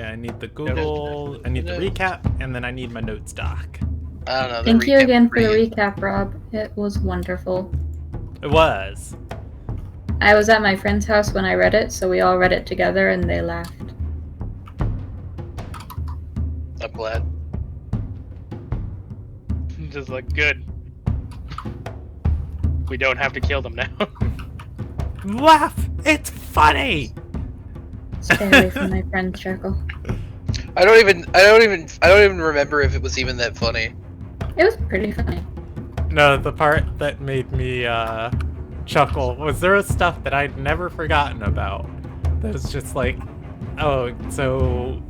Okay, I need the Google, I need the recap, and then I need my notes doc. I don't know. Thank you again for the recap, Rob. It was wonderful. It was. I was at my friend's house when I read it, so we all read it together and they laughed. I'm glad. Just like, good. We don't have to kill them now. Laugh! It's funny! Stay away from my friend's chuckle. I don't even remember if it was even that funny. It was pretty funny. No, the part that made me chuckle was there was stuff that I'd never forgotten about. That was just like, oh, so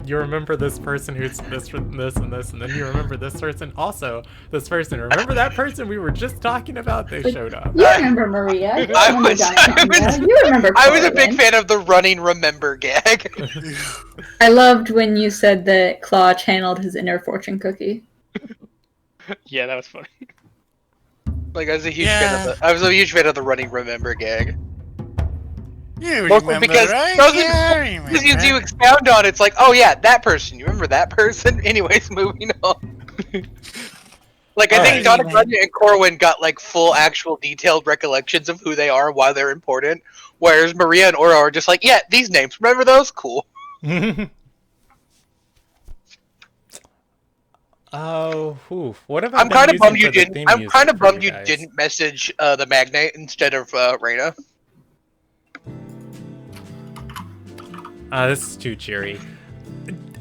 you remember this person who's this and this and this, and then you remember this person also. This person, remember that person we were just talking about? They showed up. You remember Maria. You remember I was a big fan of the running remember gag. I loved when you said that Claw channeled his inner fortune cookie. Yeah, that was funny. Like I was a huge fan of the running remember gag. You Mostly remember, because right? as you expound on it, it's like, oh yeah, that person. You remember that person? Anyways, moving on. Like I think Donna Grania and Corwin got like full, actual, detailed recollections of who they are, why they're important. Whereas Maria and Aura are just like, yeah, these names. Remember those? Cool. Oh, what have I I'm been kind of using bummed you for the didn't. theme I'm music kind of for bummed you you guys? didn't message the Magnate instead of Reyna. This is too cheery.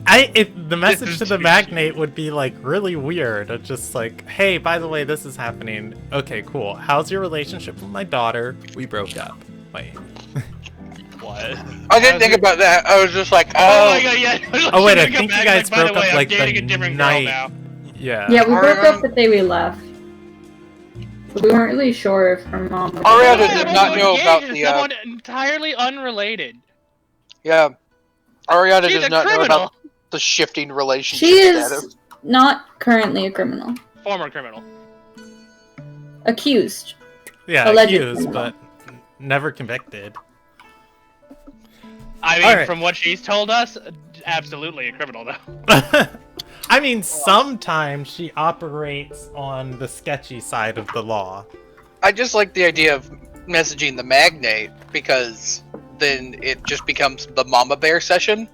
If the message to the Magnate would be like really weird. It's just like, hey, by the way, this is happening. Okay, cool. How's your relationship with my daughter? We broke up. Wait. What? I didn't think about that. I was just like, Oh my god, yeah. Oh wait, I think you guys by broke the way, up I'm like dating the a different night. girl now. Yeah. Yeah, we broke up the day we left. But we weren't really sure if her mom was Ariana did not know about the. Someone entirely unrelated. Yeah, Ariana She's does a not know criminal. about the shifting relationship She is status. not currently a criminal. Former criminal. Accused. Yeah, Alleged accused, criminal. but never convicted. I mean, All right. from what she's told us, absolutely a criminal though. I mean, sometimes she operates on the sketchy side of the law. I just like the idea of messaging the Magnate because then it just becomes the Mama Bear session.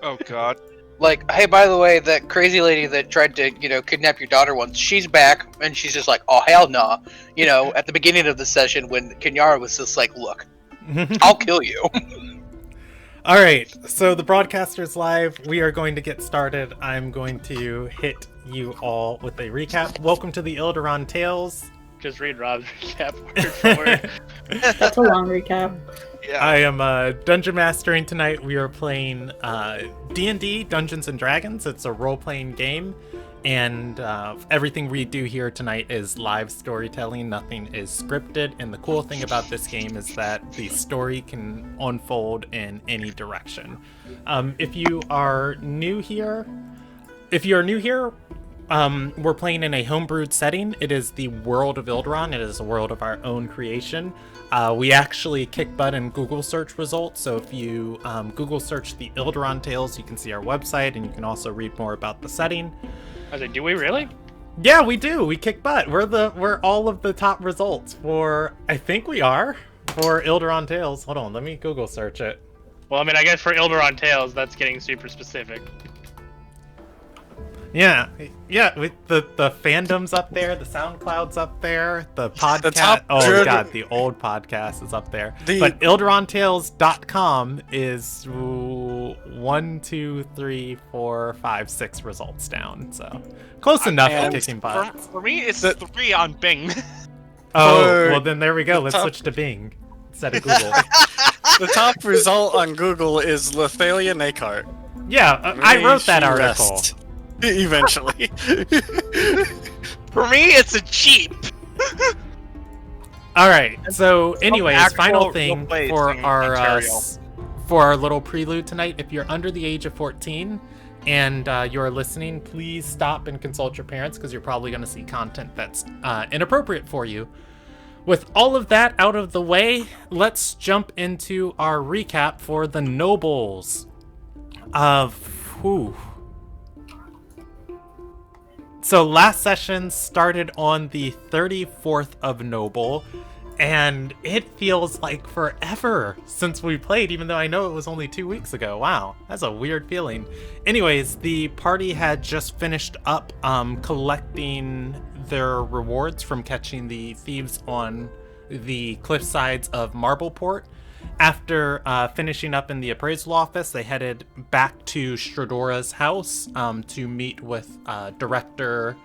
Oh god. Like, hey, by the way, that crazy lady that tried to, kidnap your daughter once, she's back, and she's just like, oh, hell nah. At the beginning of the session when Kenyara was just like, look, I'll kill you. All right, so the broadcaster's live. We are going to get started. I'm going to hit you all with a recap. Welcome to the Ilderon Tales. Just read Rob's recap word for word. That's a long recap. Yeah. I am dungeon mastering tonight. We are playing D&D, Dungeons & Dragons. It's a role-playing game. And everything we do here tonight is live storytelling. Nothing is scripted. And the cool thing about this game is that the story can unfold in any direction. If you are new here, we're playing in a homebrewed setting. It is the world of Ilderon. It is a world of our own creation. We actually kick butt in Google search results. So if you Google search the Ilderon Tales, you can see our website, and you can also read more about the setting. I was like, do we really? Yeah, we do. We kick butt. We're all of the top results for, I think we are, for Ilderon Tales. Hold on, let me Google search it. Well, I mean, I guess for Ilderon Tales, that's getting super specific. Yeah, with the fandom's up there, the SoundCloud's up there, the podcast. Oh god, the old podcast is up there. But IlderonTales.com is 1, 2, 3, 4, 5, 6 results down. So close enough for kicking butt. For me, it's 3 on Bing. Oh, well then there we go. Let's switch to Bing instead of Google. The top result on Google is Lethalia Nakart. Yeah, I wrote that article. Eventually. For me, it's a cheap. All right. So, anyways, actual final thing role-play for thing our little prelude tonight. If you're under the age of 14 and you're listening, please stop and consult your parents because you're probably going to see content that's inappropriate for you. With all of that out of the way, let's jump into our recap for the nobles. Whew. So last session started on the 34th of Noble, and it feels like forever since we played, even though I know it was only 2 weeks ago. Wow, that's a weird feeling. Anyways, the party had just finished up collecting their rewards from catching the thieves on the cliff sides of Marbleport. After finishing up in the appraisal office, they headed back to Stradora's house to meet with Director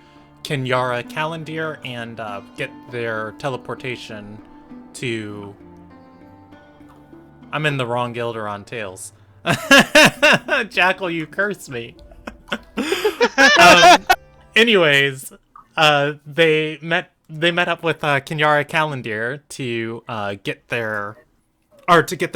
Kenyara Calendir and get their teleportation to... I'm in the wrong Ilderon Tales. Jackal, you cursed me. Anyways, they met up with Kenyara Calendir to get their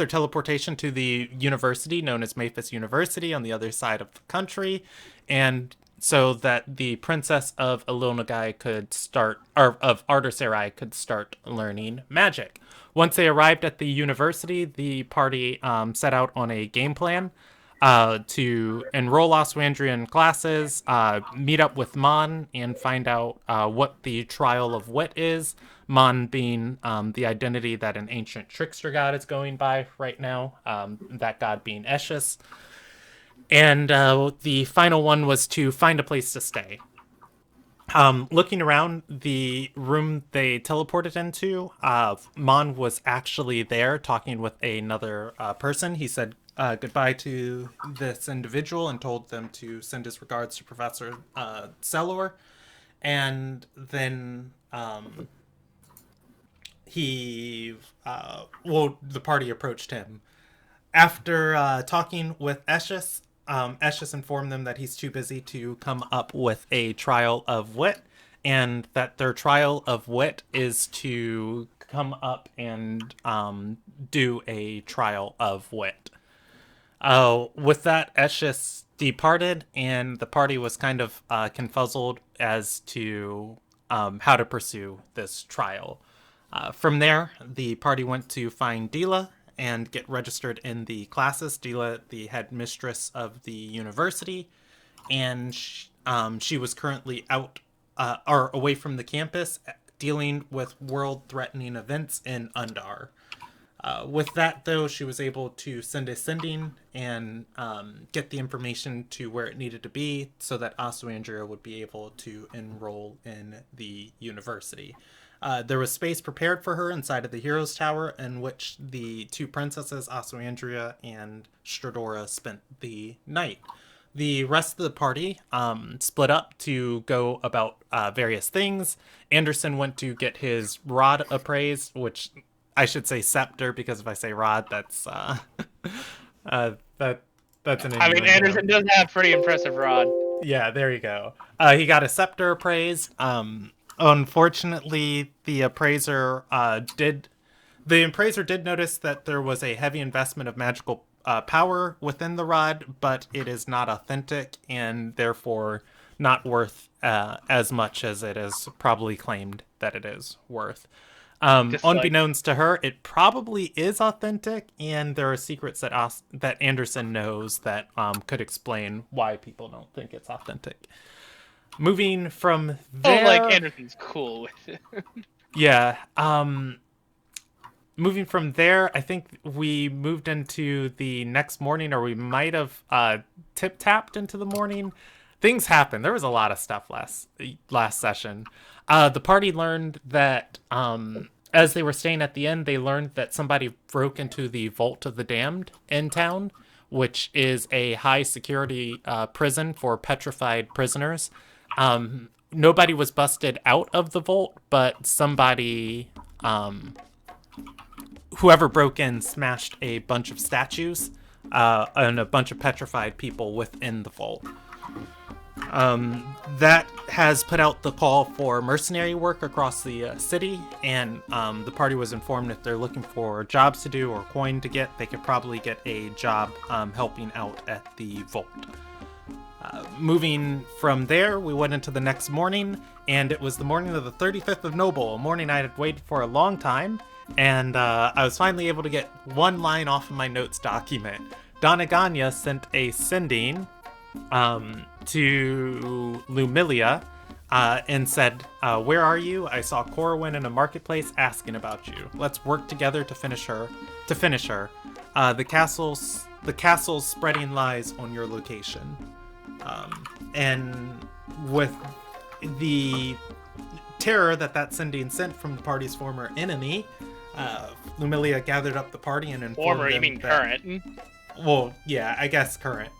teleportation to the university known as Maphis University on the other side of the country, and so that the Princess of Ilonagai could start, or of Ardersarai could start learning magic. Once they arrived at the university, the party set out on a game plan to enroll Oswandrian classes, meet up with Mon, and find out what the Trial of Wit is. Mon being the identity that an ancient trickster god is going by right now, that god being Esches. And the final one was to find a place to stay. Looking around the room they teleported into, Mon was actually there talking with another person. He said goodbye to this individual and told them to send his regards to Professor Selor. And then the party approached him. After talking with Esches, Esches informed them that he's too busy to come up with a trial of wit, and that their trial of wit is to come up and do a trial of wit. With that, Esches departed, and the party was kind of confuzzled as to how to pursue this trial. From there, the party went to find Dila and get registered in the classes. Dila, the head mistress of the university, and she was currently out or away from the campus dealing with world-threatening events in Undar. With that, though, she was able to send a sending and get the information to where it needed to be so that Oswandria would be able to enroll in the university. There was space prepared for her inside of the Heroes Tower, in which the two princesses, Oswandria and Stradora, spent the night. The rest of the party split up to go about various things. Anderson went to get his rod appraised, which I should say scepter, because if I say rod, that's that's an. I mean, Anderson does have pretty impressive rod. Yeah, there you go. He got a scepter appraised. Unfortunately, the appraiser did notice that there was a heavy investment of magical power within the rod, but it is not authentic and therefore not worth as much as it is probably claimed that it is worth. Unbeknownst to her, it probably is authentic, and there are secrets that Anderson knows that could explain why people don't think it's authentic. Moving from there... Oh, like, Anderson's cool with it. Yeah. Moving from there, I think we moved into the next morning, or we might have tip-tapped into the morning. Things happened. There was a lot of stuff last session. The party learned that, as they were staying at the inn, they learned that somebody broke into the Vault of the Damned in town, which is a high-security prison for petrified prisoners. Nobody was busted out of the vault, but somebody, whoever broke in, smashed a bunch of statues and a bunch of petrified people within the vault. That has put out the call for mercenary work across the city, and the party was informed if they're looking for jobs to do or coin to get, they could probably get a job helping out at the vault. Moving from there, we went into the next morning, and it was the morning of the 35th of Noble, a morning I had waited for a long time, and I was finally able to get one line off of my notes document. Donaganya sent a sending to Lumilia and said, where are you? I saw Corwin in a marketplace asking about you. Let's work together to finish her. The castle's spreading lies on your location. And with the terror that sending sent from the party's former enemy, Lumilia gathered up the party and informed Former, you them mean that, current? well, yeah, I guess current.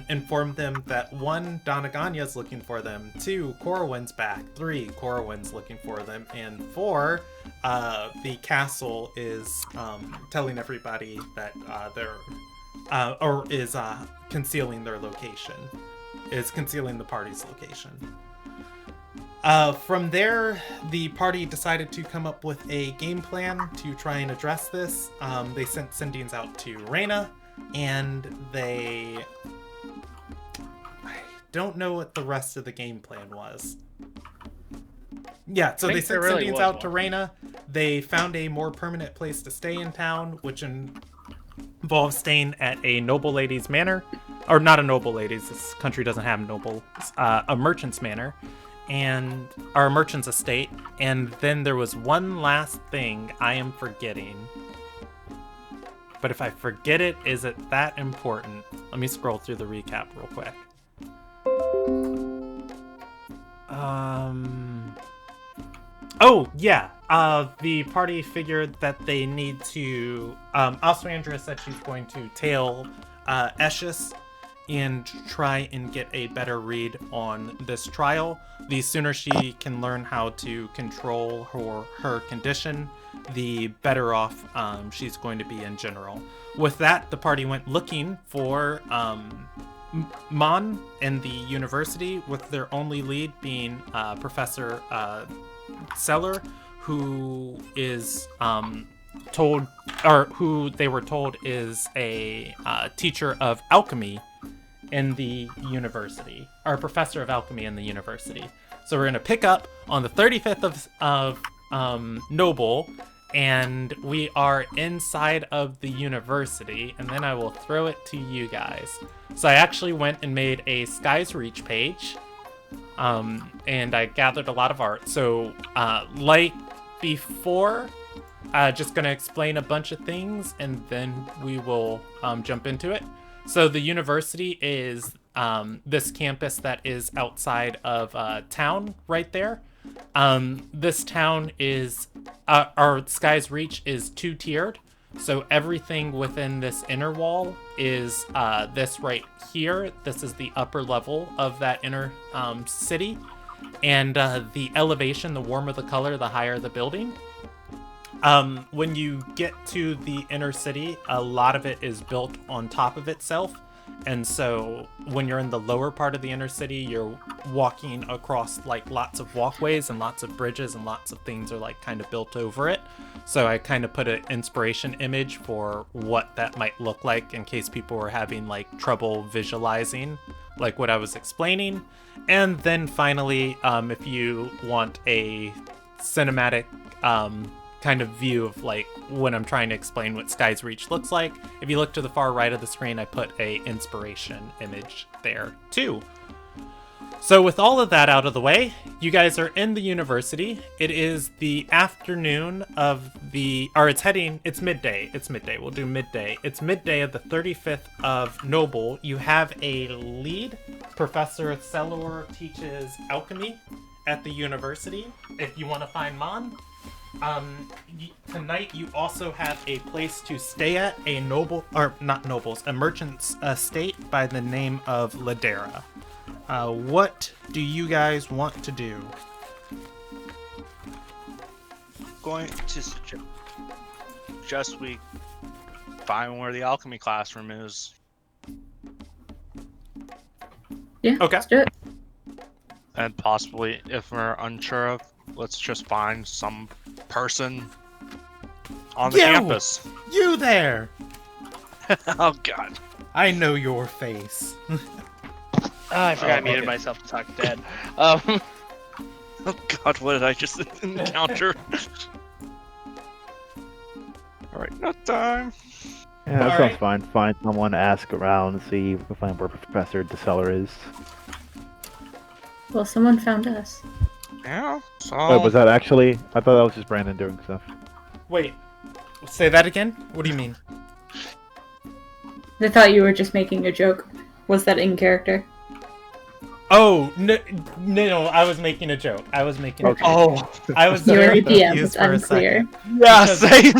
Informed them that 1, Donaganya's looking for them, 2, Corwin's back, 3, Corwin's looking for them, and 4, the castle is telling everybody that is concealing their location, is concealing the party's location. From there, the party decided to come up with a game plan to try and address this. They sent sendings out to Reyna, and I don't know what the rest of the game plan was. Yeah, so they sent really sendings was out to one. Reyna. They found a more permanent place to stay in town, which involves staying at a noble lady's manor. Or not a noble lady's, this country doesn't have nobles. A merchant's manor. Or a merchant's estate. And then there was one last thing I am forgetting. But if I forget it, is it that important? Let me scroll through the recap real quick. Oh, yeah. The party figured that they need to... Ostrandra said she's going to tail Esches and try and get a better read on this trial. The sooner she can learn how to control her condition, the better off she's going to be in general. With that, the party went looking for Mon in the university, with their only lead being Professor Seller, who is who they were told is a teacher of alchemy in the university, or professor of alchemy in the university. So we're gonna pick up on the 35th of Noble, and we are inside of the university, and then I will throw it to you guys. So I actually went and made a Sky's Reach page, and I gathered a lot of art. So like before, just gonna explain a bunch of things, and then we will jump into it. So the university is this campus that is outside of town right there. This town is, our Sky's Reach is 2-tiered. So everything within this inner wall is this right here. This is the upper level of that inner city. And the elevation, the warmer the color, the higher the building. When you get to the inner city, a lot of it is built on top of itself. And so when you're in the lower part of the inner city, you're walking across like lots of walkways and lots of bridges, and lots of things are like kind of built over it. So I kind of put an inspiration image for what that might look like in case people were having like trouble visualizing like what I was explaining. And then finally, if you want a cinematic kind of view of like when I'm trying to explain what Sky's Reach looks like, if you look to the far right of the screen, I put a inspiration image there too. So with all of that out of the way, you guys are in the university. It is the afternoon of it's midday. We'll do midday. It's midday of the 35th of Noble. You have a lead. Professor Selor teaches alchemy at the university. If you want to find Mon, tonight you also have a place to stay at, a merchant's estate by the name of Ladera. What do you guys want to do? Going to suggest we find where the alchemy classroom is. Yeah, Okay. let's do it. And possibly, if we're unsure of, let's just find some person on the campus. You there! Oh god. I know your face. I forgot I Oh, muted okay. myself to talk to Dad. Oh god, what did I just encounter? Alright, nut time. Yeah, that All sounds right. fine. Find someone, ask around, see if we can find where Professor DeSellar is. Well, someone found us. Yeah, so... Wait, was that actually? I thought that was just Brandon doing stuff. Wait, say that again? What do you mean? I thought you were just making a joke. Was that in character? Oh, no, I was making a joke. I was making a joke. Oh, I was You're very the DM, confused it's for a unclear. second. yeah, Because- same!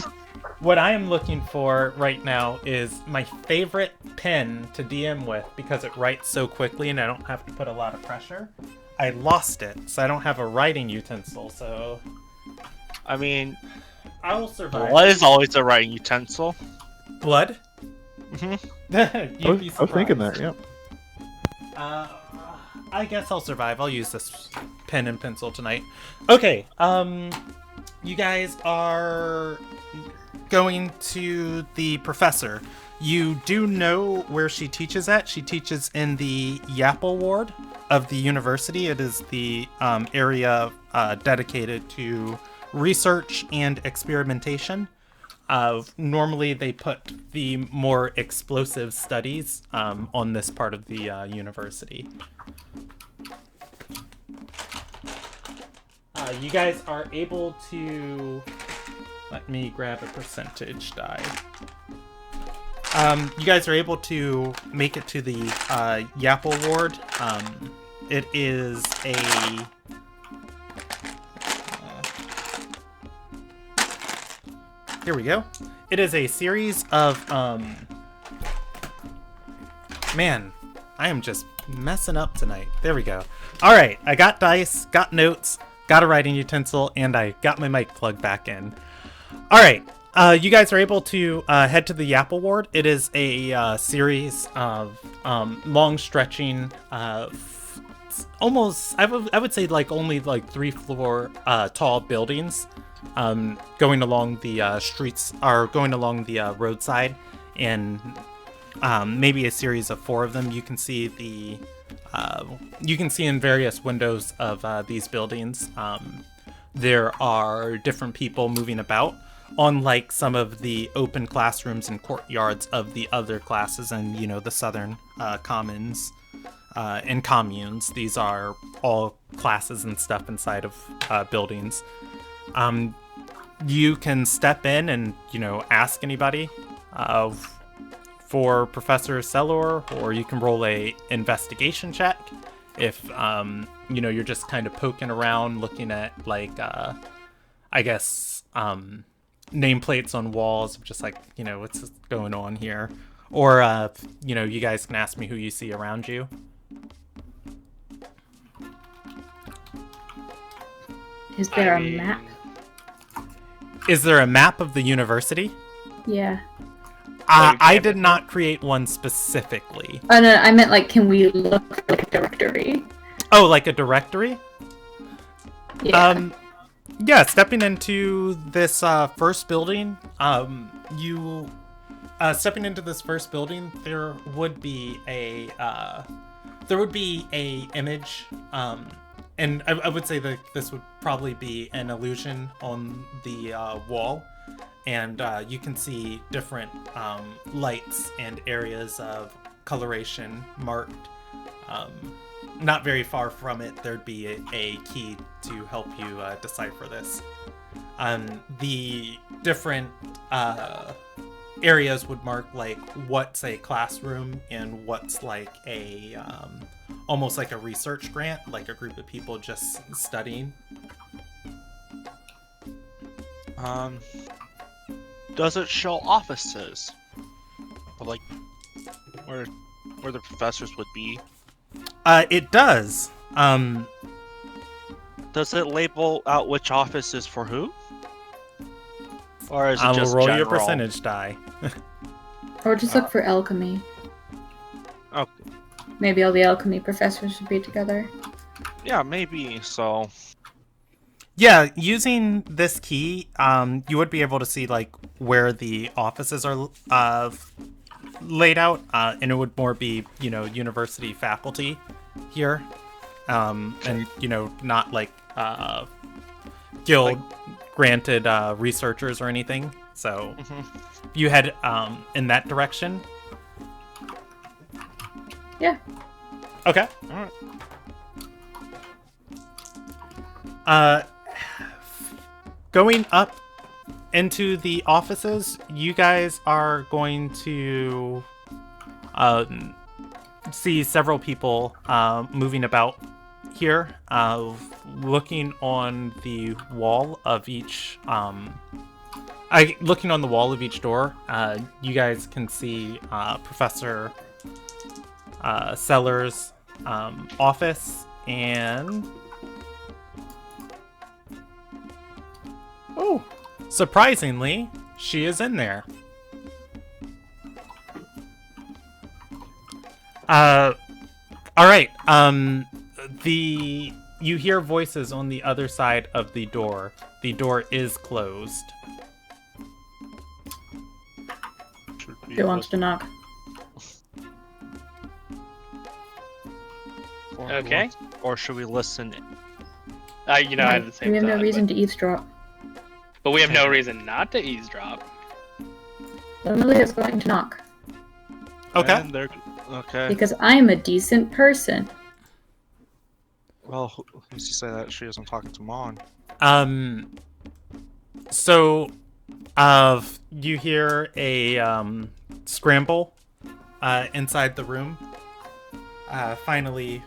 What I am looking for right now is my favorite pen to DM with because it writes so quickly and I don't have to put a lot of pressure. I lost it, so I don't have a writing utensil, so I mean, I will survive. blood is always a writing utensil. Blood? Mm-hmm. You'd be I was thinking that, surprised. yeah. I guess I'll survive. I'll use this pen and pencil tonight. Okay, you guys are going to the professor. You do know where she teaches at. She teaches in the Yapple ward of the university. It is the area dedicated to research and experimentation. Normally they put the more explosive studies on this part of the university. You guys are able to... Let me grab a percentage die. You guys are able to make it to the Yapple ward. It is a... here we go. It is a series of... Man, I am just messing up tonight. There we go. Alright, I got dice, got notes, got a writing utensil, and I got my mic plugged back in. Alright, you guys are able to head to the Yapple ward. It is a series of long stretching, almost, I would say like only like 3-floor tall buildings going along the streets, or going along the roadside, and maybe a series of 4 of them. You can see the you can see in various windows of these buildings. There are different people moving about, unlike some of the open classrooms and courtyards of the other classes and, you know, the southern commons and communes. These are all classes and stuff inside of buildings. You can step in and, you know, ask anybody for Professor Selor, or you can roll a investigation check if you know, you're just kind of poking around looking at, like, I guess nameplates on walls, just like, you know, what's going on here. Or you know, you guys can ask me who you see around you. Is there I a mean- map? Is there a map of the university? Yeah. I did not create one specifically. Oh no, I meant like, can we look for like a directory? Oh, like a directory? Yeah. Yeah, stepping into this first building, stepping into this first building, there would be a image, and I would say that this would probably be an illusion on the wall, and you can see different lights and areas of coloration marked. Not very far from it, there'd be a key to help you decipher this. The different areas would mark like what's a classroom and what's like a almost like a research grant, like a group of people just studying. Does it show offices? Of, like, where the professors would be? It does. Does it label out which office is for who? Or is it I will just roll general? your percentage die. Or just look for alchemy. Oh, Maybe all the alchemy professors should be together. yeah, maybe. So, Yeah, using this key, you would be able to see like where the offices are laid out, and it would more be, you know, university faculty here, and not like guild granted researchers or anything. So you head in that direction. Yeah. Okay. All right. Going up into the offices, you guys are going to see several people moving about here, looking on the wall of each looking on the wall of each door. You guys can see Professor Sellers' office, and oh, surprisingly, she is in there. All right. You hear voices on the other side of the door. The door is closed. Who wants to knock? Okay. Or should we listen? I have the same We have no thought, reason to eavesdrop. but we have no reason not to eavesdrop. Amelia's going to knock. Okay. And okay. Because I'm a decent person. Well, who's to say that she isn't talking to Mon? So, you hear a scramble inside the room. Finally,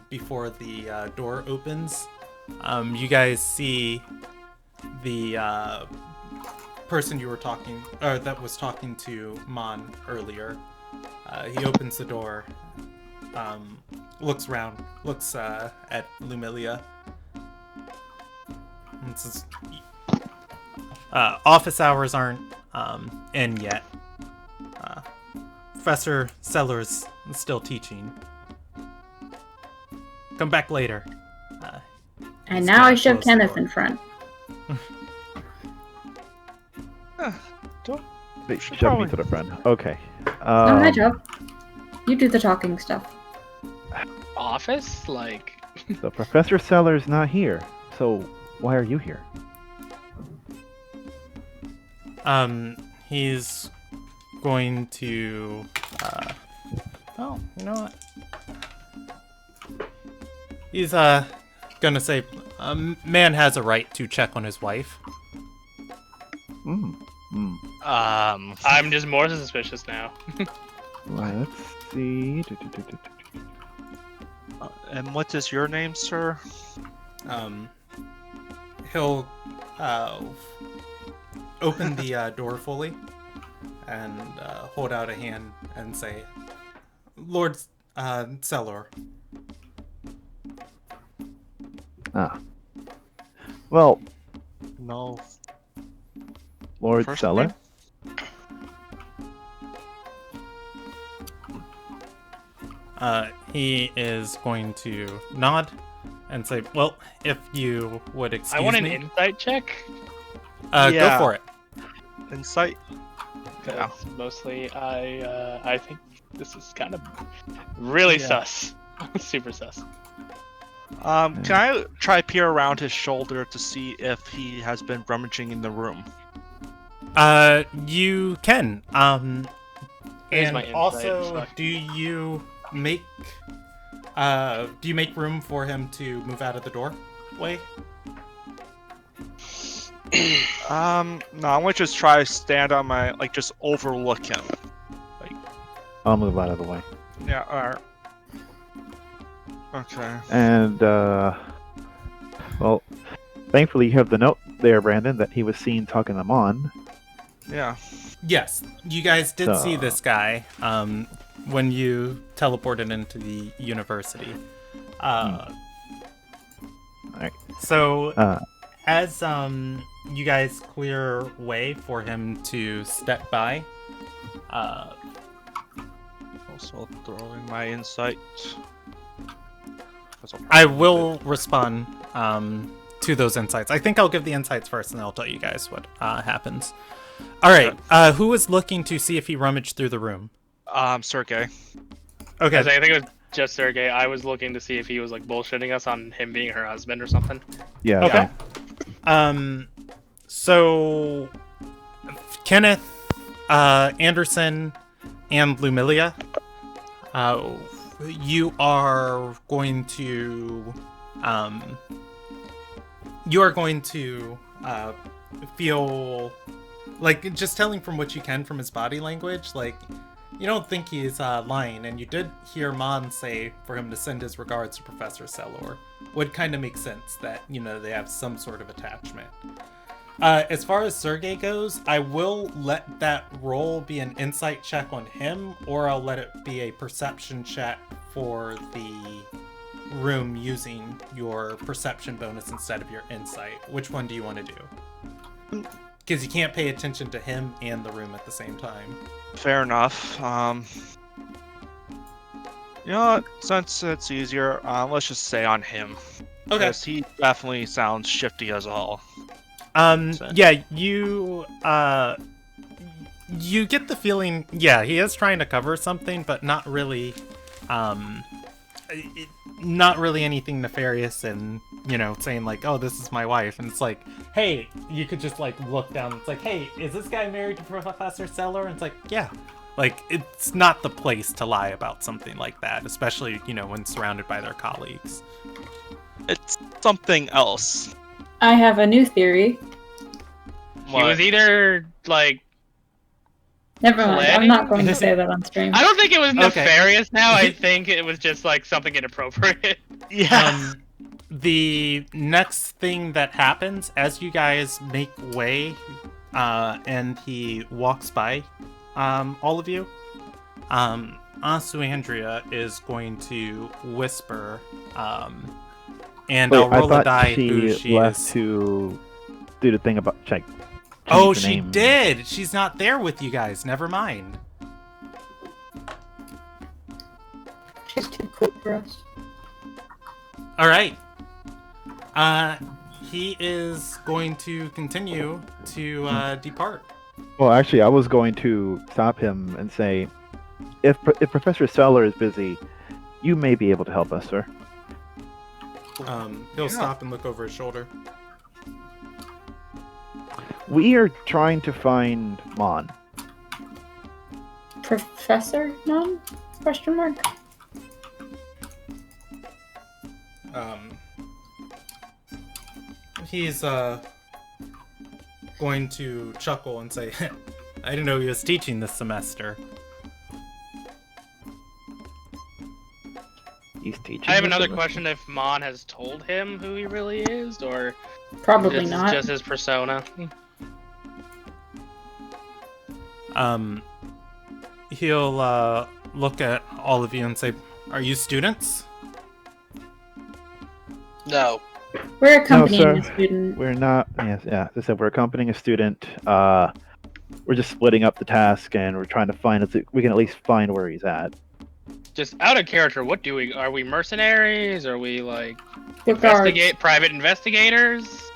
before the door opens, you guys see the person you were talking, or that was talking to Mon earlier. He opens the door, looks around, looks at Lumilia, and says, office hours aren't in yet. Professor Sellers is still teaching. Come back later. And now I shove Kenneth in front. They shove me to the front. Okay. Oh, hi, Joe. You do the talking stuff. Office? Like... So Professor Seller's not here. So why are you here? He's going to, oh, you know what? He's, gonna say, a man has a right to check on his wife. I'm just more suspicious now. Let's see. And what is your name, sir? He'll, open the door fully and hold out a hand and say, Lord Seller. Ah. Well, No. Lord First Seller. name? He is going to nod and say, well, if you would excuse me. I want an insight check. Go Yeah. for it. Insight? Yeah. Mostly, I think this is kind of really sus. Super sus. Can I try peer around his shoulder to see if he has been rummaging in the room? You can. Here's And my insight, also, fuck. do you make room for him to move out of the doorway? No, I want to just try to stand on my, just overlook him. I'll move out of the way. Yeah, alright. Okay. And, well, thankfully you have the note there, Brandon, that he was seen talking to Mon. Yeah. Yes, you guys did see So- this guy when you teleported into the university. Alright. So, as you guys clear way for him to step by, Also throwing my insight. I will respond to those insights. I think I'll give the insights first, and then I'll tell you guys what happens. All right. Who is looking to see if he rummaged through the room? Sergey. Okay. I think it was just Sergey. I was looking to see if he was like bullshitting us on him being her husband or something. Yeah. Okay. So Kenneth, Anderson, and Lumilia, you are going to feel like, just telling from what you can from his body language, like, you don't think he's lying, and you did hear Mon say for him to send his regards to Professor Selor. Would kind of make sense that, you know, they have some sort of attachment. As far as Sergey goes, I will let that roll be an insight check on him, or I'll let it be a perception check for the room using your perception bonus instead of your insight. Which one do you want to do? Because you can't pay attention to him and the room at the same time. Fair enough. You know what? Since it's easier, let's just say on him. Okay. Because he definitely sounds shifty as all. Yeah, you get the feeling, yeah, he is trying to cover something, but not really, not really anything nefarious, and, you know, saying like, oh, this is my wife, and it's like, hey, you could just like look down, it's like, hey, is this guy married to Professor Seller? And it's like, yeah. Like, it's not the place to lie about something like that, especially, you know, when surrounded by their colleagues. It's something else. I have a new theory. He was either like. Never mind. I'm Planning? not going to say that on stream. I don't think it was Okay. nefarious now. I think it was just like something inappropriate. Yeah. The next thing that happens as you guys make way, and he walks by, all of you, Asu Andrea is going to whisper, and Wait, I'll roll I a die thought who she she left is. to do the thing about check. Oh, change the she name. did! She's not there with you guys. Never mind. She's too cool for us. All right. He is going to continue to depart. Well, actually, I was going to stop him and say, if Professor Seller is busy, you may be able to help us, sir. He'll stop and look over his shoulder. We are trying to find Mon. Professor None? Question mark. He's going to chuckle and say, I didn't know he was teaching this semester. He's teaching. I have this another semester. question: if Mon has told him who he really is, or Probably this not. is just his persona. He'll look at all of you and say, are you students? No. We're accompanying sir. a student. We're not. Yes, yeah. As I said, we're accompanying a student. We're just splitting up the task, and we're trying to find if we can at least find where he's at. Just out of character, what do we? Are we mercenaries? Are we like Regards. private investigators?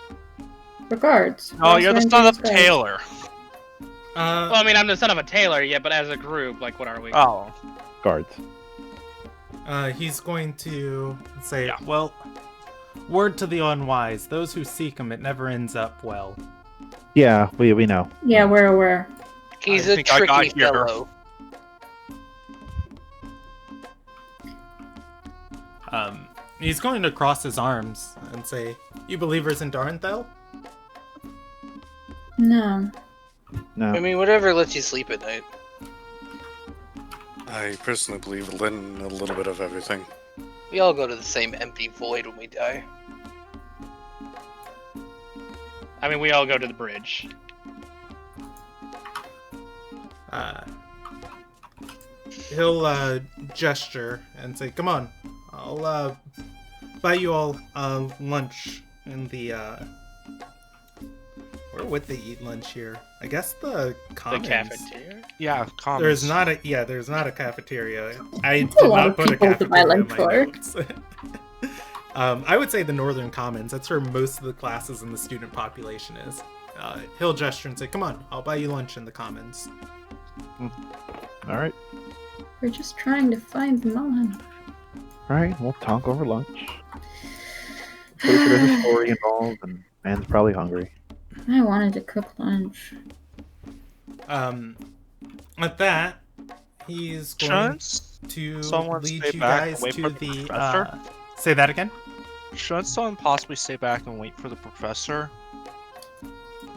Regards. Oh, you're the son of Regards. Taylor. Well, I mean, I'm the son of a tailor, yeah, but as a group, like, what are we? Oh. Guards. He's going to say, Yeah. well, word to the unwise, those who seek him, it never ends up well. Yeah, we know. Yeah, we're aware. He's I a think I got tricky here. fellow. He's going to cross his arms and say, you believers in Darnthel? No. No. I mean, whatever lets you sleep at night. I personally believe in a little bit of everything. We all go to the same empty void when we die. I mean, we all go to the bridge. He'll gesture and say, come on, I'll buy you all lunch in the where would they eat lunch here? I guess the commons. The cafeteria. Yeah, commons. There's not a cafeteria. I That's did a lot not of put a people to buy cafeteria in lunch my for. notes. I would say the Northern Commons. That's where most of the classes in the student population is. He'll gesture and say, come on, I'll buy you lunch in the Commons. All right. We're just trying to find Mon. Alright, we'll talk over lunch. Pretty sure there's a story involved, and man's probably hungry. I wanted to cook lunch. With that, he's going Shouldn't to someone lead stay you back guys and wait to for the the. professor? Say that again. Shouldn't someone possibly stay back and wait for the professor?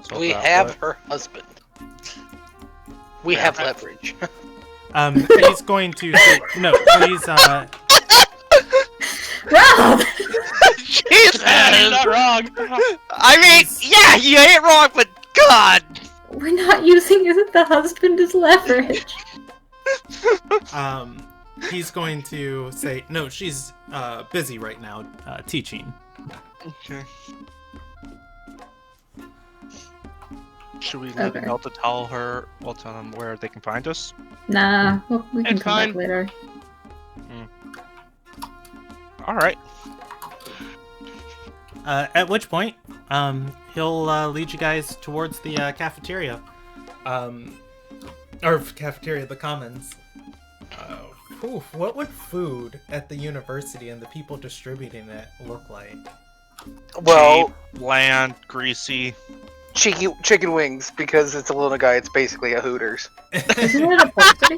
So We that have way- her husband. We have leverage. He's going to say, no, please, Rob! Jesus! You're not wrong. I mean, yeah, you ain't wrong, but God! We're not using the husband as leverage. he's going to say, no, she's, busy right now, teaching. Okay. Should we leave Okay. a note to tell her, well, tell them where they can find us? Nah, well, we can It's come fine. back later. Alright. At which point, he'll lead you guys towards the cafeteria, or cafeteria, the commons. What would food at the university and the people distributing it look like? Well, Cheap, bland, greasy. chicken wings, because it's a little guy, it's basically a Hooters. Isn't it a varsity?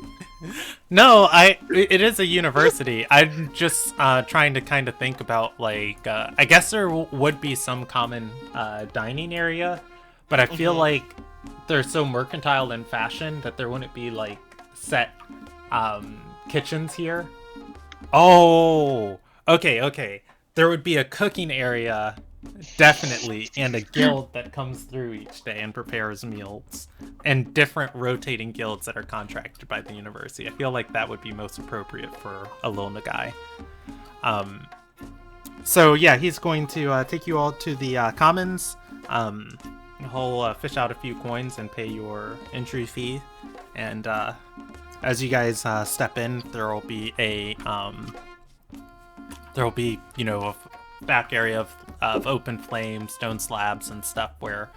No, it is a university. I'm just trying to kind of think about, like, I guess there would be some common dining area, but I feel like they're so mercantile in fashion that there wouldn't be, like, set kitchens here. Oh, okay. There would be a cooking area, definitely, and a guild that comes through each day and prepares meals, and different rotating guilds that are contracted by the university. I feel like that would be most appropriate for a Lil Nagai. So yeah, he's going to take you all to the commons. He'll fish out a few coins and pay your entry fee, and as you guys step in, there will be a back area of open flame, stone slabs, and stuff where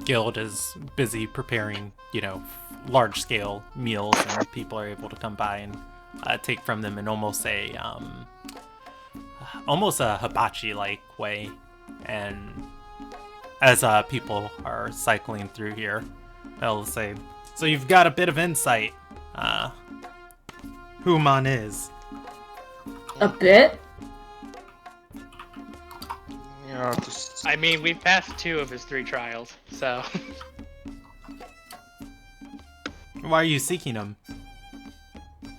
guild is busy preparing, large scale meals, and people are able to come by and take from them in almost a hibachi like way. And as people are cycling through here, they'll say, "So you've got a bit of insight. Who Mon is." A bit? Yeah, just... I mean, we've passed 2 of his 3 trials, so Why are you seeking him?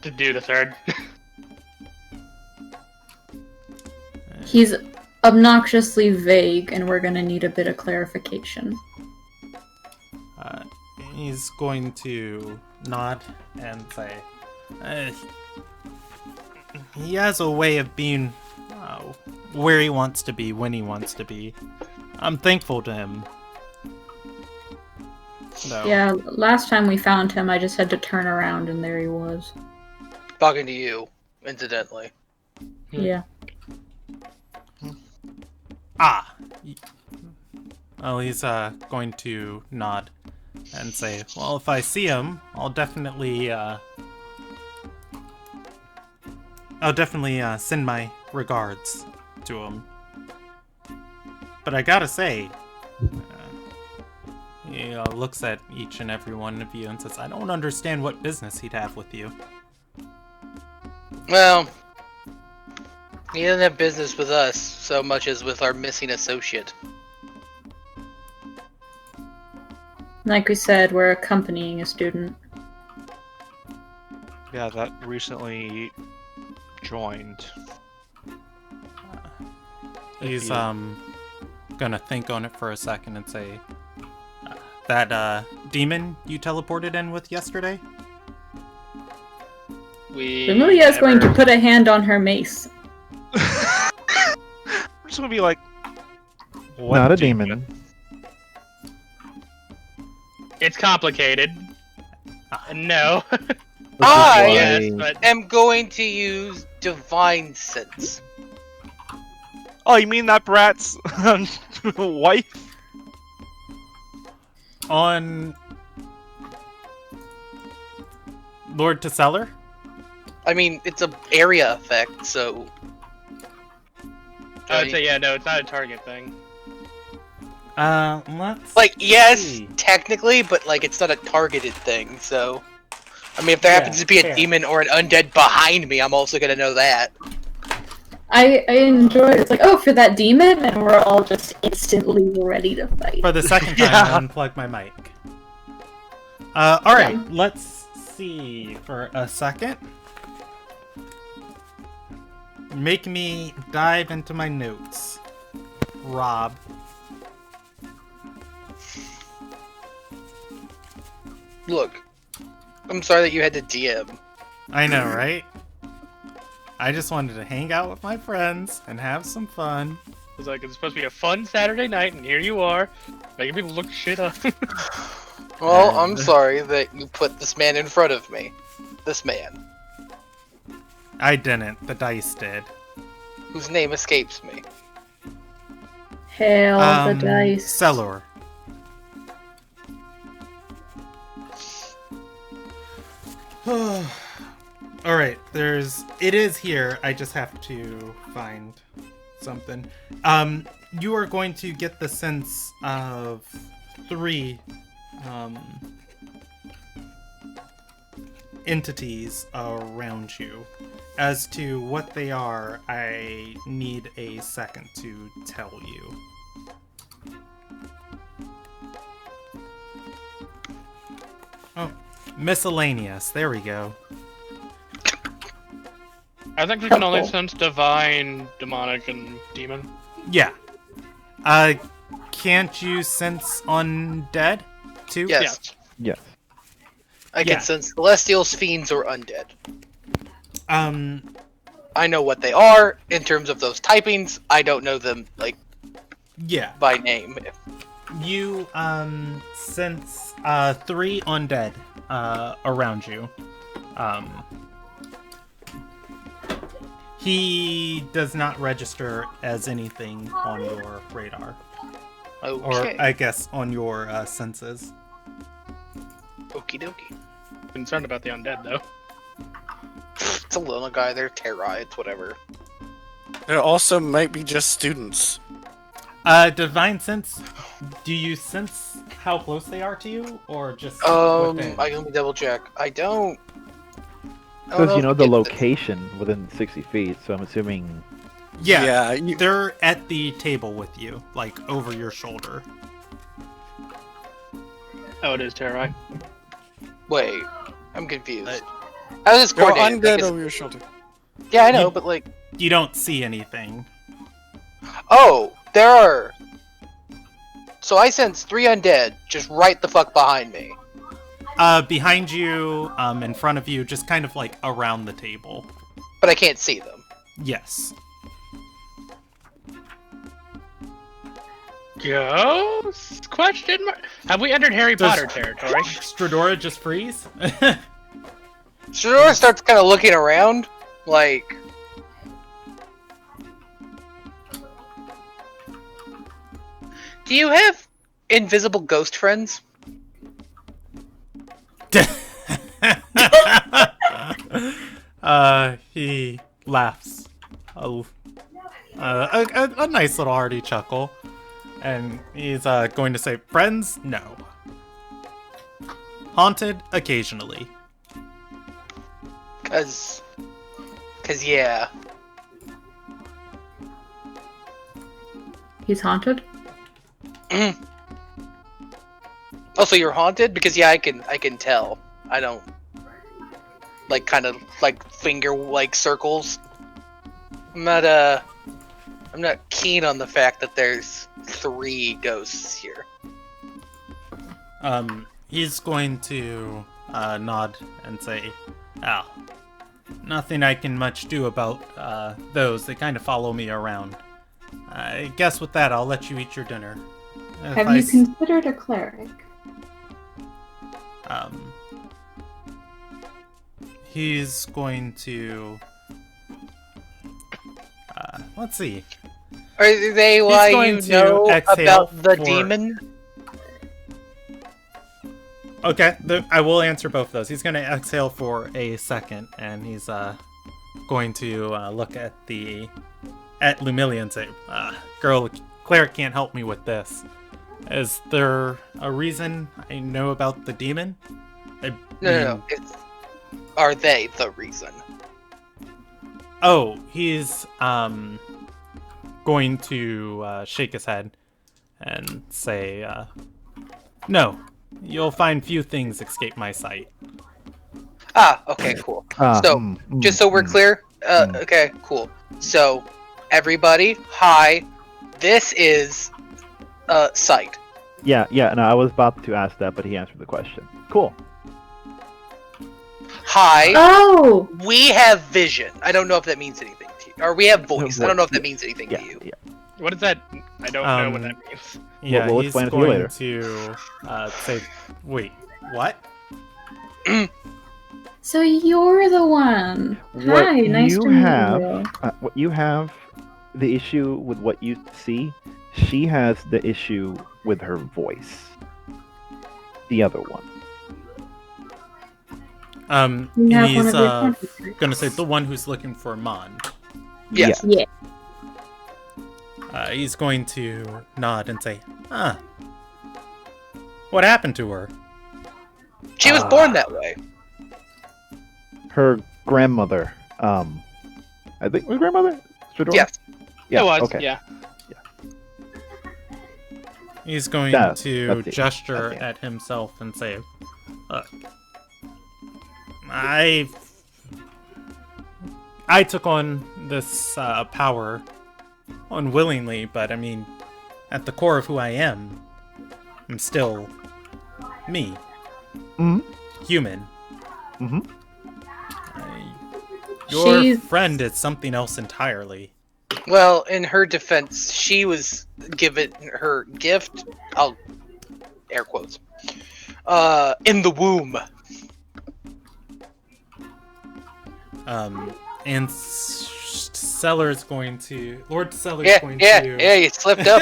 to do the 3rd. He's obnoxiously vague, and we're gonna need a bit of clarification. He's going to nod and say, he has a way of being where he wants to be when he wants to be. I'm thankful to him. So, Yeah, last time we found him, I just had to turn around, and there he was. Talking to you, incidentally. Yeah. Well, he's going to nod and say, well, if I see him, I'll definitely send my regards to him. But I gotta say, he looks at each and every one of you and says, I don't understand what business he'd have with you. Well, he doesn't have business with us so much as with our missing associate. Like we said, we're accompanying a student. Yeah, that recently joined. He's gonna think on it for a second and say, that demon you teleported in with yesterday? Amelia's going to put a hand on her mace. I'm just gonna be like, what Not a demon? demon. It's complicated. No. I Yes, but am going to use Divine Sense. Oh, you mean that brat's wife? On Lord Tesseller? I mean, it's a area effect, so. I would say, yeah, no, it's not a target thing. Let's Like, yes, see. technically, but like, it's not a targeted thing. So, I mean, if there happens to be a fair. demon or an undead behind me, I'm also gonna know that. I enjoy it. It's like, oh, for that demon, and we're all just instantly ready to fight. For the second time, I unplugged my mic. Alright, let's see for a second. Make me dive into my notes. Rob. Look, I'm sorry that you had to DM. I know, right? I just wanted to hang out with my friends and have some fun. It's like, it's supposed to be a fun Saturday night, and here you are, making people look shit up. Well, I'm sorry that you put this man in front of me. This man, I didn't. The dice did. whose name escapes me. Hail the dice. Cellor. Alright, it is here. I just have to find something. You are going to get the sense of 3 entities around you. As to what they are, I need a second to tell you. Oh, miscellaneous. There we go. I think we can only sense divine, demonic, and demon. Yeah. Can't you sense undead too? Yes, Yes. I can sense celestials, fiends, or undead. I know what they are in terms of those typings. I don't know them like Yeah. by name. You sense 3 undead around you. He does not register as anything on your radar. Okay. Or I guess on your senses. Okie dokie. Concerned about the undead, though. It's a little guy. They're terror. It's whatever. There also might be just students. Divine sense. Do you sense how close they are to you, or just within? Let me double check. I don't. Because you know if the it- location within 60 feet, so I'm assuming. Yeah, Yeah, they're at the table with you, like over your shoulder. Oh, it is Terrai. Wait, I'm confused. How is this You're coordinated? undead Like, is- over your shoulder. Yeah, I know, You- but like, You don't see anything. oh, there are. So I sense 3 undead just right the fuck behind me. Behind you, in front of you, just kind of like around the table. But I can't see them. Yes. Ghost? Question mark? Have we entered Harry Does- Potter territory? Stradora just freeze? Shador starts kind of looking around, like. Do you have invisible ghost friends? He laughs. A nice little hearty chuckle. And he's going to say, friends? No. Haunted? Occasionally. Cause yeah. He's haunted? Also, you're haunted? Because yeah, I can tell. I don't like kind of like finger like circles. I'm not keen on the fact that there's 3 ghosts here. He's going to nod and say, "Oh, nothing I can much do about those. They kind of follow me around. I guess with that, I'll let you eat your dinner." If Have I you s- considered a cleric? He's going to. Let's see. Are they why going you to know exhale about the for- demon? Okay, I will answer both of those. He's going to exhale for a second, and he's going to look at Lumilia and say, "Girl, Cleric can't help me with this. Is there a reason I know about the demon?" No. Are they the reason? Oh, he's going to shake his head and say, "No, you'll find few things escape my sight." Okay, cool. Just so we're clear, okay, cool. So, everybody, hi. This is sight. Yeah. No, I was about to ask that, but he answered the question. Cool. Hi. Oh! We have vision. I don't know if that means anything to you. Or we have voice. I don't know if that means anything to you. Yeah. What is that? I don't know what that means. Yeah, We'll he's explain it to you going later. to say, "Wait, what?" So you're the one. Hi, nice to meet you. What you have, the issue with what you see, she has the issue with her voice. The other one. You have He's one of your computers. gonna say the one who's looking for Mon. Yes. Yeah. He's going to nod and say, what happened to her?" She was born that way. Her grandmother. I think her grandmother. Stradora? Yes. Yeah. It was, Okay. yeah. He's going That's to it. gesture Okay. at himself and say, "Look, I took on this power unwillingly, but I mean, at the core of who I am, I'm still me. Mhm. Human. Mhm. Your She's- friend is something else entirely." Well, in her defense, she was given her gift. I'll air quotes. In the womb. And Seller's going to... Lord Seller's Yeah, going yeah, to... yeah. You slipped up.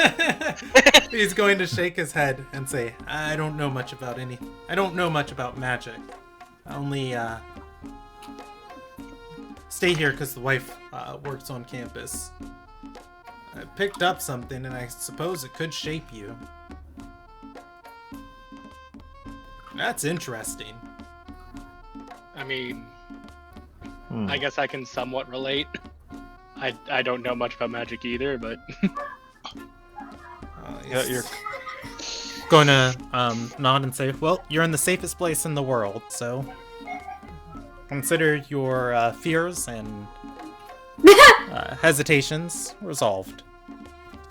He's going to shake his head and say, I don't know much about magic. I only, stay here because the wife, works on campus. I picked up something and I suppose it could shape you. That's interesting. I mean, I guess I can somewhat relate. I don't know much about magic either, but You're going to nod and say, well, you're in the safest place in the world, so consider your fears and hesitations resolved.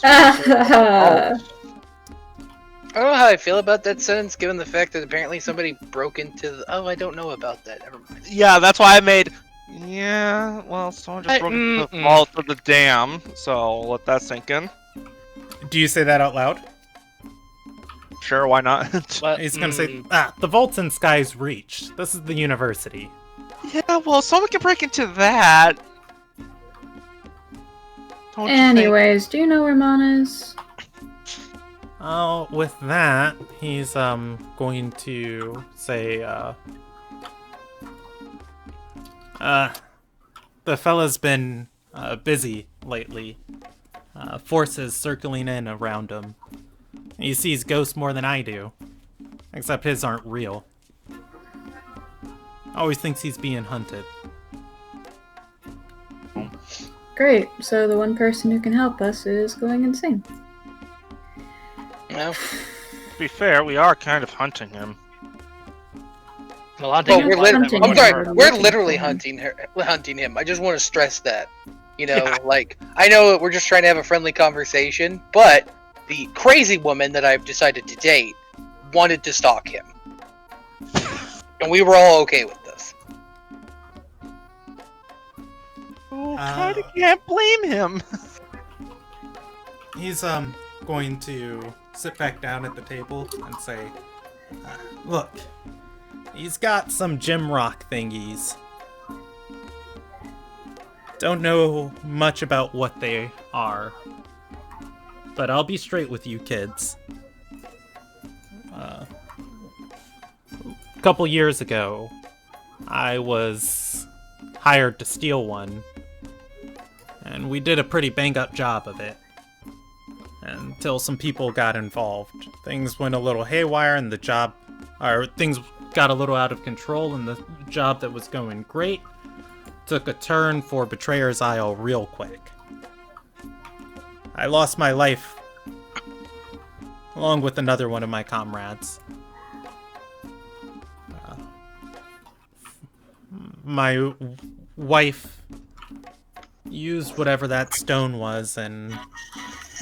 I don't know how I feel about that sentence, given the fact that apparently somebody broke into the... Oh, I don't know about that. Never mind. Yeah, that's why I made. Yeah, well, someone just broke into the vault of the dam, so let that sink in. Do you say that out loud? Sure, why not? but, He's gonna say, the vault's in Sky's Reach. This is the university. Yeah, well, someone can break into that. Don't you think? Anyways, do you know where Mon is? Oh, with that, he's going to say, the fella's been busy lately. Forces circling in around him. He sees ghosts more than I do, except his aren't real. Always thinks he's being hunted. Great, so the one person who can help us is going insane. No. To be fair, we are kind of hunting him. well, I Well, think we're hunting I'm him. sorry, We're we're looking literally for him. hunting him. I just want to stress that. You know, like, I know that we're just trying to have a friendly conversation, but the crazy woman that I've decided to date wanted to stalk him. And we were all okay with this. Oh, kind of can't blame him. He's going to sit back down at the table and say, look, he's got some gym rock thingies. Don't know much about what they are, but I'll be straight with you kids. couple years ago, I was hired to steal one, and we did a pretty bang-up job of it. Until some people got involved. Things went a little haywire, and things got a little out of control, and the job that was going great took a turn for Betrayer's Isle real quick. I lost my life, along with another one of my comrades. My wife used whatever that stone was and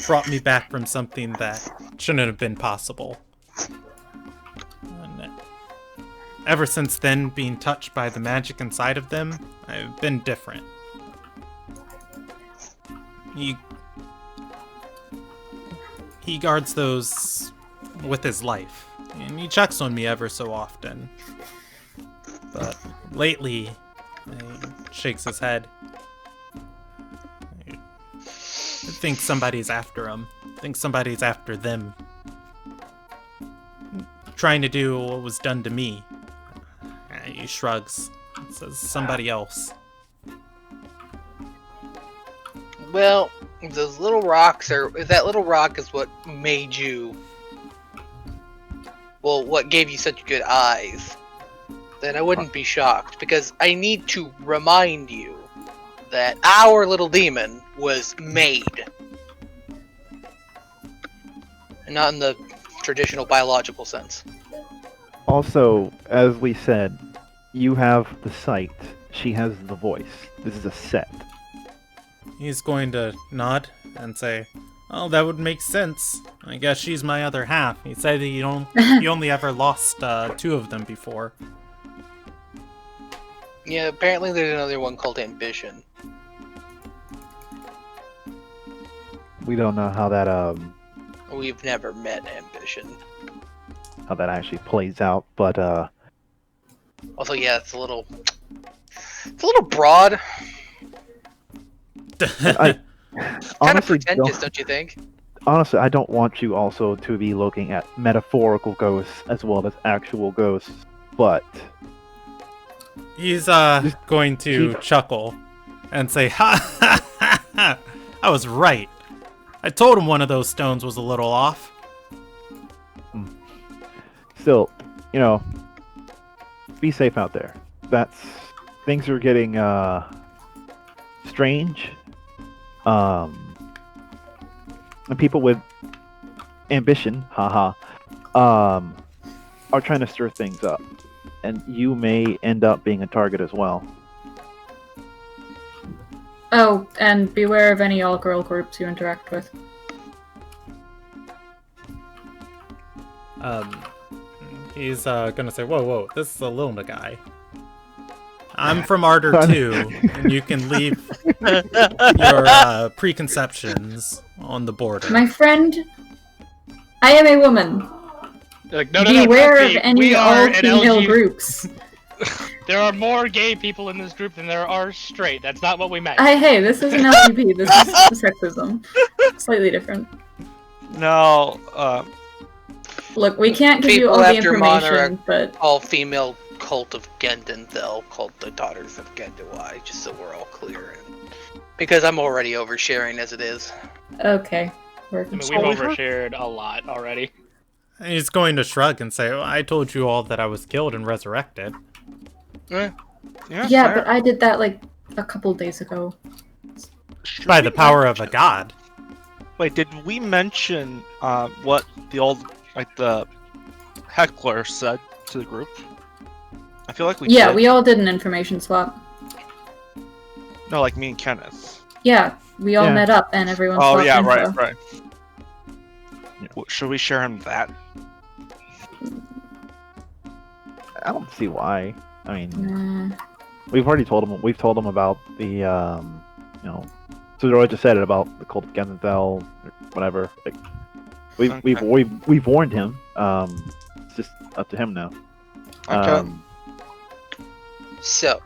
brought me back from something that shouldn't have been possible. And ever since then, being touched by the magic inside of them, I've been different. He guards those with his life, and he checks on me ever so often. But lately, he shakes his head. I think somebody's after him. I think somebody's after them. Trying to do what was done to me. He shrugs and says, somebody else. Well, those little rocks if that little rock is what made you, well, what gave you such good eyes, then I wouldn't be shocked, because I need to remind you that our little demon was made. And not in the traditional biological sense. Also, as we said, you have the sight. She has the voice. This is a set. He's going to nod and say, oh, that would make sense. I guess she's my other half. He said that you only ever lost 2 of them before. Yeah, apparently there's another one called Ambition. We don't know how that We've never met Ambition. how that actually plays out, but Also, yeah, it's a little broad. I Kind of honestly pretentious, don't you think? honestly, I don't want you also to be looking at metaphorical ghosts as well as actual ghosts, but He's going to chuckle and say, ha ha ha ha! I was right. I told him one of those stones was a little off. still, be safe out there. Things are getting strange. And people with ambition, haha, are trying to stir things up, and you may end up being a target as well. Oh, and beware of any all-girl groups you interact with. He's gonna say, whoa, this is a Luna guy. I'm from Ardor 2, and you can leave your preconceptions on the border. My friend, I am a woman. Like, no, Beware trust of me, any we are an all-female LG groups. There are more gay people in this group than there are straight. That's not what we meant. Hey, this isn't LGBT, this is sexism. Slightly different. No, Look, we can't give you People all the after Mon are information, but all-female cult of Gendonthel called the Daughters of Gendawai, just so we're all clear. Because I'm already oversharing as it is. okay. I mean, we've overshared a lot already. He's going to shrug and say, well, I told you all that I was killed and resurrected. Yeah, fair. but I did that like a couple days ago. By the power of a god. Wait, did we mention what the heckler said to the group? I feel like we Yeah, did. we all did an information swap. No, like me and Kenneth. Yeah, we all Yeah. met up and everyone Oh swapped yeah, info. right. Should we share him that? I don't see why. I mean, Nah. we've already told him. We've told him about the, Sudora just said it about the cult of Genethel, or whatever. Like, we've warned him. It's just up to him now. Okay. So,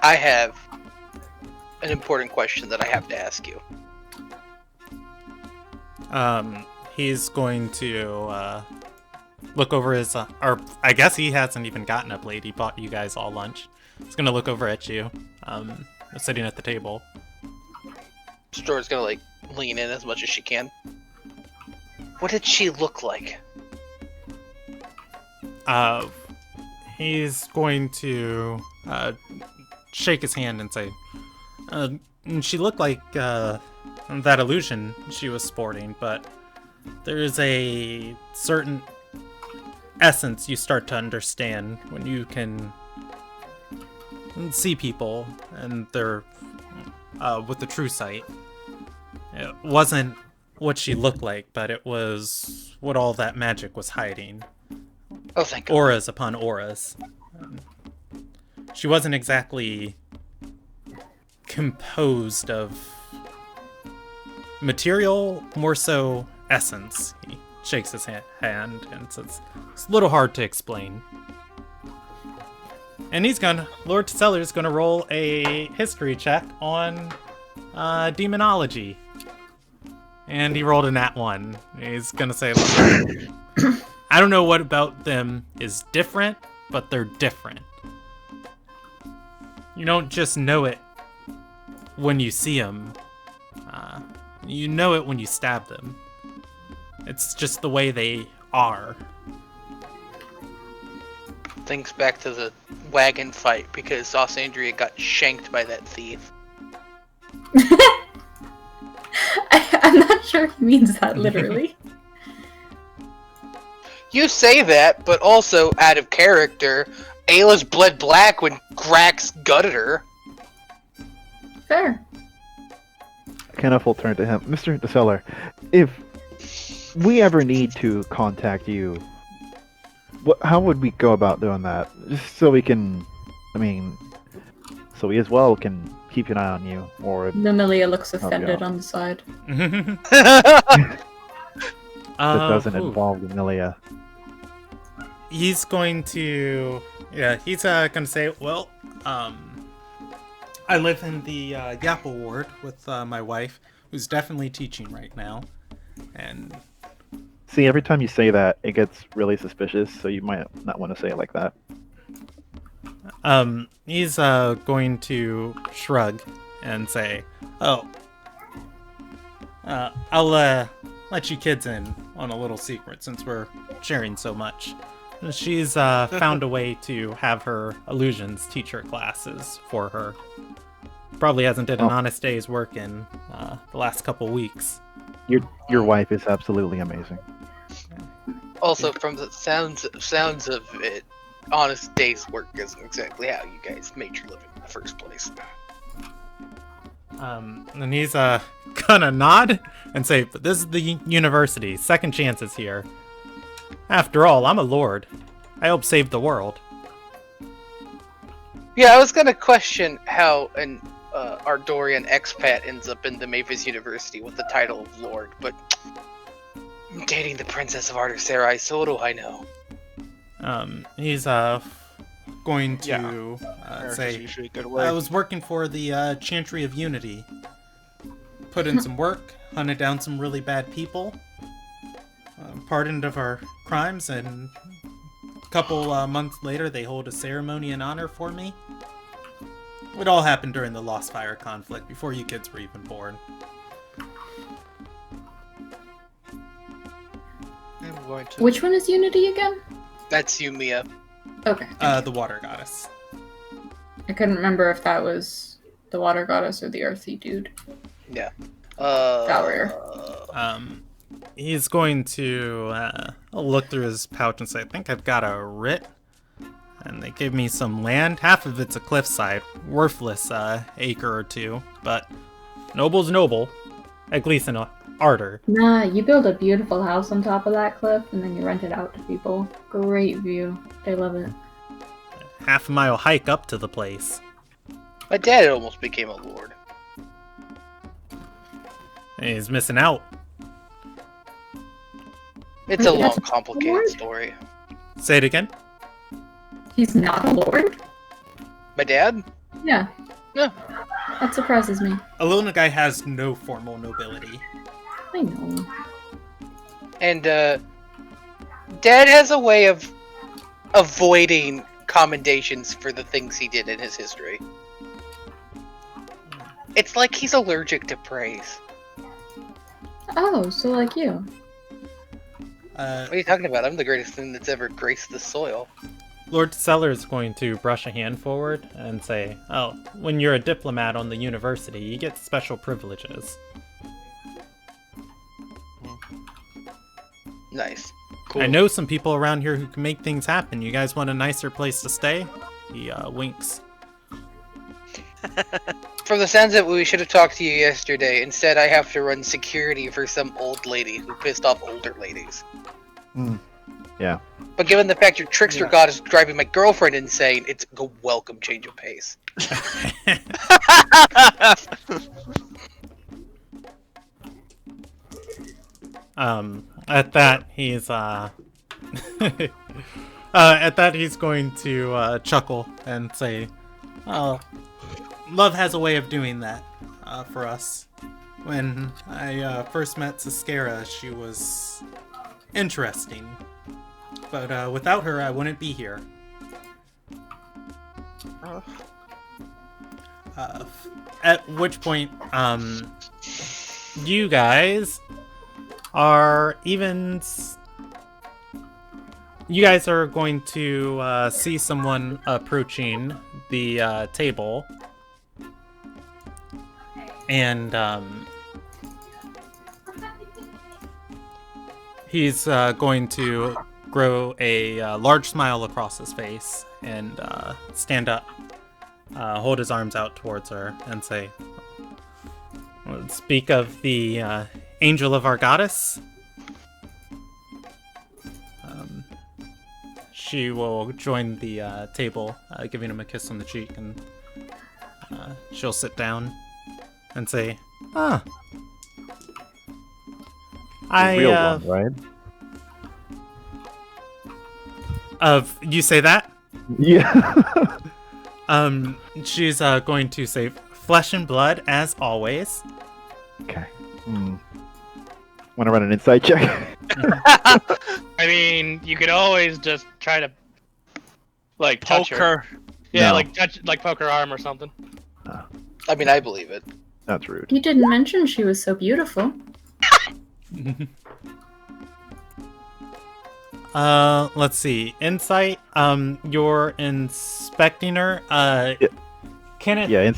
I have an important question that I have to ask you. He's going to look over his, or I guess he hasn't even gotten a plate. He bought you guys all lunch. He's gonna look over at you, sitting at the table. Stora's gonna like lean in as much as she can. What did she look like? He's going to shake his hand and say, she looked like that illusion she was sporting, but there is a certain essence you start to understand when you can see people and they're with the true sight. It wasn't what she looked like, but it was what all that magic was hiding. Oh, thank God. Auras upon auras. She wasn't exactly composed of material, more so essence. He shakes his hand and says, it's a little hard to explain. And Lord Seller's gonna roll a history check on demonology. And he rolled a nat 1. He's gonna say, I don't know what about them is different, but they're different. You don't just know it when you see them. You know it when you stab them. It's just the way they are. Thinks back to the wagon fight because Sauce Andrea got shanked by that thief. I'm not sure he means that literally. You say that, but also out of character, Ayla's bled black when Grax gutted her. Fair. Kenneth will turn to him. Mr. DeSeller, if we ever need to contact you, how would we go about doing that? Just so we can, so we as well can keep an eye on you, or... Mimilia looks offended on the side. That doesn't involve Mimilia. He's going to... Yeah, he's gonna say, well, I live in the Yapple ward with my wife, who's definitely teaching right now. And... See, every time you say that, it gets really suspicious, so you might not want to say it like that. He's going to shrug and say, oh, I'll let you kids in on a little secret since we're sharing so much. She's found a way to have her illusions teach her classes for her. Probably hasn't did an honest day's work in the last couple weeks. Your wife is absolutely amazing. Also, from the sounds of it, honest day's work isn't exactly how you guys made your living in the first place. And he's gonna nod and say, but this is the university. Second chances here. After all, I'm a lord. I help save the world. Yeah, I was gonna question how an Ardorian expat ends up in the Mavis University with the title of lord, but I'm dating the Princess of Artaserai, so what do I know? He's going to say, I was working for the Chantry of Unity. Put in some work, hunted down some really bad people, pardoned of our crimes, and a couple months later they hold a ceremony in honor for me. It all happened during the Lost Fire conflict, before you kids were even born. I'm going to... Which one is Unity again? That's you, Mia. Okay. The water goddess. I couldn't remember if that was the water goddess or the earthy dude. Yeah. Valrier. He's going to look through his pouch and say, I think I've got a writ. And they gave me some land. Half of it's a cliffside. Worthless acre or two. But noble's noble. At least in Ardor. Nah, you build a beautiful house on top of that cliff and then you rent it out to people. Great view. They love it. Half-mile hike up to the place. My dad almost became a lord. And he's missing out. It's a long, complicated story. Say it again. He's not a lord? My dad? Yeah. Yeah. That surprises me. Alona guy has no formal nobility. I know. And Dad has a way of avoiding commendations for the things he did in his history. It's like he's allergic to praise. Oh, so like you. What are you talking about? I'm the greatest thing that's ever graced the soil. Lord Seller is going to brush a hand forward and say, "Oh, when you're a diplomat on the university, you get special privileges." Nice. Cool. I know some people around here who can make things happen. You guys want a nicer place to stay? He winks. From the sounds of it, we should have talked to you yesterday. Instead, I have to run security for some old lady who pissed off older ladies. Yeah. But given the fact your trickster god is driving my girlfriend insane, it's a welcome change of pace. At that, he's at that he's going to chuckle and say, "Oh, love has a way of doing that for us. When I first met Siskara, she was interesting, but without her, I wouldn't be here." At which point, you guys are you guys are going to see someone approaching the table, and he's going to grow a large smile across his face and stand up, hold his arms out towards her, and say, "Speak of the angel of our goddess." She will join the table, giving him a kiss on the cheek, and she'll sit down and say, "Ah, The real one, right? You say that?" Yeah. She's going to say, "Flesh and blood, as always." Okay. Want to run an insight check? I mean, you could always just try to, like, touch Poke her. her. Yeah, No. like poke her arm or something. I mean, I believe it. That's rude. You didn't mention she was so beautiful. Let's see. Insight. You're inspecting her. Kenneth, Yeah,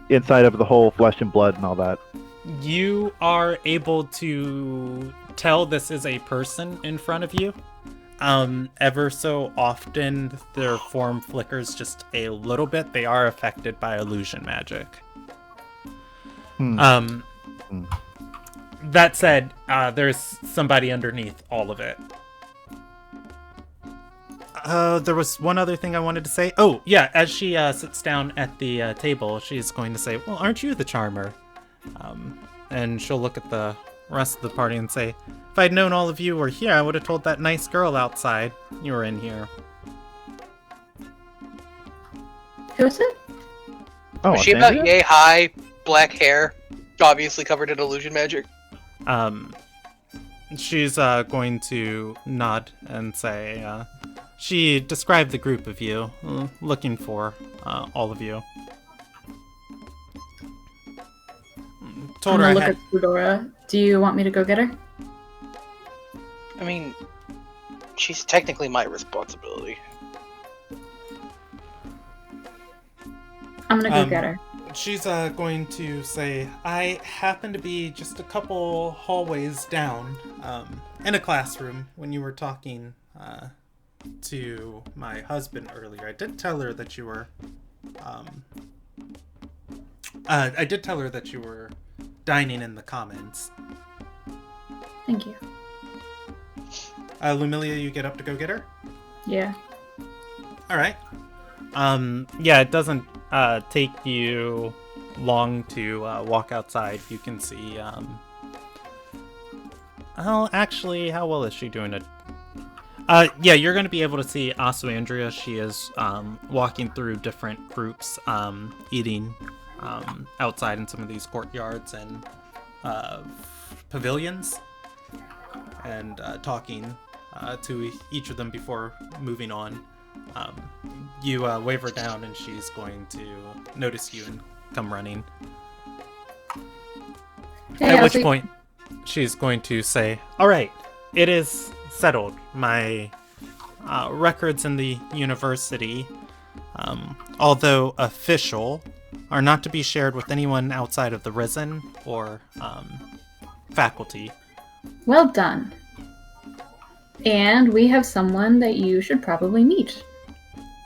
inside of the whole flesh and blood and all that. you are able to tell this is a person in front of you. Ever so often, their form flickers just a little bit. They are affected by illusion magic. That said, there's somebody underneath all of it. There was one other thing I wanted to say. Oh, yeah, as she sits down at the table, she's going to say, "Well, aren't you the charmer?" And she'll look at the rest of the party and say, "If I'd known all of you were here, I would have told that nice girl outside you were in here." Who is it? Oh, Was she about yay high, black hair, obviously covered in illusion magic? She's going to nod and say, she described the group of you, looking for all of you. Told I'm her gonna I look had... at Fedora. Do you want me to go get her? I mean, she's technically my responsibility. I'm gonna go get her. She's going to say, "I happen to be just a couple hallways down, in a classroom when you were talking to my husband earlier. I did tell her that you were, dining in the Commons." Thank you. Lumilia, you get up to go get her? Yeah. Alright. Yeah, it doesn't take you long to walk outside. You can see, oh, actually, how well is she doing it? Yeah, you're going to be able to see Asu Andrea. She is walking through different groups, eating outside in some of these courtyards and pavilions, and talking to each of them before moving on. You wave her down, and she's going to notice you and come running. Hey, At which Elsie. point, she's going to say, "All right, it is settled. My records in the university, although official, are not to be shared with anyone outside of the Risen or faculty." Well done. And we have someone that you should probably meet.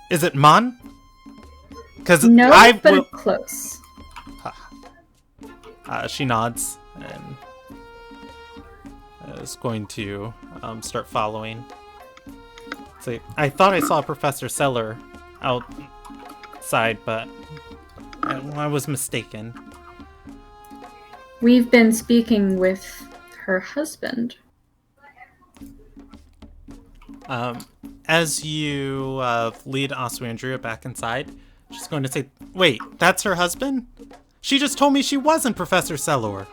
Is it Mon? Because No, I but will. it's close. She nods and is going to start following. Say, I thought I saw Professor Seller outside, but I was mistaken. We've been speaking with her husband. As you lead Oswandria back inside, she's going to say, "Wait, that's her husband? She just told me she wasn't Professor Sellor."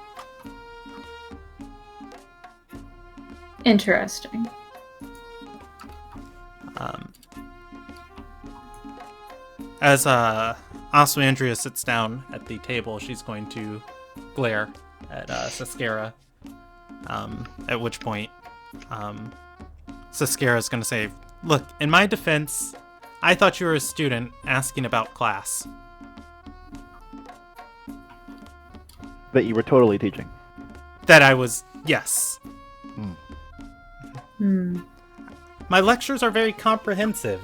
Interesting. As Oswandria sits down at the table, she's going to glare at Saskara. At which point, Saskara is going to say, "Look, in my defense, I thought you were a student asking about class." That you were totally teaching. That I was, yes. Hmm. My lectures are very comprehensive.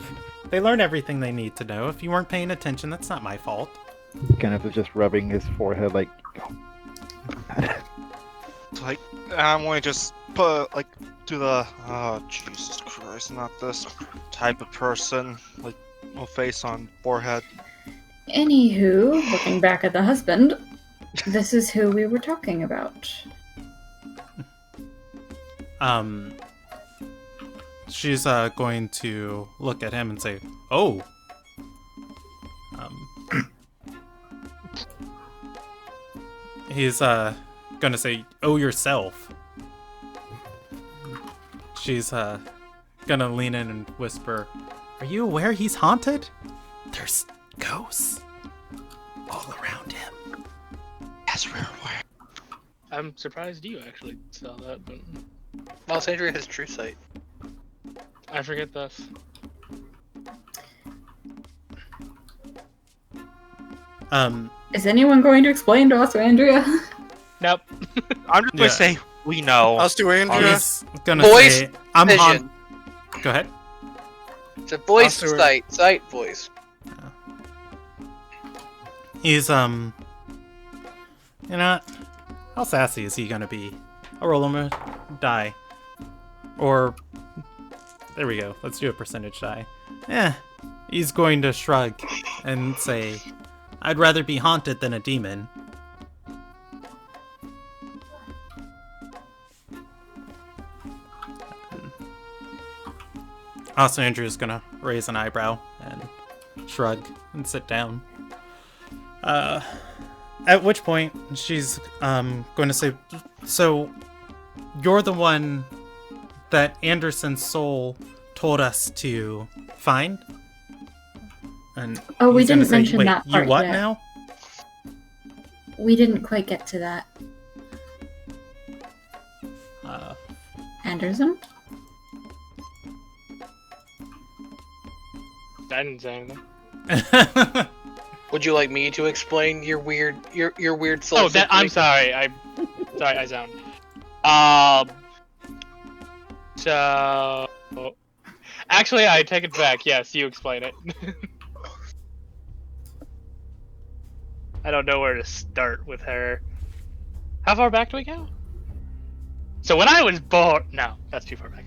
They learn everything they need to know. If you weren't paying attention, that's not my fault. Kenneth is just rubbing his forehead like, Like, I'm going to just put, like, do the, oh, Jesus Christ, not this type of person. Like, no face on forehead. Anywho, looking back at the husband, this is who we were talking about. She's going to look at him and say, "Oh." He's gonna say, "Oh, yourself." She's gonna lean in and whisper, "Are you aware he's haunted? There's ghosts all around him." Yes, we're aware. I'm surprised you actually saw that, but Alessandria has true sight. I forget this. Is anyone going to explain to us, Andrea? Nope. I'm just going to say, we know. Us to Andrea. He's gonna Voice say, "I'm vision. Go ahead. It's a voice Also- sight voice. He's you know, how sassy is he gonna be? I'll roll him a die. Or there we go. Let's do a percentage die. He's going to shrug and say, "I'd rather be haunted than a demon." Also, Andrew's gonna raise an eyebrow and shrug and sit down. At which point, she's going to say, "So, you're the one that Anderson's soul told us to find?" And Oh, we he's gonna didn't say, mention "Wait, that you part what yet." now?" We didn't quite get to that. Anderson? I didn't say anything. Would you like me to explain your weird soul? Oh, that I'm sorry. I zoned. So actually, I take it back. Yes, you explain it. I don't know where to start with her. How far back do we go? So when I was born, no, that's too far back.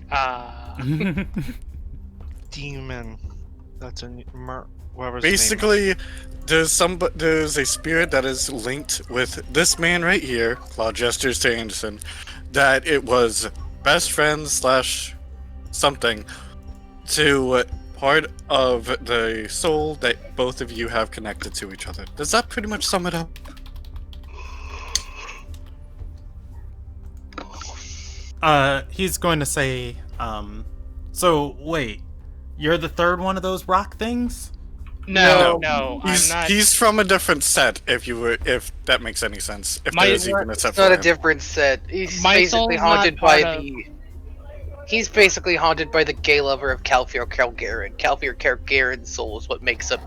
Demon. That's a whoever's name. Basically, there's a spirit that is linked with this man right here, Claude gestures to Anderson, that it was best friends / something to part of the soul that both of you have connected to each other. Does that pretty much sum it up? He's going to say, So wait, you're the third one of those rock things? No, I'm He's not. he's from a different set. If that makes any sense. If My- there is even a set It's for not a him. different set. He's My basically soul's not haunted by part of- the. He's basically haunted by the gay lover of Calfear Calgaren. Calfear Calgaren's soul is what makes up,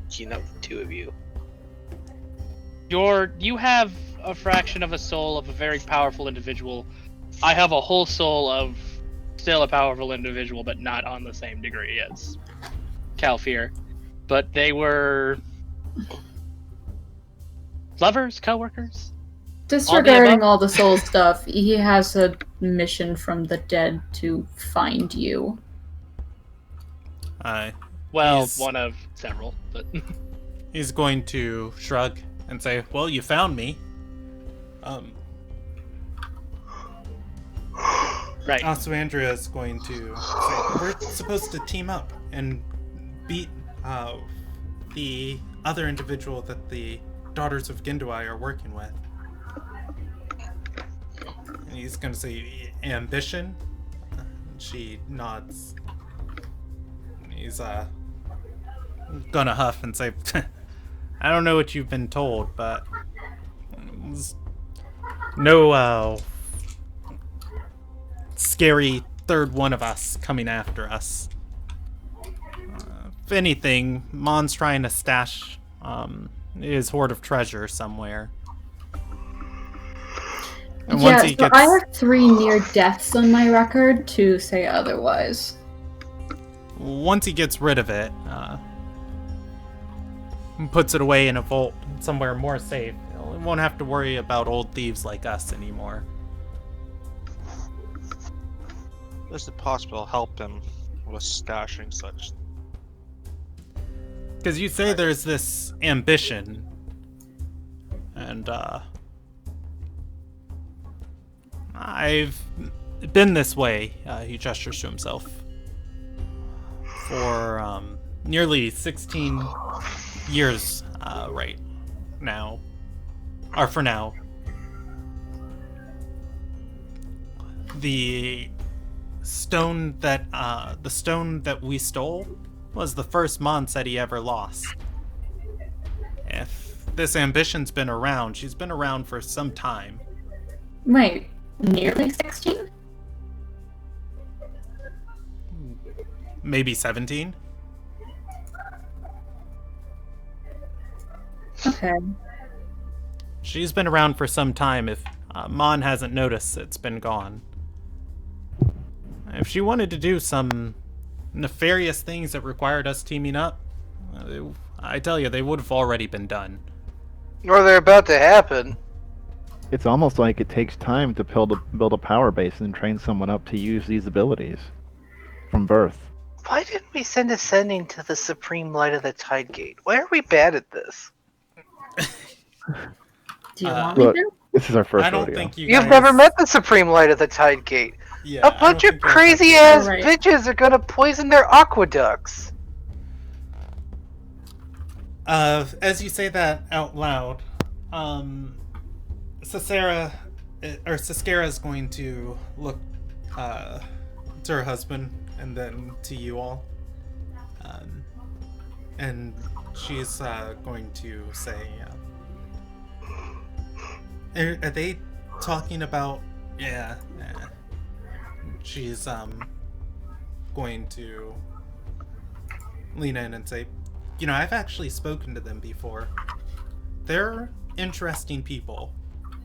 the two of you. You have a fraction of a soul of a very powerful individual. I have a whole soul of still a powerful individual, but not on the same degree as Calfear. But they were lovers, co-workers. Disregarding all the soul stuff, he has a mission from the dead to find you. Well, He's- one of several, but He's going to shrug and say, "Well, you found me." right. Also, Andrea is going to say, "We're supposed to team up and beat the other individual that the Daughters of Gindawai are working with." And he's going to say, "Ambition?" She nods. He's gonna huff and say, "I don't know what you've been told, but there's no scary third one of us coming after us. If anything, Mon's trying to stash his hoard of treasure somewhere." And once he gets... I have 3 near deaths on my record to say otherwise. Once he gets rid of it, and puts it away in a vault somewhere more safe, he won't have to worry about old thieves like us anymore. Is it possible to help him with stashing such? Because you say there's this ambition, and I've been this way, he gestures to himself, for nearly 16 years right now. Or for now. The stone that we stole was the first Mon said he ever lost. If this ambition's been around, she's been around for some time. Wait, nearly 16? Maybe 17? Okay. She's been around for some time if Mon hasn't noticed it's been gone. If she wanted to do some nefarious things that required us teaming up, I tell you, they would have already been done. Or they're about to happen. It's almost like it takes time to build a power base and train someone up to use these abilities from birth. Why didn't we send a sending to the Supreme Light of the Tide Gate? Why are we bad at this? Do you want me Look, to? this is our first I don't rodeo. think you You've guys... never met the Supreme Light of the Tide Gate. Yeah, A bunch of crazy ass bitches are gonna poison their aqueducts. As you say that out loud, Ciskera is going to look to her husband and then to you all, and she's going to say, "Are they talking about?" Yeah. She's going to lean in and say, "I've actually spoken to them before. They're interesting people.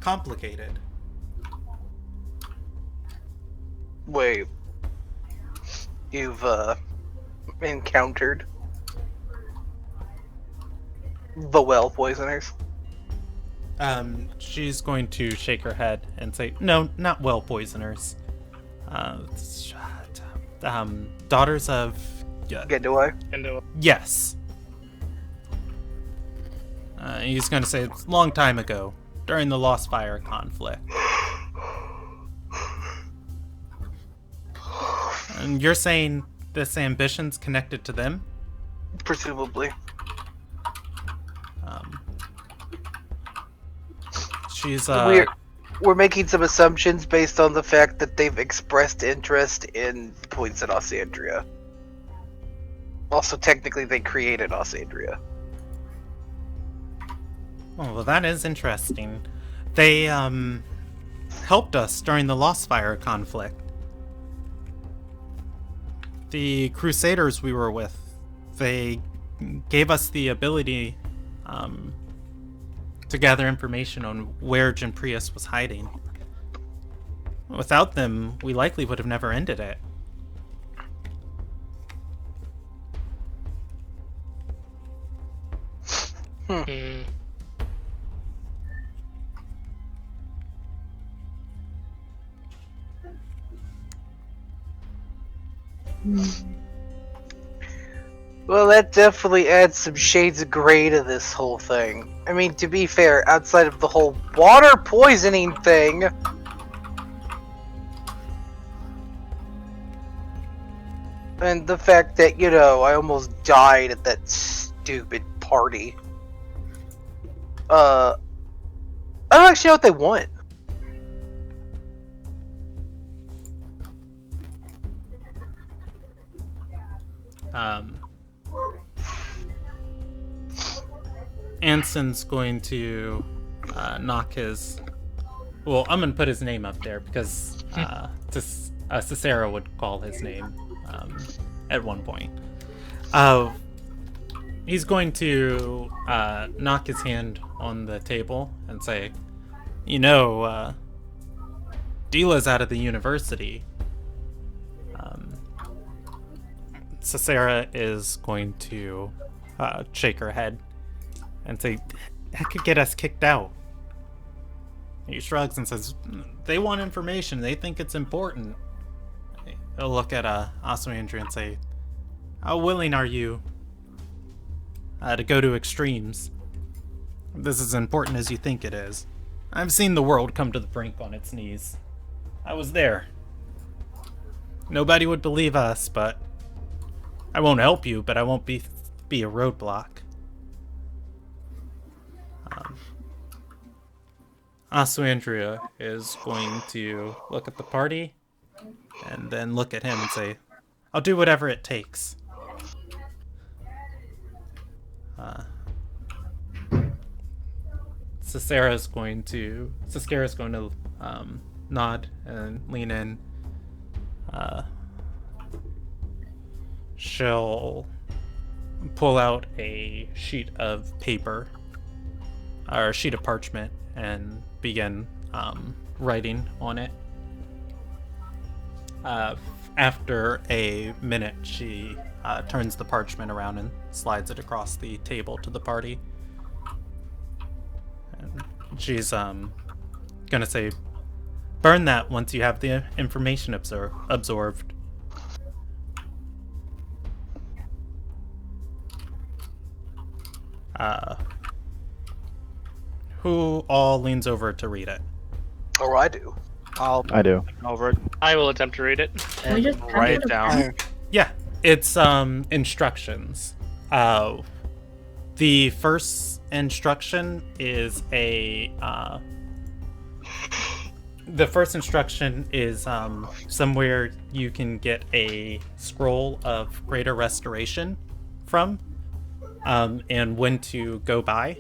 Complicated." Wait. You've, encountered the well poisoners? She's going to shake her head and say, "No, not well poisoners. Daughters of... Gindawai? Yes." He's going to say, "It's a long time ago, during the Lost Fire conflict." And you're saying this ambition's connected to them? Presumably. She's Weird. we're making some assumptions based on the fact that they've expressed interest in points at Osandria. Also, technically, they created Osandria. Oh, well, that is interesting. They, helped us during the Lost Fire conflict. The Crusaders we were with, they gave us the ability, to gather information on where Jimprius was hiding. Without them, we likely would have never ended it. Hmm. Well, that definitely adds some shades of gray to this whole thing. I mean, to be fair, outside of the whole water poisoning thing, and the fact that, you know, I almost died at that stupid party. I don't actually know what they want. Anson's going to knock his... Well, I'm going to put his name up there because Cicero would call his name at one point. He's going to knock his hand on the table and say, you know, Dila's out of the university. Cicera is going to shake her head and say, that could get us kicked out. He shrugs and says, they want information. They think it's important. He'll look at Aswandria and say, how willing are you to go to extremes? This is as important as you think it is. I've seen the world come to the brink on its knees. I was there. Nobody would believe us, but I won't help you, but I won't be a roadblock. Aswandria is going to look at the party and then look at him and say, I'll do whatever it takes. Cicera's going to nod and lean in. She'll pull out a sheet of paper, or a sheet of parchment, and begin writing on it. After a minute, she turns the parchment around and slides it across the table to the party. And she's gonna say, burn that once you have the information absorbed. Who all leans over to read it? Or I do. I do. Over it. I will attempt to read it. Can we just Write it down. Yeah, it's instructions. The first instruction is somewhere you can get a scroll of greater restoration from, and when to go by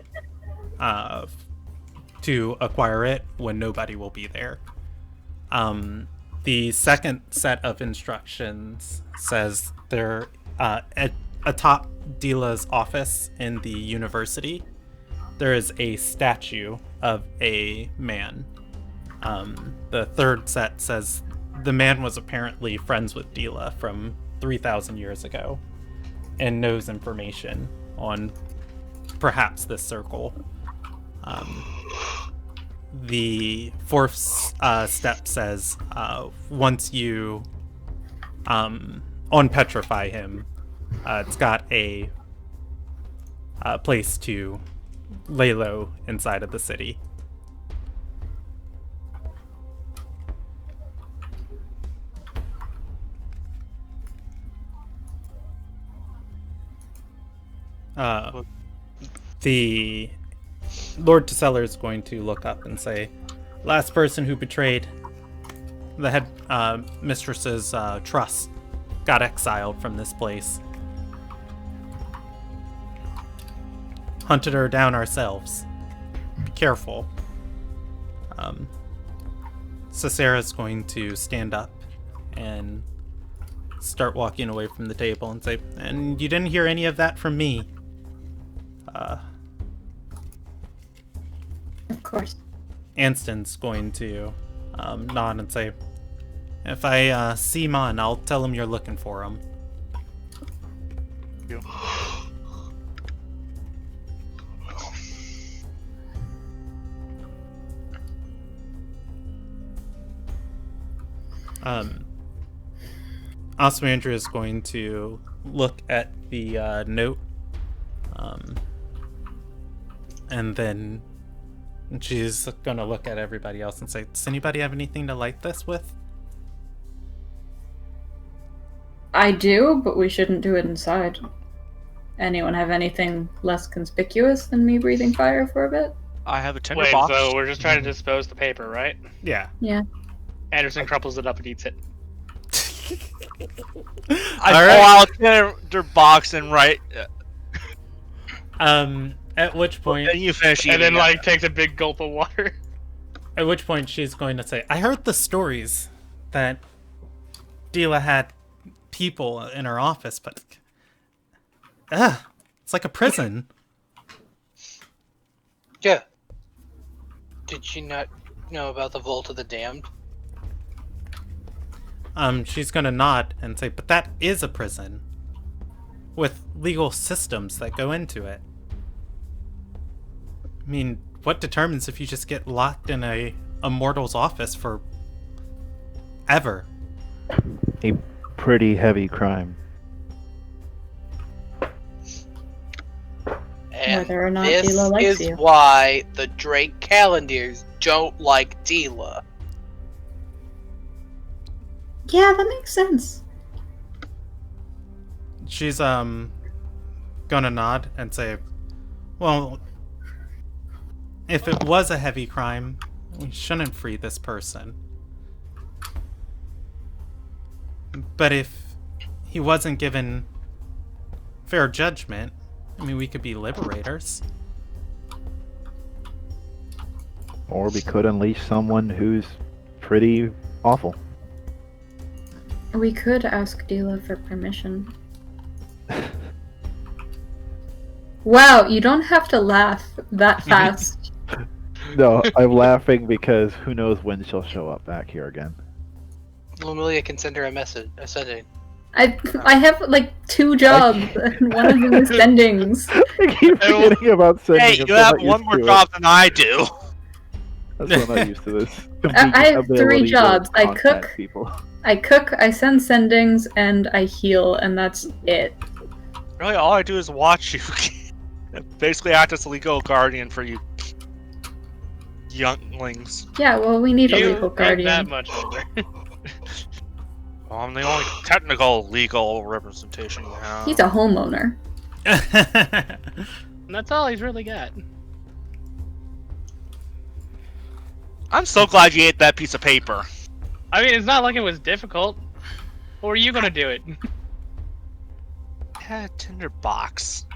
to acquire it when nobody will be there. The second set of instructions says they're atop Dila's office in the university. There is a statue of a man. The third set says the man was apparently friends with Dila from 3,000 years ago and knows information on perhaps this circle. The fourth step says once you unpetrify him, it's got a place to lay low inside of the city. The Lord Tesseller is going to look up and say, Last person who betrayed the head mistress's trust got exiled from this place. Hunted her down ourselves. Careful. Cicera's going to stand up and start walking away from the table and say, and you didn't hear any of that from me. Of course. Anston's going to nod and say, if I see Mon, I'll tell him you're looking for him. Osmandra is going to look at the note, and then she's going to look at everybody else and say, does anybody have anything to light this with? I do, but we shouldn't do it inside. Anyone have anything less conspicuous than me breathing fire for a bit? I have a tinder Wait, box. so we're just trying to dispose the paper, right? Yeah. Yeah. Anderson crumples it up and eats it. I All pull out a tinder box and write. At which point, And you finish And then, eating like, it. takes a big gulp of water. at which point she's going to say, I heard the stories that Dila had people in her office, but it's like a prison. Yeah. Did you not know about the Vault of the Damned? She's gonna nod and say, but that is a prison with legal systems that go into it. I mean, what determines if you just get locked in a mortal's office for ever? A pretty heavy crime. And Whether or not this Dila likes is you. why the Drake Calendars don't like Dila. Yeah, that makes sense. She's gonna nod and say, well, if it was a heavy crime, we shouldn't free this person. But if he wasn't given fair judgment, I mean, we could be liberators. Or we could unleash someone who's pretty awful. We could ask Dila for permission. Wow, you don't have to laugh that fast. No, I'm laughing because who knows when she'll show up back here again. Amelia can send her a message. A sending. I have like 2 jobs, and one of them is sendings. I keep forgetting about sending. Hey, I'm you so have not one used more to it. job than I do. That's why I'm not used to this. I have 3 Ability to jobs. I contact cook, people. I send sendings, and I heal, and that's it. Really, all I do is watch you. Basically, act as a legal guardian for you younglings. Yeah, well, we need a You legal ain't guardian. that much older. Well, I'm the only technical legal representation you have. He's a homeowner. And that's all he's really got. I'm so glad you ate that piece of paper. I mean, it's not like it was difficult. Or are you gonna do it? Yeah, tinder box.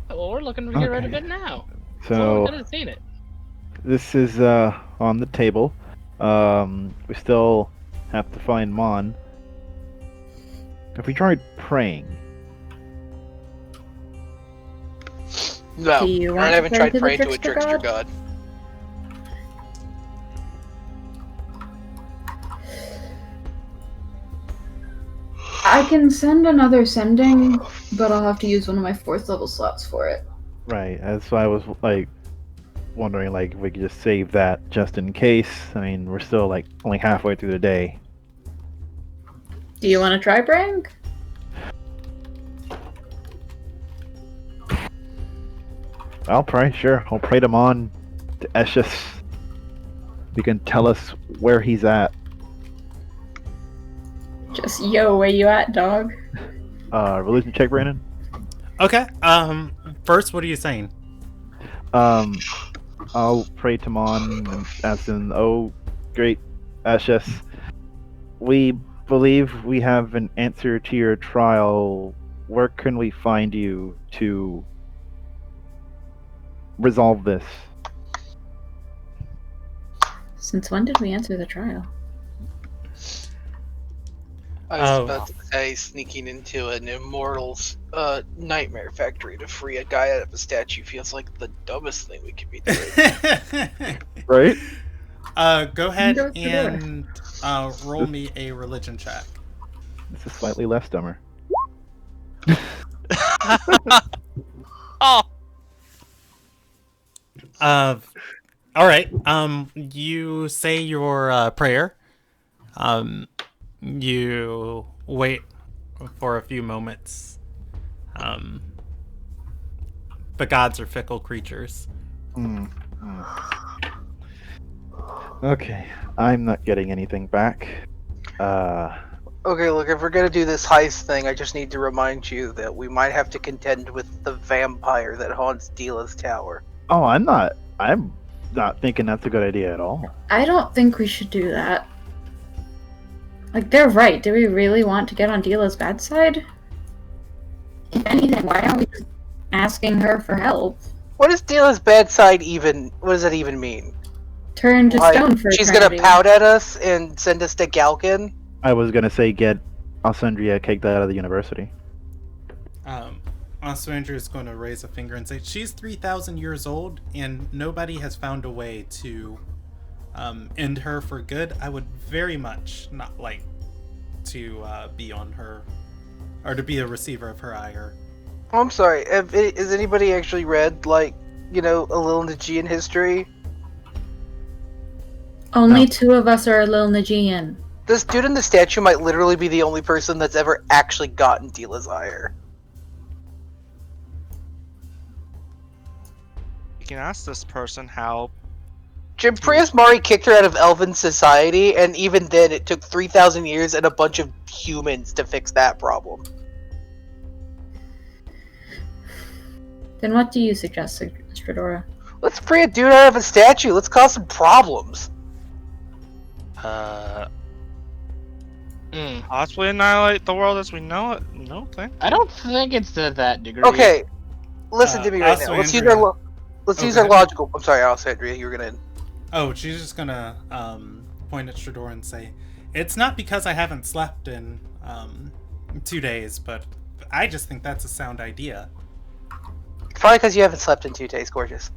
Well, we're looking to get rid of Okay. it now. Well, So we could have seen it. this is on the table. We still have to find Mon. If we tried praying, No, Do you want I to haven't pray tried to the praying to a trickster trickster god? god. I can send another sending, but I'll have to use one of my 4th level slots for it. right? That's why I was like wondering, like, if we could just save that just in case. I mean, we're still like only halfway through the day. Do you want to try praying? I'll pray, sure. I'll pray to Mon, to Eshes. He can tell us where he's at. Just, yo, where you at, dog? Religion check, Brandon. Okay. First, what are you saying? I'll pray to Mon and ask him, oh, great Ashes, we believe we have an answer to your trial. Where can we find you to resolve this? Since when did we answer the trial? I was Oh. about to say sneaking into an immortal's nightmare factory to free a guy out of a statue feels like the dumbest thing we could be doing. Right? Go ahead Go with the door. and roll me a religion check. This is slightly less dumber. Oh, All right. You say your prayer. You wait for a few moments. The gods are fickle creatures. Okay, I'm not getting anything back. Okay, look, if we're gonna do this heist thing, I just need to remind you that we might have to contend with the vampire that haunts Dila's tower. Oh, I'm not thinking that's a good idea at all. I don't think we should do that. Like, they're right. Do we really want to get on Dila's bad side? If anything, why aren't we just asking her for help? What does Dila's bad side even? What does that even mean? Turn to Like, stone for she's eternity. gonna pout at us and send us to Galkin? I was gonna say get Alessandria kicked out of the university. Oswander is going to raise a finger and say, she's 3,000 years old, and nobody has found a way to end her for good. I would very much not like to be on her, or to be a receiver of her ire. Oh, I'm sorry. Has anybody actually read, like, a little Nagian history? Only No. 2 of us are a little Nagian. This dude in the statue might literally be the only person that's ever actually gotten Dila's ire. You can ask this person how. Jim Prius Mari kicked her out of Elven society, and even then it took 3,000 years and a bunch of humans to fix that problem. Then what do you suggest, Stradora? Let's free a dude out of a statue. Let's cause some problems. Possibly annihilate the world as we know it? No thing. I don't think it's to that degree. Okay, listen to me right now. Let's use Alessandria. our let's use Okay. our logical. I'm sorry, Alessandria. You were gonna. Oh, she's just gonna point at Strador and say, it's not because I haven't slept in 2 days, but I just think that's a sound idea. Probably because you haven't slept in 2 days, gorgeous.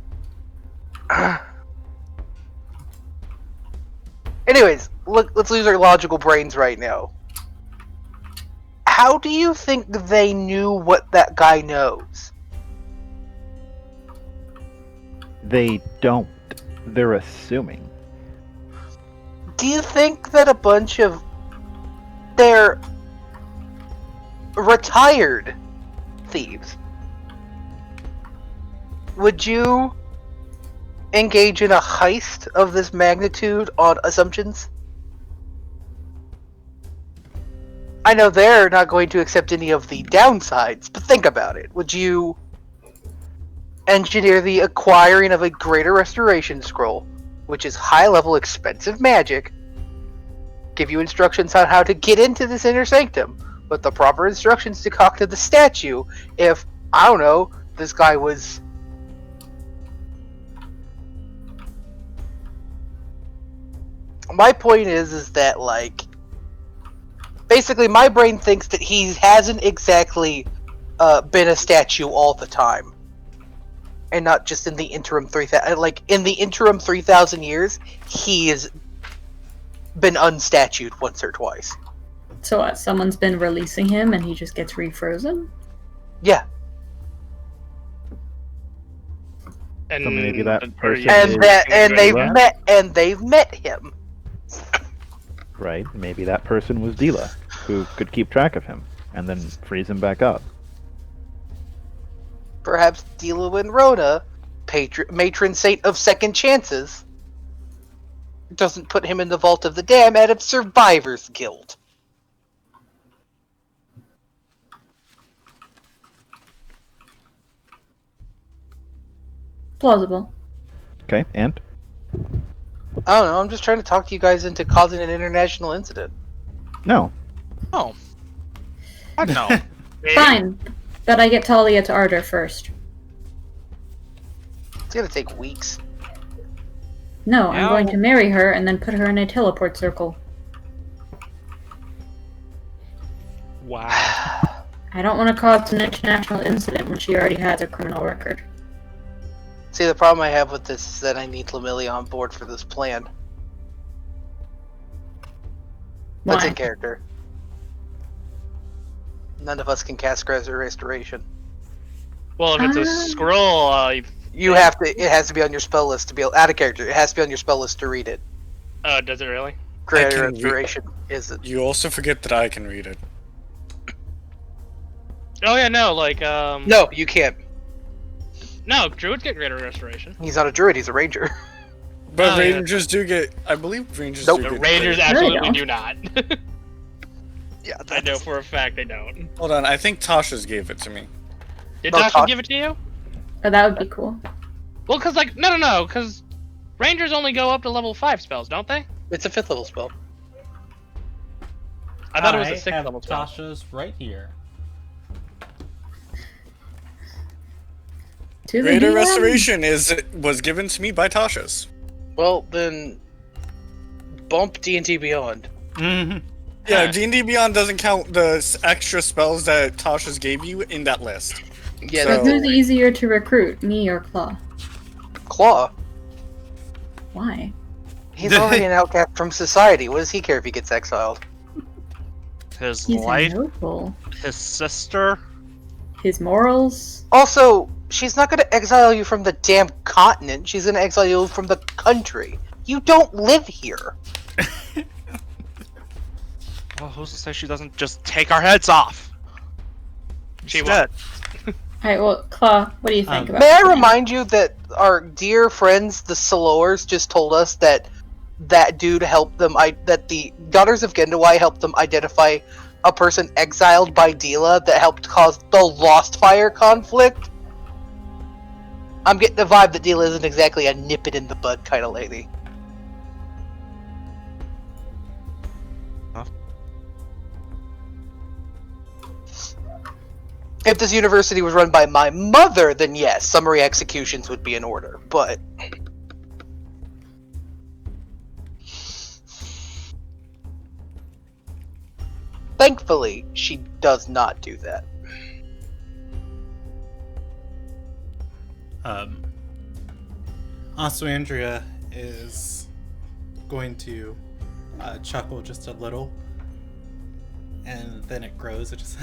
Anyways, let's use our logical brains right now. How do you think they knew what that guy knows? They don't. They're assuming. Do you think that a bunch of their retired thieves, would you engage in a heist of this magnitude on assumptions? I know they're not going to accept any of the downsides, but think about it. Would you engineer the acquiring of a greater restoration scroll, which is high-level expensive magic, give you instructions on how to get into this inner sanctum, with the proper instructions to conquer the statue if, I don't know, this guy was... My point is that, like, basically my brain thinks that he hasn't exactly been a statue all the time. And not just in the interim 3,000, like, in the interim 3,000 years, he has been unstatued once or twice. So what, someone's been releasing him and he just gets refrozen? Yeah. And So maybe that are person you And is- that and they've Dila? met him. Right? Maybe that person was Dila, who could keep track of him and then freeze him back up. Perhaps Dila Rona, matron saint of second chances, doesn't put him in the vault of the damned out of Survivor's Guild. Plausible. Okay, and I don't know. I'm just trying to talk you guys into causing an international incident. no. Oh. I know. Maybe. Fine, but I get Talia to Ardor first. It's gonna take weeks. No, Yeah, I'm going well- to marry her and then put her in a teleport circle. Wow. I don't want to cause an international incident when she already has a criminal record. See, the problem I have with this is that I need Lamilia on board for this plan. That's Why? in character. None of us can cast Restoration. Well, if it's a scroll, You have to. It has to be on your spell list to be out of character. It has to be on your spell list to read it. does it really? Greater can read- Restoration isn't. You also forget that I can read it. Oh yeah, no, like No, you can't. no, druids get greater restoration. He's not a druid. He's a ranger. But Oh, yeah. Rangers do get. I believe Rangers Nope. do The get. rangers great. absolutely don't. do not. Yeah, I know for a fact they don't. Hold on, I think Tasha's gave it to me. Did No, Tasha give it to you? Oh, that would be cool. Well, cause like no, cause rangers only go up to level 5 spells, don't they? It's a 5th level spell. I thought it was a I 6th have level spell. Tasha's right here. To the Greater DM. Restoration was given to me by Tasha's. Well, then bump D&D Beyond. Mhm. Yeah, D&D Beyond doesn't count the extra spells that Tasha's gave you in that list. Yeah, So- So that's who's easier to recruit, me or Claw? Claw. Why? He's already an outcast from society. What does he care if he gets exiled? His He's life, a noble. his sister. His morals. Also, she's not going to exile you from the damn continent. She's going to exile you from the country. You don't live here. Well, who's to say she doesn't just take our heads off? She Instead. Alright, well, Claw, what do you think about May I this? remind you that our dear friends, the Salors, just told us that that dude helped them. That the Daughters of Gendawai helped them identify a person exiled by Dila that helped cause the Lost Fire conflict. I'm getting the vibe that Dila isn't exactly a nip it in the bud kind of lady. Huh? If this university was run by my mother, then yes, summary executions would be in order. But thankfully, she does not do that. Also, Andrea is going to chuckle just a little, and then it grows. It just.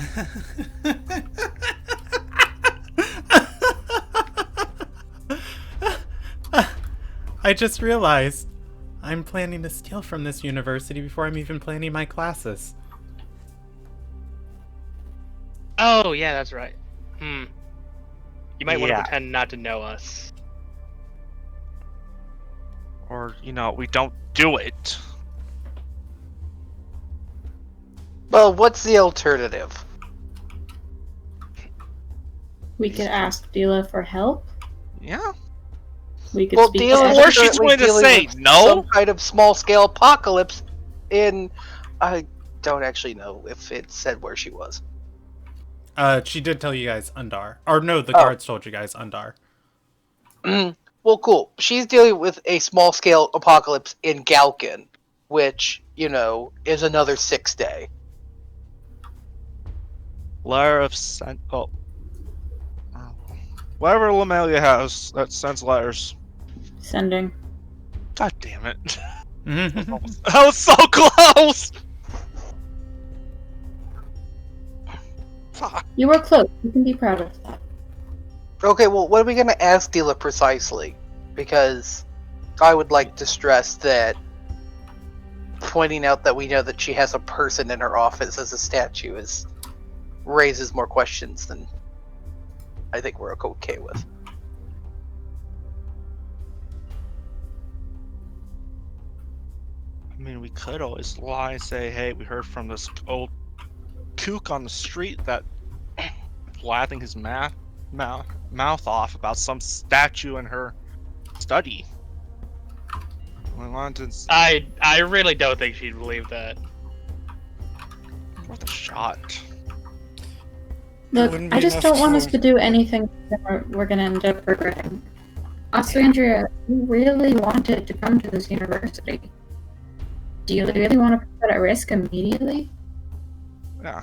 I just realized I'm planning to steal from this university before I'm even planning my classes. Oh yeah, that's right. You might want to Yeah. pretend not to know us. Or, we don't do it. Well, what's the alternative? We could ask Dila for help. Yeah. We could Well, speak Dila to Or is she's currently going to dealing say with no. some kind of small-scale apocalypse in... I don't actually know if it said where she was. She did tell you guys Undar. Or no, the Oh. guards told you guys Undar. Well, cool. She's dealing with a small-scale apocalypse in Galkin, which, is another 6 day. Letter of sent. Oh. Whatever Lamelia has that sends letters. sending. God damn it. Mhm. That was so close! Fuck. You were close. You can be proud of that. Okay, well, what are we going to ask Dila precisely? Because I would like to stress that pointing out that we know that she has a person in her office as a statue raises more questions than I think we're okay with. I mean, we could always lie and say, hey, we heard from this old kook on the street that blathing his mouth off about some statue in her study. We wanted to I really don't think she'd believe that. worth a shot. Look, wouldn't I be just enough don't want us to- to do anything that we're gonna end up regretting. Also, Andrea, you really wanted to come to this university. Do you really want to put that at risk immediately? Yeah.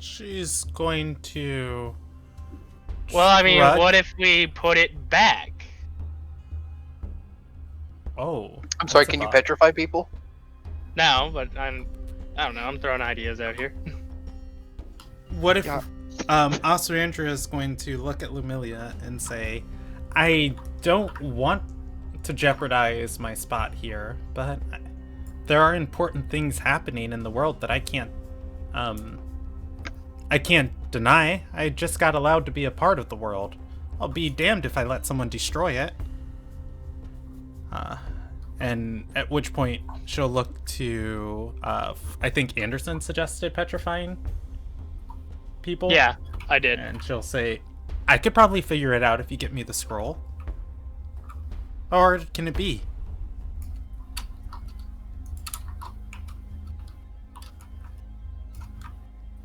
She's going to. Well, I mean, Right. what if we put it back? Oh. I'm sorry, that's a can you thought. petrify people? No, but I don't know. I'm throwing ideas out here. What if Yeah. Asurandria is going to look at Lumilia and say, I don't want to jeopardize my spot here, but there are important things happening in the world that I can't deny. I just got allowed to be a part of the world. I'll be damned if I let someone destroy it. And at which point she'll look to I think Anderson suggested petrifying people. Yeah, I did. And she'll say, I could probably figure it out if you get me the scroll. Or can it be?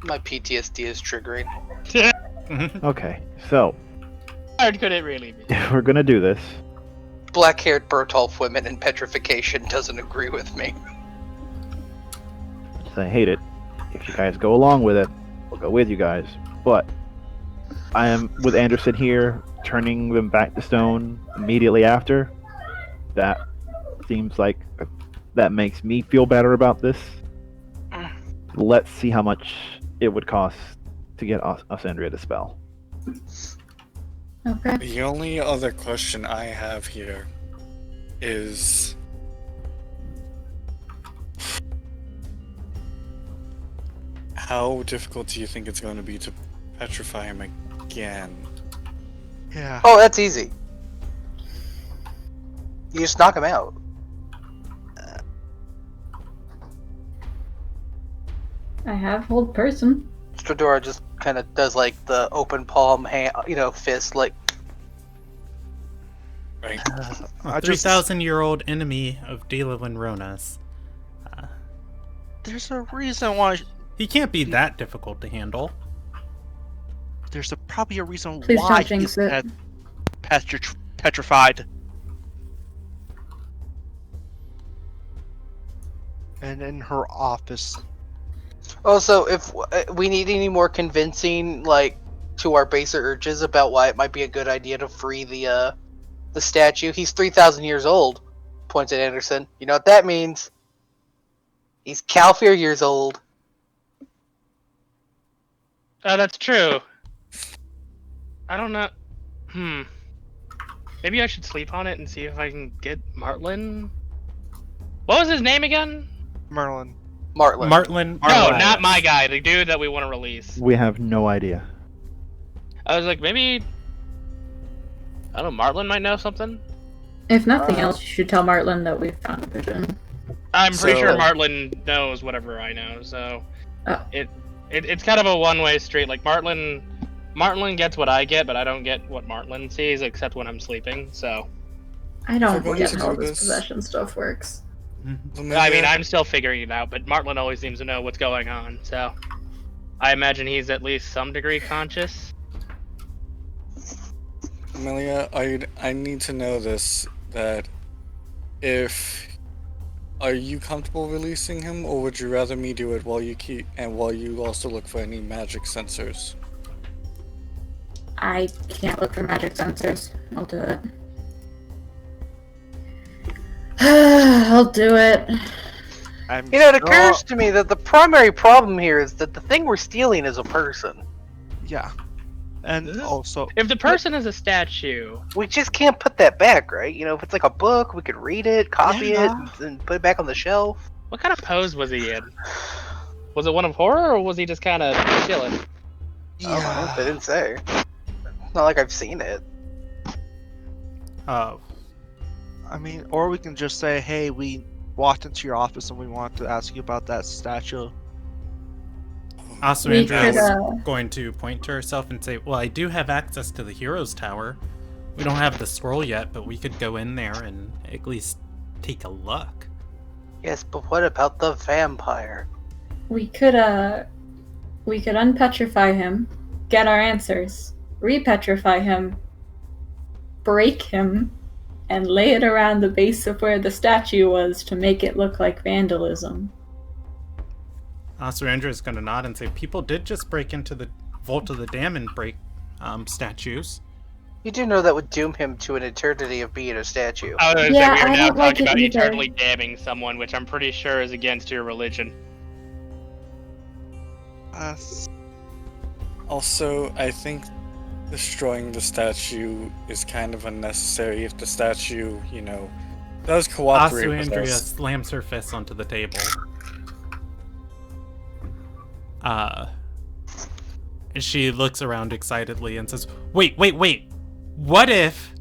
My PTSD is triggering. Okay, so hard could it really be? if we're gonna do this, Black-haired Bertolf women in petrification doesn't agree with me. I hate it. If you guys go along with it, we'll go with you guys. But I am with Anderson here, turning them back to stone immediately after. That seems like that makes me feel better about this. Let's see how much it would cost to get Asandria to spell. Okay. The only other question I have here is how difficult do you think it's going to be to petrify him again? Yeah. Oh, that's easy. You just knock him out. I have hold person. Stradora just kind of does like the open palm hand, fist, like. Right. A 3,000-year-old enemy of Dela Ronas. There's a reason why. He can't be that difficult to handle. There's probably a reason Please why don't jinx he's it. petrified. And in her office. Also, if we need any more convincing, like, to our baser urges about why it might be a good idea to free the statue, he's 3,000 years old. Points at Anderson. You know what that means? He's Calfear years old. Oh, that's true. I don't know. Maybe I should sleep on it and see if I can get Martlin. What was his name again? Merlin. Martlin. Martlin. No, not my guy. The dude that we want to release. We have no idea. I was like, maybe. I don't know. Martlin might know something. If nothing else, you should tell Martlin that we found a vision. I'm pretty So- sure Martlin knows whatever I know. So Oh. it's kind of a one-way street. Like Martlin gets what I get, but I don't get what Martlin sees, except when I'm sleeping. So I don't going get to how do this this- possession stuff works. I mean, I'm still figuring it out. But Martlin always seems to know what's going on. So I imagine he's at least some degree conscious. Amelia, I need to know this, that are you comfortable releasing him, or would you rather me do it while you also look for any magic sensors? I can't look for magic sensors. I'll do it. I'll do it. It occurs to me that the primary problem here is that the thing we're stealing is a person. Yeah. And also, If the person is a statue, We just can't put that back, right? If it's like a book, we could read it, copy Yeah. it, and put it back on the shelf. what kind of pose was he in? Was it one of horror, or was he just kind of chilling? I don't know, they didn't say. It's not like I've seen it. I mean, or we can just say, hey, we walked into your office and we want to ask you about that statue. Also, We Andrea could, is going to point to herself and say, well, I do have access to the Heroes Tower. We don't have the scroll yet, but we could go in there and at least take a look. Yes, but what about the vampire? We could unpetrify him, get our answers, repetrify him, break him, and lay it around the base of where the statue was to make it look like vandalism. Surendra is going to nod and say, people did just break into the vault of the dam and break statues. You do know that would doom him to an eternity of being a statue. I was going to Yeah, say, we are I now don't like talking it about either. eternally damning someone, which I'm pretty sure is against your religion. Also, I think destroying the statue is kind of unnecessary if the statue, does cooperate with Andrea us. slams her fist onto the table. She looks around excitedly and says, wait. What if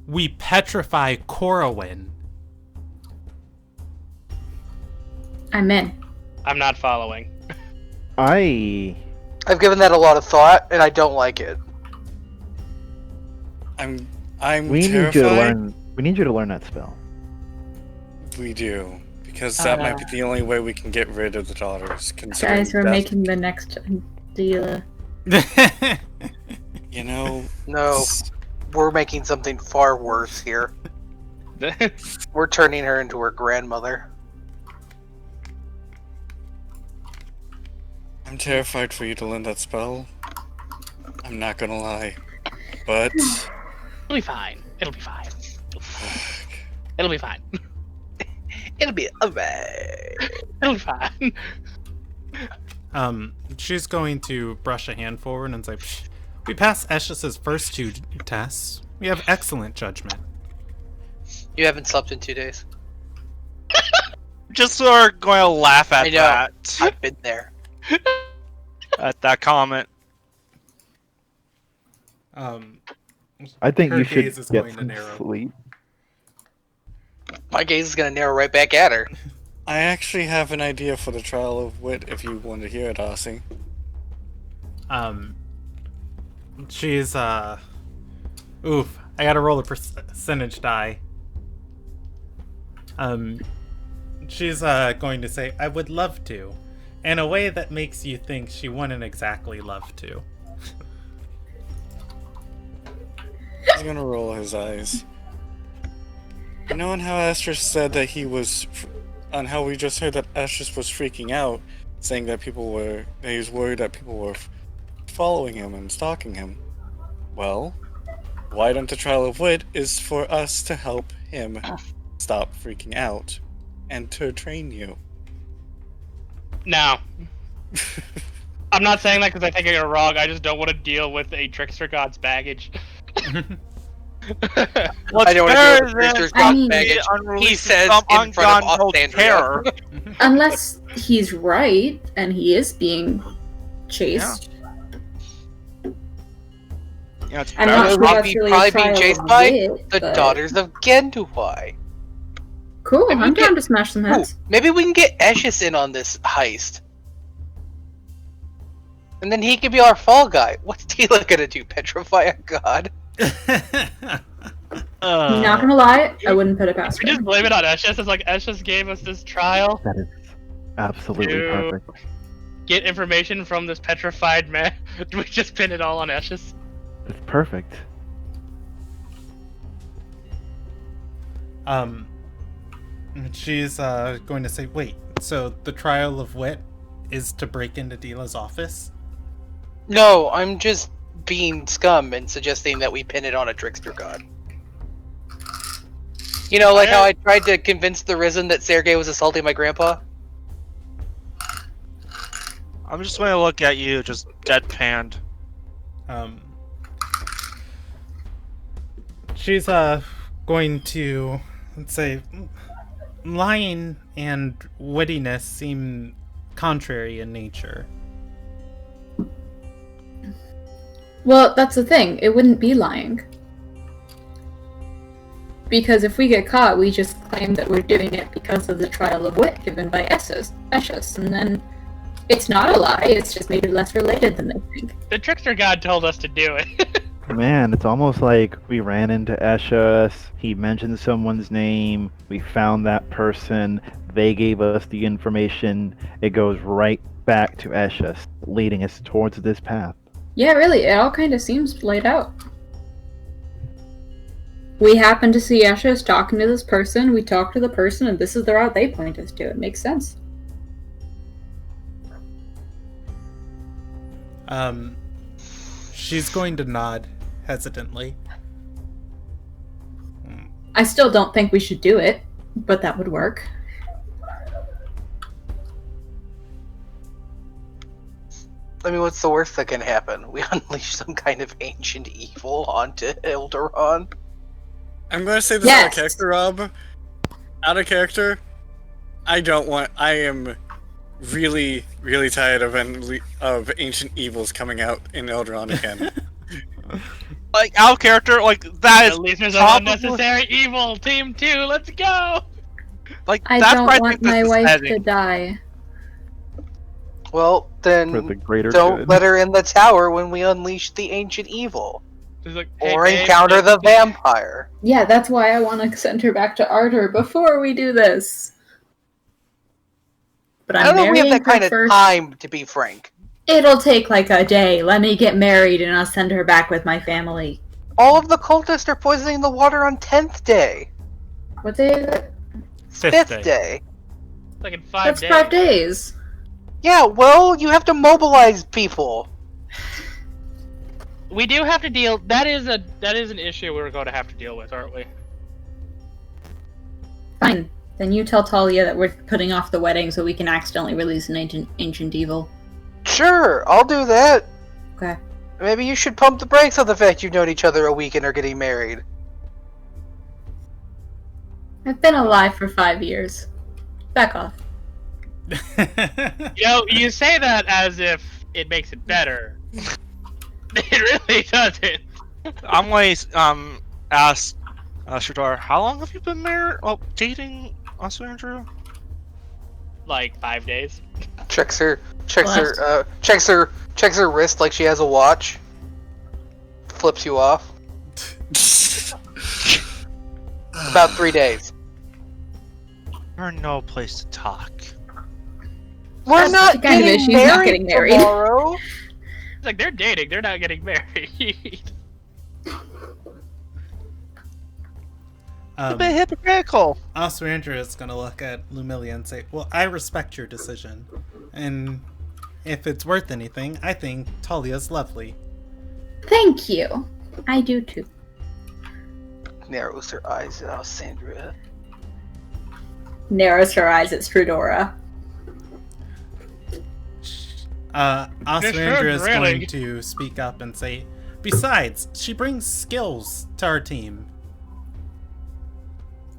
we petrify Corwin? I'm in. I'm not following. I I've given that a lot of thought, and I don't like it. I'm we need you to terrified. learn. We need you to learn that spell. We do, because that might be the only way we can get rid of the daughters. Considering Guys, we're death. making the next deal. No, s- we're making something far worse here. We're turning her into her grandmother. I'm terrified for you to learn that spell. I'm not gonna lie, but It'll be fine. It'll be fine. It'll be fine. It'll be alright. It'll be fine. She's going to brush a hand forward and say, "Psh, we passed Eshis's first 2 tests. We have excellent judgment." You haven't slept in 2 days. Just are going to laugh I at know. that. I've been there. At that comment. I think Her you should gaze is get going to some narrow. sleep. My gaze is gonna narrow right back at her. I actually have an idea for the trial of wit if you want to hear it, Aussie. She's, oof, I gotta roll a percentage die. She's, going to say, I would love to, in a way that makes you think she wouldn't exactly love to. He's gonna roll his eyes. You know, and how Asterisk said that he was, on how we just heard that Asterisk was freaking out, saying that he was worried that people were following him and stalking him. Well, why don't the trial of wit is for us to help him stop freaking out and to train you. No. I'm not saying that because I think you're wrong. I just don't want to deal with a trickster god's baggage. I don't want to deal with Brewster's I mean, baggage. He Unreleased says some in front of ungodly Alexandria. terror. Unless he's right and he is being chased. Yeah, it's I'm better. not sure Probably- that's really probably a being trial chased of by wit, The but- Daughters of Genduai. Cool, Maybe I'm we down get- to smash some Ooh, heads. maybe we can get Eshes in on this heist. And then he could be our fall guy. What's Tila gonna do? Petrify a god? Not gonna lie, I wouldn't put it past We just her. blame it on Eshes. It's like Eshes gave us this trial. That is absolutely Ew. perfect. Get information from this petrified man. Do we just pin it all on Eshes? It's perfect. She's, going to say, wait, so the trial of wit is to break into Dila's office? No, I'm just being scum and suggesting that we pin it on a trickster god. You know, like how I tried to convince the Risen that Sergei was assaulting my grandpa? I'm just going to look at you, just deadpanned. She's, going to, let's say, lying and wittiness seem contrary in nature. Well, that's the thing. It wouldn't be lying. Because if we get caught, we just claim that we're doing it because of the trial of wit given by Eshes, and then it's not a lie, it's just maybe less related than they think. The trickster god told us to do it. Man, it's almost like we ran into Eshes, he mentioned someone's name, we found that person, they gave us the information, it goes right back to Eshes, leading us towards this path. Yeah, really, it all kind of seems laid out. We happen to see Eshes talking to this person, we talk to the person, and this is the route they point us to. It makes sense. She's going to nod hesitantly. I still don't think we should do it, but that would work. I mean, what's the worst that can happen? We unleash some kind of ancient evil onto Ilderon. I'm gonna say this out of character, Rob. Out of character. I am really, really tired of ancient evils coming out in Ilderon again. Like, out of character, like, that is At least there's an probably- unnecessary evil. Team 2, let's go! Like, I that's don't why I want think this my is wife heading. to die. Well, For the then greater don't good. let her in the tower when we unleash the ancient evil. It's like, hey, Or babe, encounter the vampire. Yeah, that's why I want to send her back to Ardor before we do this. But I I'm don't know if we have marrying that kind her of first. time, to be frank. It'll take like a day. Let me get married and I'll send her back with my family. All of the cultists are poisoning the water on 10th day. What day is it? Fifth day. Like in 5 That's days. 5 days. Yeah, well, you have to mobilize people. We do have to deal. That is an issue we're going to have to deal with, aren't we? Fine. Then you tell Talia that we're putting off the wedding so we can accidentally release an ancient evil. Sure, I'll do that. Okay. Maybe you should pump the brakes on the fact you've known each other a week and are getting married. I've been alive for 5 years. Back off. You know, you say that as if it makes it better. It really doesn't. I'm going to ask Shadar, how long have you been married? Oh, dating us, Andrew? Like 5 days. Checks her wrist like she has a watch. Flips you off. About 3 days. You're no place to talk. We're That's not the kind of getting issue, he's not married getting married. tomorrow. It's like they're dating, they're not getting married. A bit hypocritical. Oswandra is gonna look at Lumilia and say, well, I respect your decision. And if it's worth anything, I think Talia's lovely. Thank you. I do too. Narrows her eyes at Sandra. Narrows her eyes at Strudora. Oswandra is really. going to speak up and say, besides, she brings skills to our team.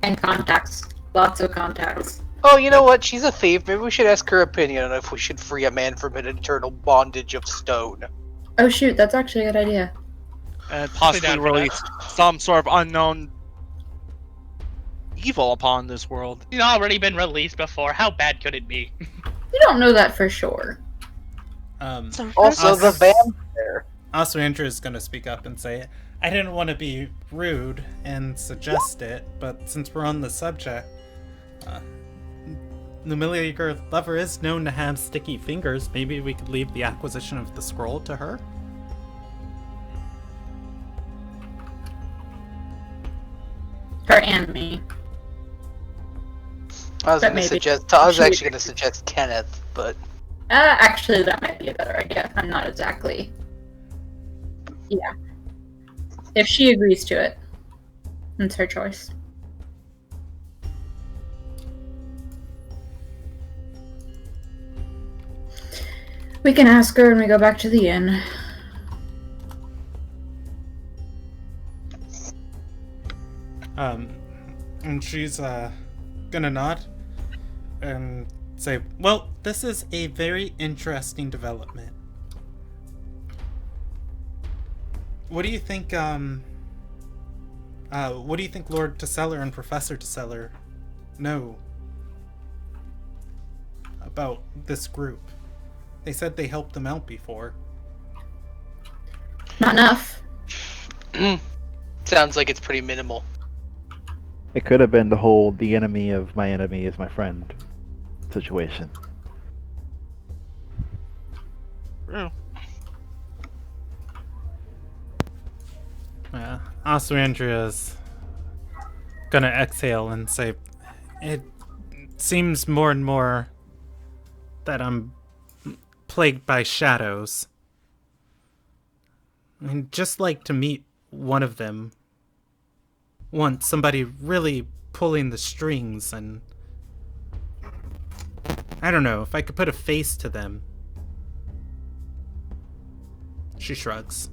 And contacts. Lots of contacts. Oh, you know what? She's a thief. Maybe we should ask her opinion on if we should free a man from an eternal bondage of stone. Oh shoot, that's actually a good idea. And down possibly for release some sort of unknown evil upon this world. He's already been released before. How bad could it be? You don't know that for sure. Also, the vampire. Oswandra is going to speak up and say, I didn't want to be rude and suggest it, but since we're on the subject, Lumilia, your lover, is known to have sticky fingers. Maybe we could leave the acquisition of the scroll to her? Her and me. I was But going to maybe suggest. I was she- actually going to suggest Kenneth, but Actually, that might be a better idea. I'm not exactly. Yeah. If she agrees to it, it's her choice. We can ask her when we go back to the inn. And she's gonna nod and say, well, this is a very interesting development. What do you think, what do you think Lord Tesseller and Professor Tesseller know about this group? They said they helped them out before. Not enough. Sounds like it's pretty minimal. It could have been the whole "the enemy of my enemy is my friend" situation. Yeah. Also, Andrea's gonna exhale and say, "It seems more and more that I'm plagued by shadows. I'd just like to meet one of them. Want somebody really pulling the strings, and I don't know, if I could put a face to them." She shrugs.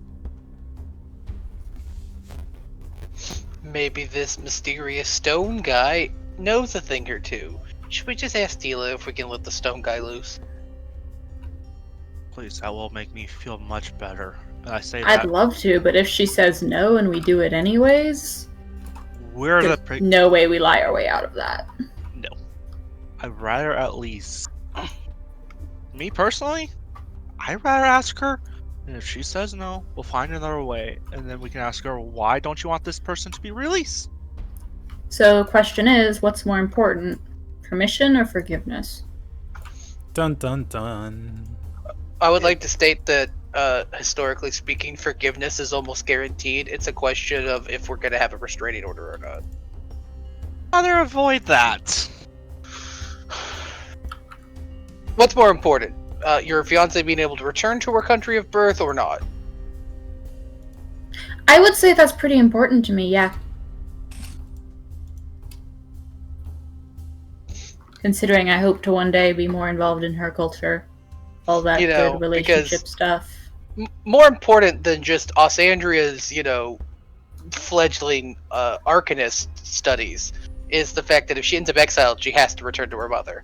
Maybe this mysterious stone guy knows a thing or two. Should we just ask Dila if we can let the stone guy loose? Please, that will make me feel much better. And I say I'd that love to, but if she says no and we do it anyways, we're there's the no way we lie our way out of that. no. I'd rather at least me personally, I'd rather ask her, and if she says no, we'll find another way, and then we can ask her, why don't you want this person to be released? So, question is, what's more important, permission or forgiveness? Dun dun dun. I would like to state that, historically speaking, forgiveness is almost guaranteed. It's a question of if we're going to have a restraining order or not. Rather avoid that. What's more important? Your fiance being able to return to her country of birth or not? I would say that's pretty important to me, yeah. Considering I hope to one day be more involved in her culture. All that good relationship stuff. More important than just Osandria's, fledgling Arcanist studies is the fact that if she ends up exiled, she has to return to her mother.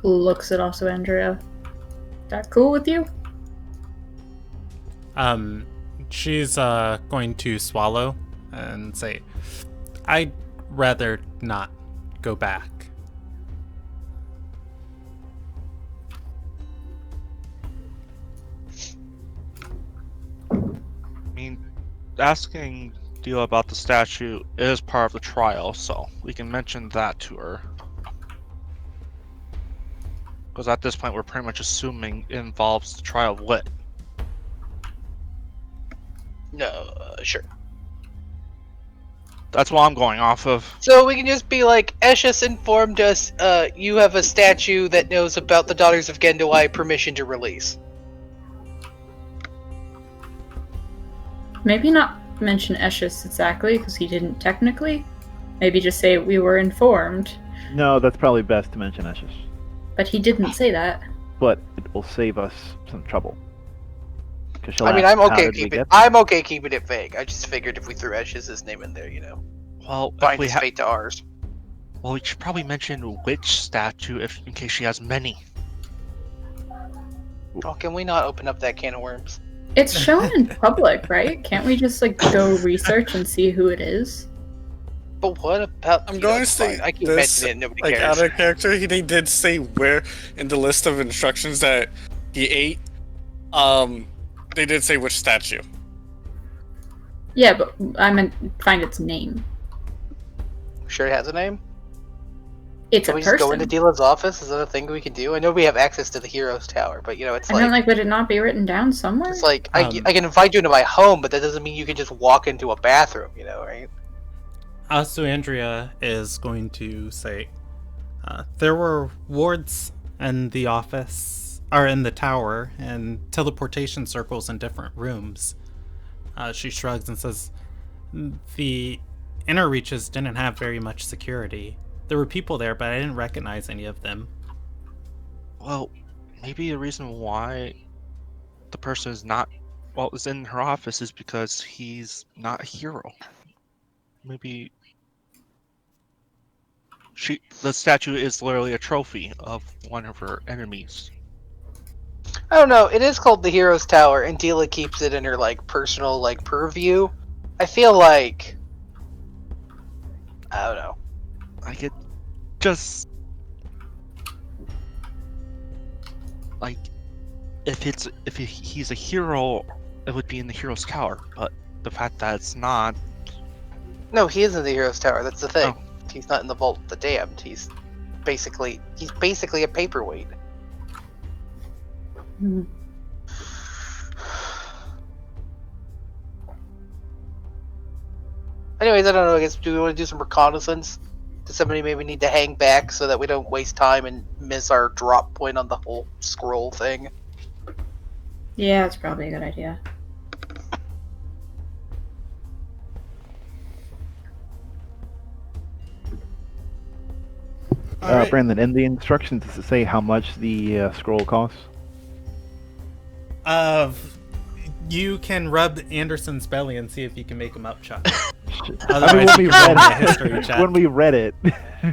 Looks at also Andrea. That cool with you? She's going to swallow and say, "I'd rather not go back." I mean, asking Dio about the statue is part of the trial, so we can mention that to her. Because at this point, we're pretty much assuming it involves the trial of Lit. No, sure. That's what I'm going off of. So we can just be like, Eshes informed us, you have a statue that knows about the Daughters of Gendawai, permission to release. Maybe not mention Eshes exactly, because he didn't technically. Maybe just say we were informed. No, that's probably best to mention Eshes. But he didn't say that. But it will save us some trouble. I mean, I'm okay keeping it vague. I just figured if we threw Eshes' name in there, Well, bind his fate to ours. Well, we should probably mention which statue, in case she has many. Oh, can we not open up that can of worms? It's shown in public, right? Can't we just go research and see who it is? But what about? I'm going to say I keep this, mentioning it. Nobody like, cares. out of character, they did say where in the list of instructions that he ate. They did say which statue. Yeah, but I meant find its name. Sure, it has a name. It's Can a we person. just go into Dila's office? Is that a thing we can do? I know we have access to the Heroes Tower, but it's I mean, would it not be written down somewhere? it's like I can invite you into my home, but that doesn't mean you can just walk into a bathroom, right? So Andrea is going to say, there were wards in the office, or in the tower, and teleportation circles in different rooms. She shrugs and says, the inner reaches didn't have very much security. There were people there, but I didn't recognize any of them. Well, maybe the reason why the person is not is in her office is because he's not a hero. Maybe the statue is literally a trophy of one of her enemies. I don't know. It is called the Heroes Tower, and Dila keeps it in her personal purview. I feel like I don't know. I could just he's a hero, it would be in the hero's tower. But the fact that it's not. No, he is in the hero's tower. That's the thing. Oh. He's not in the vault of the damned. He's basically a paperweight. Hmm. Anyways, I don't know. I guess do we want to do some reconnaissance? Does somebody maybe need to hang back so that we don't waste time and miss our drop point on the whole scroll thing? Yeah, it's probably a good idea. All right. Brandon, in the instructions, does it say how much the scroll costs? You can rub Anderson's belly and see if you can make him upchuck. I mean, when we read a history check. when we read it,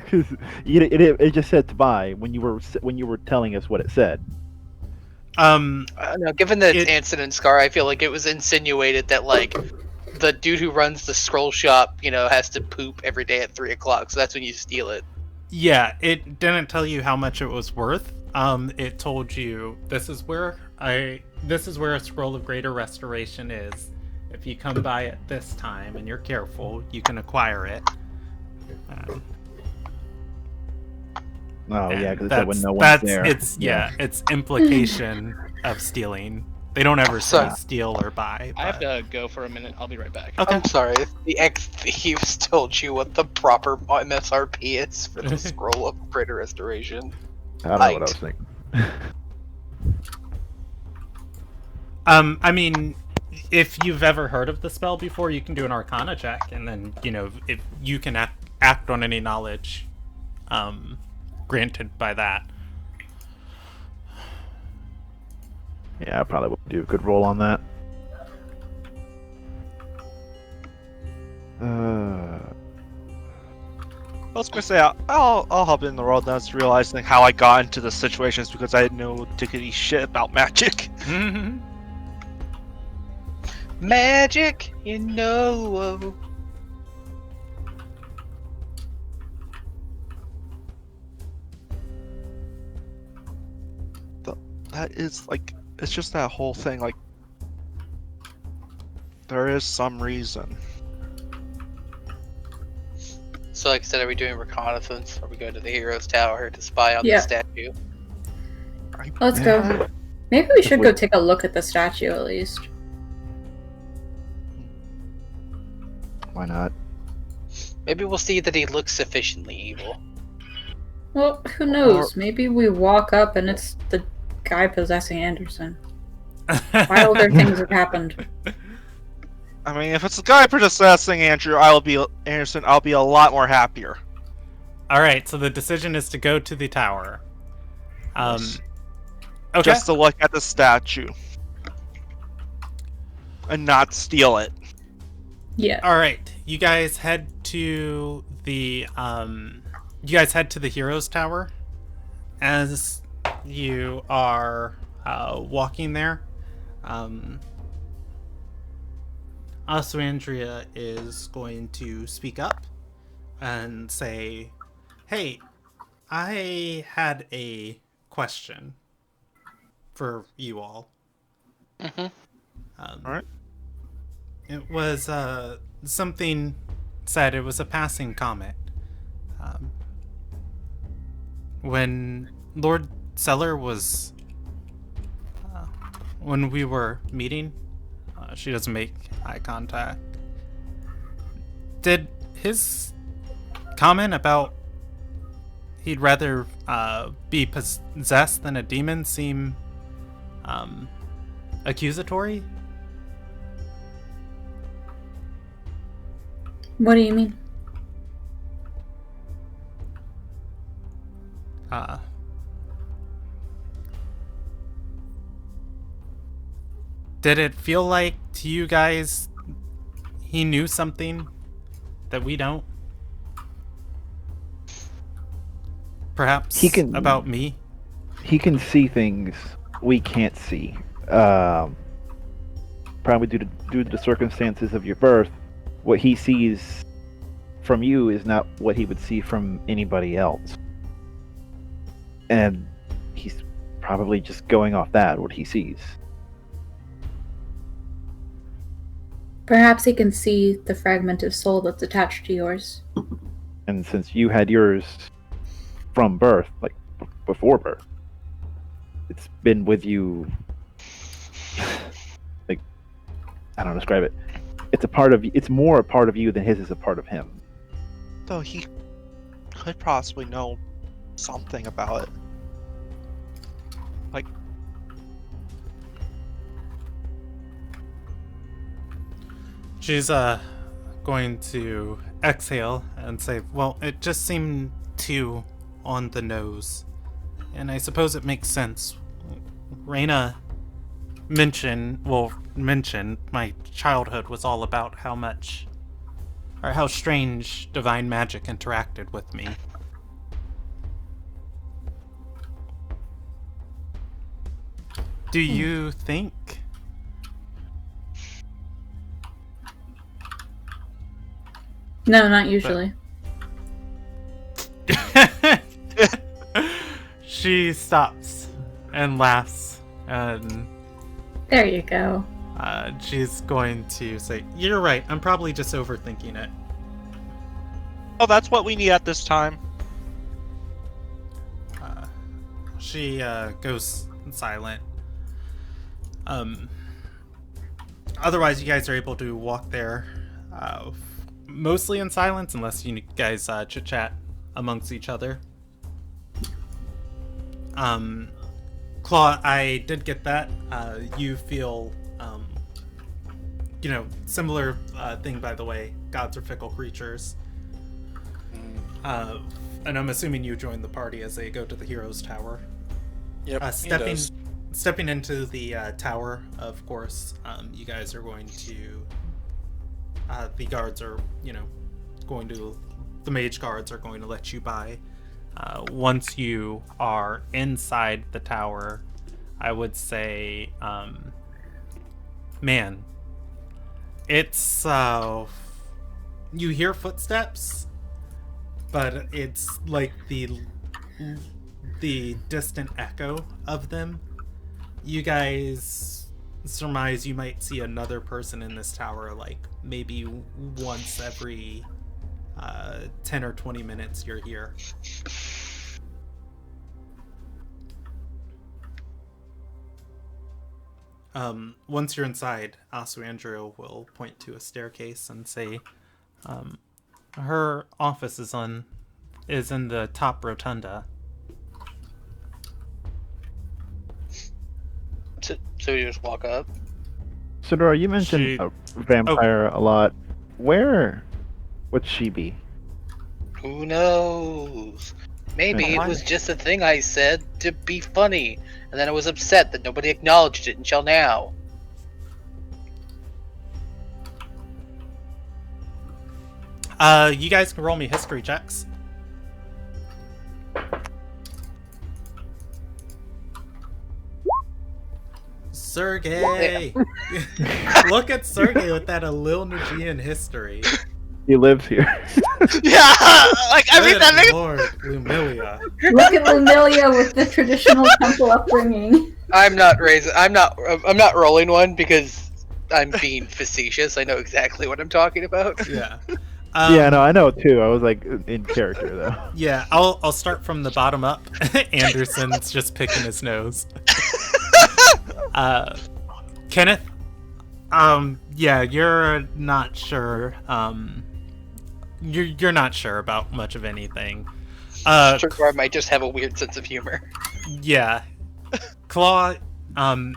'cause it just said to buy when you were telling us what it said. No, given the incident, Scar, I feel like it was insinuated that like the dude who runs the scroll shop, has to poop every day at 3 o'clock, so that's when you steal it. Yeah, it didn't tell you how much it was worth. It told you this is where a scroll of greater restoration is. If you come by at this time and you're careful, you can acquire it. Oh yeah, because it said when no one's there. It's implication of stealing. They don't ever say steal or buy. I have to go for a minute. I'll be right back. Okay. I'm sorry, the ex-thieves told you what the proper MSRP is for the scroll of greater restoration. I don't know what I was thinking. I mean, if you've ever heard of the spell before, you can do an Arcana check, and then if you can act on any knowledge granted by that. Yeah, I probably would do a good roll on that. I was gonna say I'll hop in the world that's realizing how I got into the situations because I didn't know dickety shit about magic. Mm-hmm. Magic, That is like, it's just that whole thing. Like, there is some reason. So, like I said, are we doing reconnaissance? Are we going to the hero's tower to spy on the statue? Let's go. Maybe we should go take a look at the statue at least. Why not? Maybe we'll see that he looks sufficiently evil. Well, who knows? Maybe we walk up and it's the guy possessing Anderson. Wilder things have happened. I mean, if it's the guy possessing Anderson, I'll be a lot more happier. All right, so the decision is to go to the tower. Yes. Okay. Just to look at the statue and not steal it. Yeah. All right, you guys head to the hero's tower. As you are walking there, Oswandria is going to speak up and say, "Hey, I had a question for you all." Mm-hmm. All right. It was something said. It was a passing comment. When Lord Seller was, when we were meeting, she doesn't make eye contact. Did his comment about he'd rather be possessed than a demon seem accusatory? What do you mean? Did it feel like to you guys he knew something that we don't? Perhaps about me? He can see things we can't see. Probably due to the circumstances of your birth, what he sees from you is not what he would see from anybody else. And he's probably just going off that, what he sees. Perhaps he can see the fragment of soul that's attached to yours. And since you had yours from birth, like before birth, it's been with you. Like, I don't describe it. It's a part of. It's more a part of you than his is a part of him. Though he could possibly know something about it. Like, She's going to exhale and say, well, it just seemed too on the nose. And I suppose it makes sense. Reyna mentioned my childhood was all about how strange divine magic interacted with me. Do you think? No, not usually. She stops and laughs, and There you go. she's going to say, "You're right. I'm probably just overthinking it." oh, that's what we need at this time. She goes silent. Otherwise, you guys are able to walk there, mostly in silence, unless you guys chit chat amongst each other. Claw, I did get that. You feel, similar thing, by the way. Gods are fickle creatures. And I'm assuming you join the party as they go to the Hero's Tower. Yep, he Stepping does. stepping into the tower, of course, you guys are going to... the guards are, the mage guards are going to let you by. Once you are inside the tower, I would say, man, it's, you hear footsteps, but it's like the distant echo of them. You guys surmise you might see another person in this tower, like maybe once every 10 or 20 minutes you're here. Once you're inside, Asuandro will point to a staircase and say, her office is in the top rotunda. So you just walk up. Sidora, you mentioned She- a vampire a lot. Where would she be? Who knows? Maybe Yeah. it was just a thing I said to be funny, and then I was upset that nobody acknowledged it until now. You guys can roll me history checks. Sergey! Look at Sergey with that Ilderon history. He lives here. Yeah, like I mean Good that makes Lord, Lumilia. Look at Lumilia with the traditional temple upbringing. I'm not rolling one because I'm being facetious. I know exactly what I'm talking about. Yeah. Yeah, no, I know too. I was like in character though. Yeah, I'll start from the bottom up. Anderson's just picking his nose. Kenneth, yeah, you're not sure. You're not sure about much of anything. Sure, I might just have a weird sense of humor. Yeah, Claw,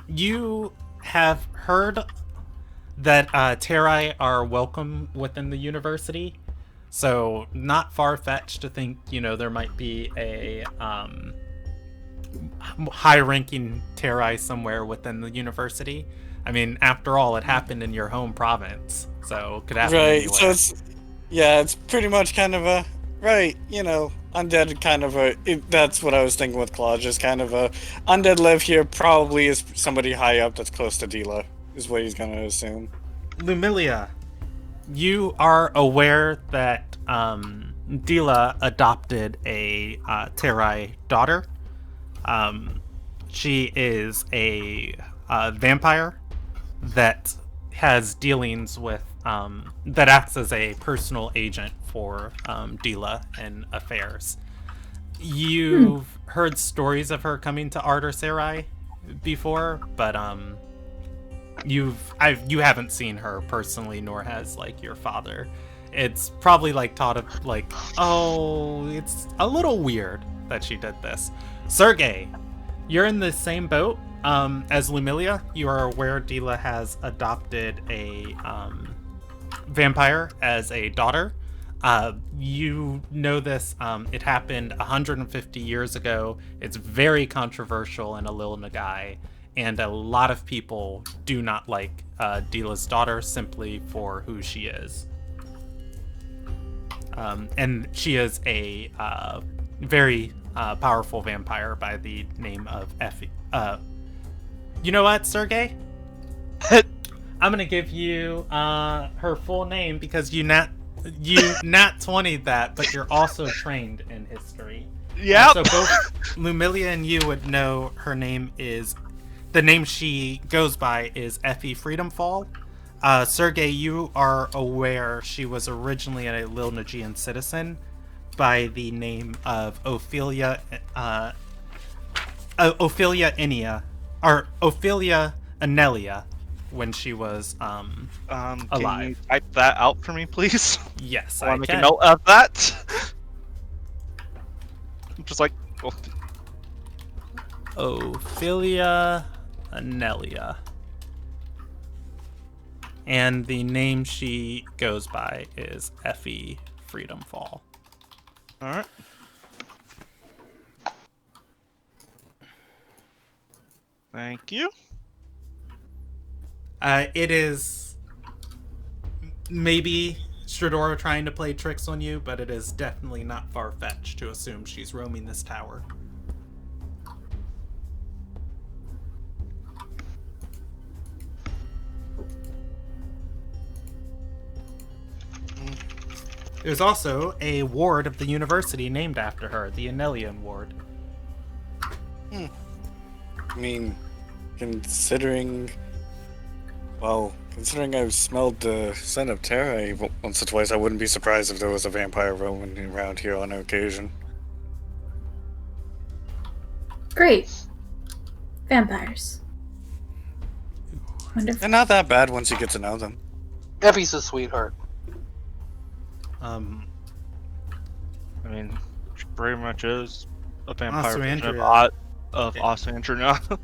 you have heard that Terrai are welcome within the university, so not far-fetched to think, there might be a high-ranking Terrai somewhere within the university. I mean, after all, it happened in your home province, so it could happen Right, anywhere. so it's pretty much kind of a, undead kind of that's what I was thinking with Claw, just kind of a, undead live here probably is somebody high up that's close to Dila, is what he's gonna assume. Lumilia, you are aware that Dila adopted a Terrai daughter. She is a vampire that has dealings with, that acts as a personal agent for Dila and affairs. You've heard stories of her coming to Ardor Sarai before, but you haven't seen her personally, nor has like your father. It's probably like thought of like, oh, it's a little weird that she did this. Sergey, you're in the same boat as Lumilia. You are aware Dila has adopted a vampire as a daughter. You know this. It happened 150 years ago. It's very controversial in Alil Nagai, and a lot of people do not like Dila's daughter simply for who she is. And she is a very powerful vampire by the name of Effie. You know what, Sergey? I'm gonna give you her full name because you nat 20'd that, but you're also trained in history. Yep. So both Lumilia and you would know her name is, the name she goes by is Effie Freedomfall. Sergey, you are aware she was originally a Lil Nagian citizen by the name of Ophelia Inia, or Ophelia Anelia, when she was Can alive. you type that out for me, please? Yes, I I want to make can. a note of that. Just like, oh, Ophelia Anelia. And the name she goes by is Effie Freedomfall. all right. Thank you. It is maybe Stradora trying to play tricks on you, but it is definitely not far-fetched to assume she's roaming this tower. There's also a ward of the university named after her, the Anelian Ward. I mean, considering I've smelled the scent of terror once or twice, I wouldn't be surprised if there was a vampire roaming around here on occasion. Great. Vampires. Wonderful. They're not that bad once you get to know them. Effie's a sweetheart. I mean, she pretty much is a vampire version of Ostrandria.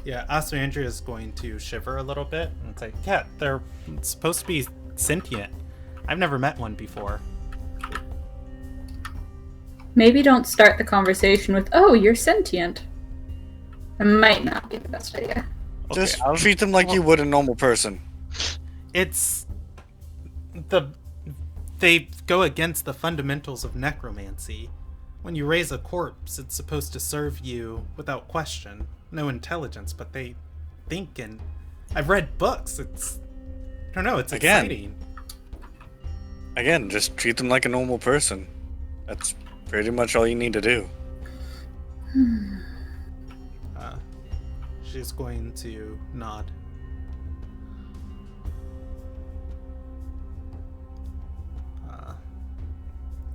Yeah, Ostrandria is going to shiver a little bit and it's like, yeah, they're supposed to be sentient. I've never met one before. Maybe don't start the conversation with, oh, you're sentient. It might not be the best idea. Just I'll- treat them like you would a normal person. It's they go against the fundamentals of necromancy. When you raise a corpse, it's supposed to serve you without question. No intelligence, but they think, and I've read books. It's, I don't know, it's exciting. Again, just treat them like a normal person. That's pretty much all you need to do. She's going to nod.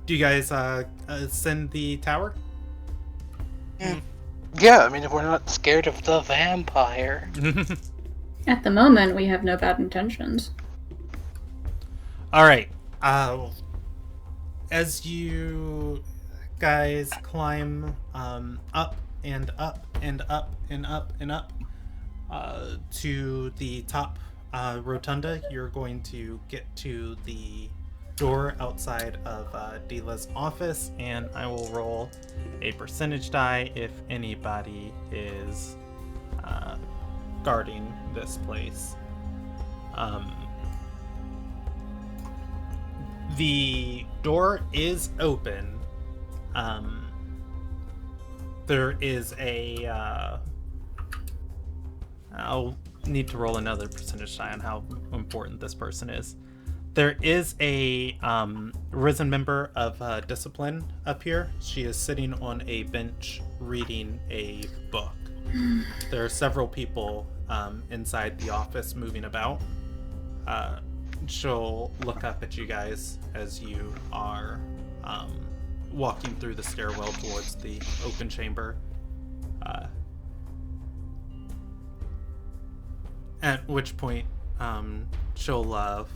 Do you guys ascend the tower? Yeah, I mean, if we're not scared of the vampire. At the moment, we have no bad intentions. All right. As you guys climb up and up and up and up and up to the top rotunda, you're going to get to the door outside of Dila's office, and I will roll a percentage die if anybody is guarding this place. The door is open. There is a I'll need to roll another percentage die on how important this person is. There is a risen member of discipline up here. She is sitting on a bench reading a book. There are several people inside the office moving about. She'll look up at you guys as you are walking through the stairwell towards the open chamber. At which point, she'll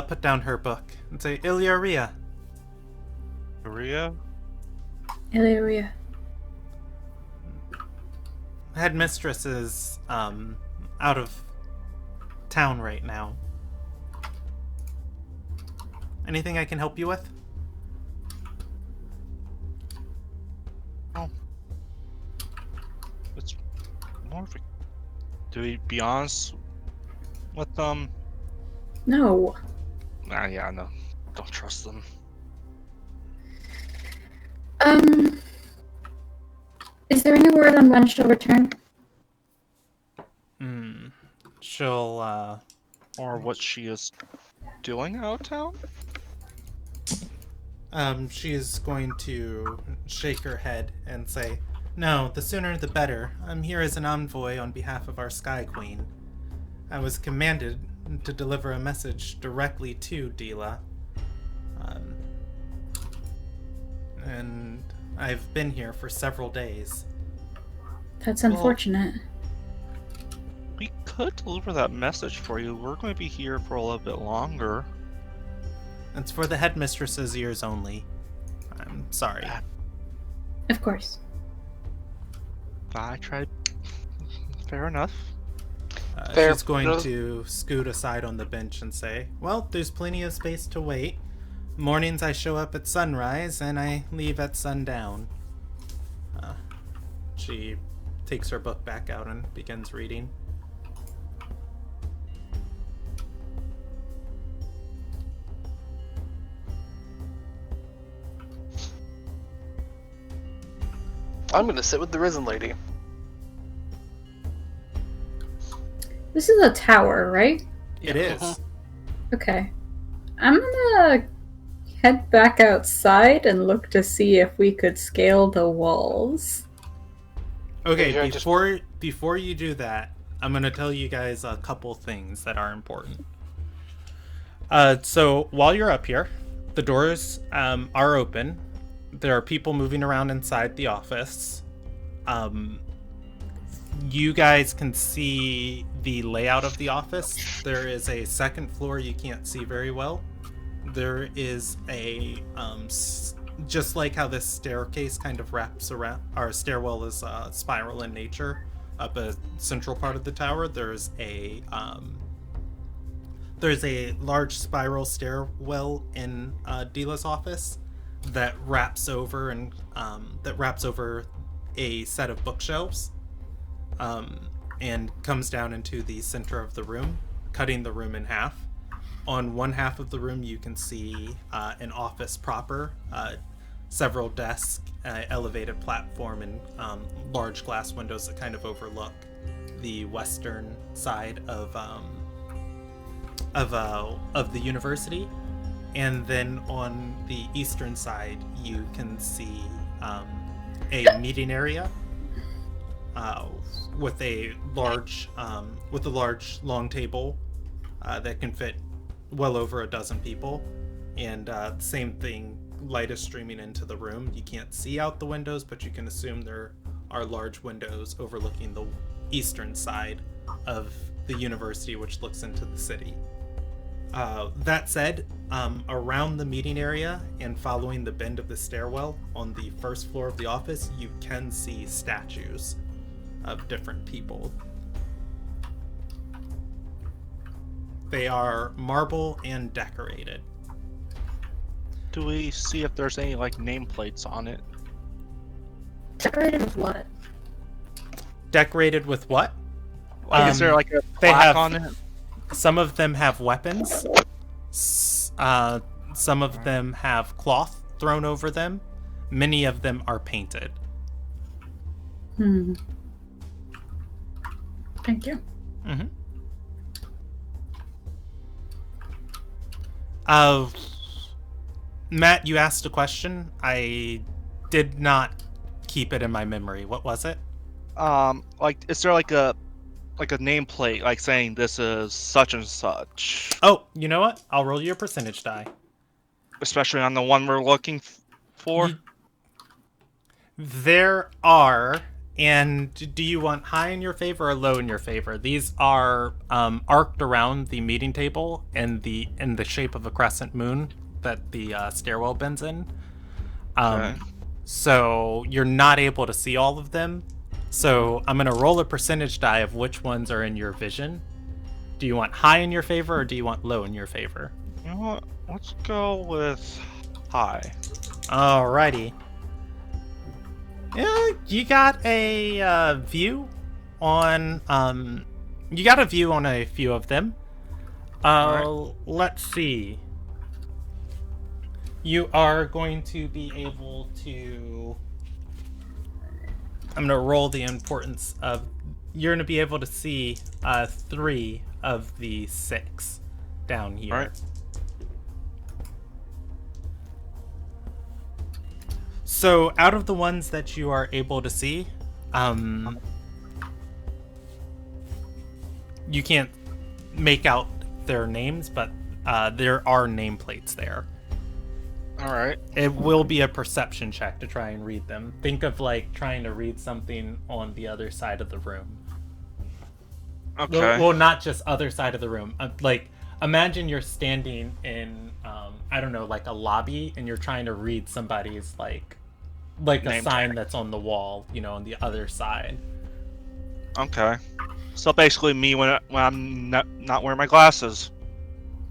put down her book and say, Ilderon. Maria? Illyria. Headmistress is out of town right now. Anything I can help you with? Oh. It's more of a... Do we be honest with them? No. Yeah, no. Don't trust them. Is there any word on when she'll return? She'll, Or what she is doing out of town? She's going to shake her head and say, No, the sooner the better. I'm here as an envoy on behalf of our Sky Queen. I was commanded to deliver a message directly to Dila. And I've been here for several days. That's unfortunate. We could deliver that message for you. We're going to be here for a little bit longer. It's for the headmistress's ears only. I'm sorry. Of course. I tried. Fair enough. She's going to scoot aside on the bench and say, Well, there's plenty of space to wait. Mornings I show up at sunrise and I leave at sundown. She takes her book back out and begins reading. I'm gonna sit with the Risen Lady. This is a tower, right? It is. Okay. I'm gonna head back outside and look to see if we could scale the walls. Okay, Yeah, before you do that, I'm gonna tell you guys a couple things that are important. So while you're up here, the doors are open. There are people moving around inside the office. You guys can see the layout of the office. There is a second floor you can't see very well. There is a just like how this staircase kind of wraps around, our stairwell is spiral in nature up a central part of the tower. There's a large spiral stairwell in Dila's office that wraps over a set of bookshelves and comes down into the center of the room, cutting the room in half. On one half of the room you can see an office proper, several desks, elevated platform, and large glass windows that kind of overlook the western side of the university. And then on the eastern side, you can see a meeting area with a large long table that can fit well over a dozen people. And same thing, light is streaming into the room. You can't see out the windows, but you can assume there are large windows overlooking the eastern side of the university, which looks into the city. That said, around the meeting area and following the bend of the stairwell on the first floor of the office, you can see statues of different people. They are marble and decorated. Do we see if there's any like nameplates on it? Decorated with what? Decorated with what? Like, is there like a they plaque have on it? Some of them have weapons. Some of them have cloth thrown over them. Many of them are painted. Thank you. Mm-hmm. Matt, you asked a question. I did not keep it in my memory. What was it? Like, is there like a nameplate, like saying this is such and such, Oh, you know what? I'll roll you a percentage die. especially on the one we're looking for? There are, and do you want high in your favor or low in your favor? These are arced around the meeting table in the shape of a crescent moon that the stairwell bends in. Okay. So you're not able to see all of them. So I'm going to roll a percentage die of which ones are in your vision. Do you want high in your favor or do you want low in your favor? You know what? Let's go with high. Alrighty. Yeah, you got a view on a few of them. Let's see. You are going to be able to. I'm going to roll the importance of. You're going to be able to see 3 of the 6 down here. All right. So, out of the ones that you are able to see, you can't make out their names, but there are nameplates there. All right. It will be a perception check to try and read them. Think of like trying to read something on the other side of the room. Okay. Well, not just other side of the room. Like, imagine you're standing in, I don't know, like a lobby, and you're trying to read somebody's like a Name sign tag. that's on the wall, on the other side. Okay. So basically, me when I'm not wearing my glasses.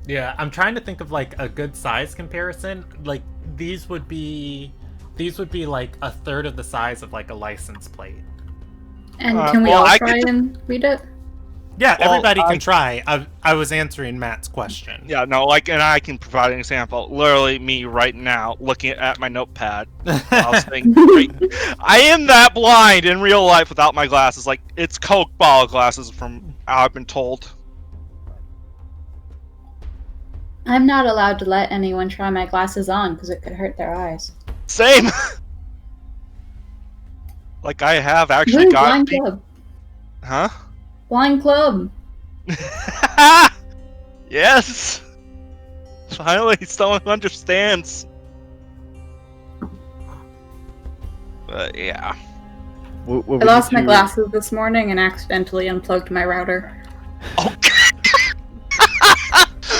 Yeah, I'm trying to think of like a good size comparison. Like these would be like a third of the size of like a license plate. And can we all I try and read it? Yeah, Well, everybody can try. I was answering Matt's question. Yeah, no, like, and I can provide an example. Literally, me right now, looking at my notepad. I was thinking, I am that blind in real life without my glasses. Like, it's Coke bottle glasses from how I've been told. I'm not allowed to let anyone try my glasses on because it could hurt their eyes. Same. Like, I have actually Ooh, got. blind club. Huh? Blind club. Yes. Finally, someone understands. But yeah. What I would lost you my two- glasses this morning and accidentally unplugged my router. Oh.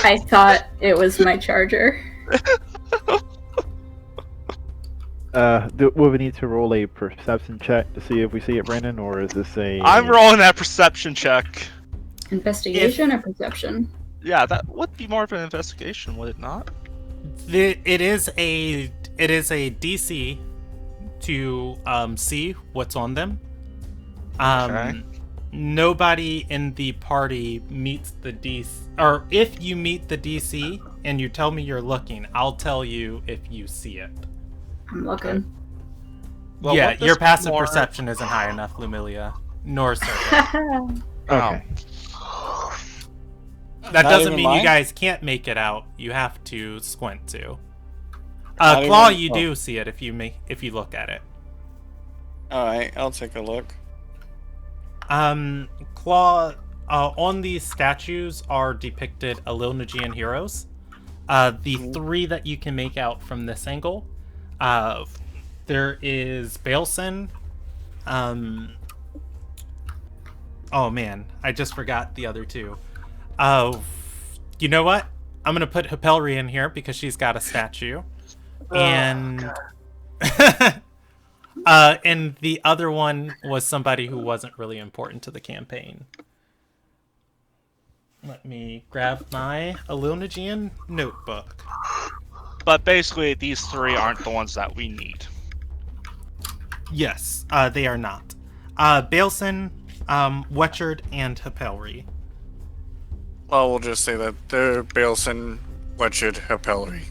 I thought it was my charger. Will we need to roll a perception check to see if we see it, Brandon, or is this a? I'm rolling that perception check. Investigation or perception? Yeah, that would be more of an investigation, would it not? It is a DC to see what's on them. Okay. Nobody in the party meets the DC, or if you meet the DC and you tell me you're looking, I'll tell you if you see it. I'm looking. Well, Yeah, what your this passive more- perception isn't high enough, Lumilia. Nor Serpent. Okay. That Not doesn't even mean mine? you guys can't make it out. You have to squint to. Not Claw, even- you oh. do see it if you look at it. Alright, I'll take a look. Claw, on these statues are depicted Ilderon heroes. The 3 that you can make out from this angle, there is Baelson. Oh man, I just forgot the other 2. You know what? I'm gonna put Hapelri in here because she's got a statue, and and the other one was somebody who wasn't really important to the campaign. Let me grab my Ilderon notebook. But basically, these 3 aren't the ones that we need. Yes, they are not. Baelson, Wetchard, and Hapelri. Well, we'll just say that they're Baelson, Wetched, Hapelri,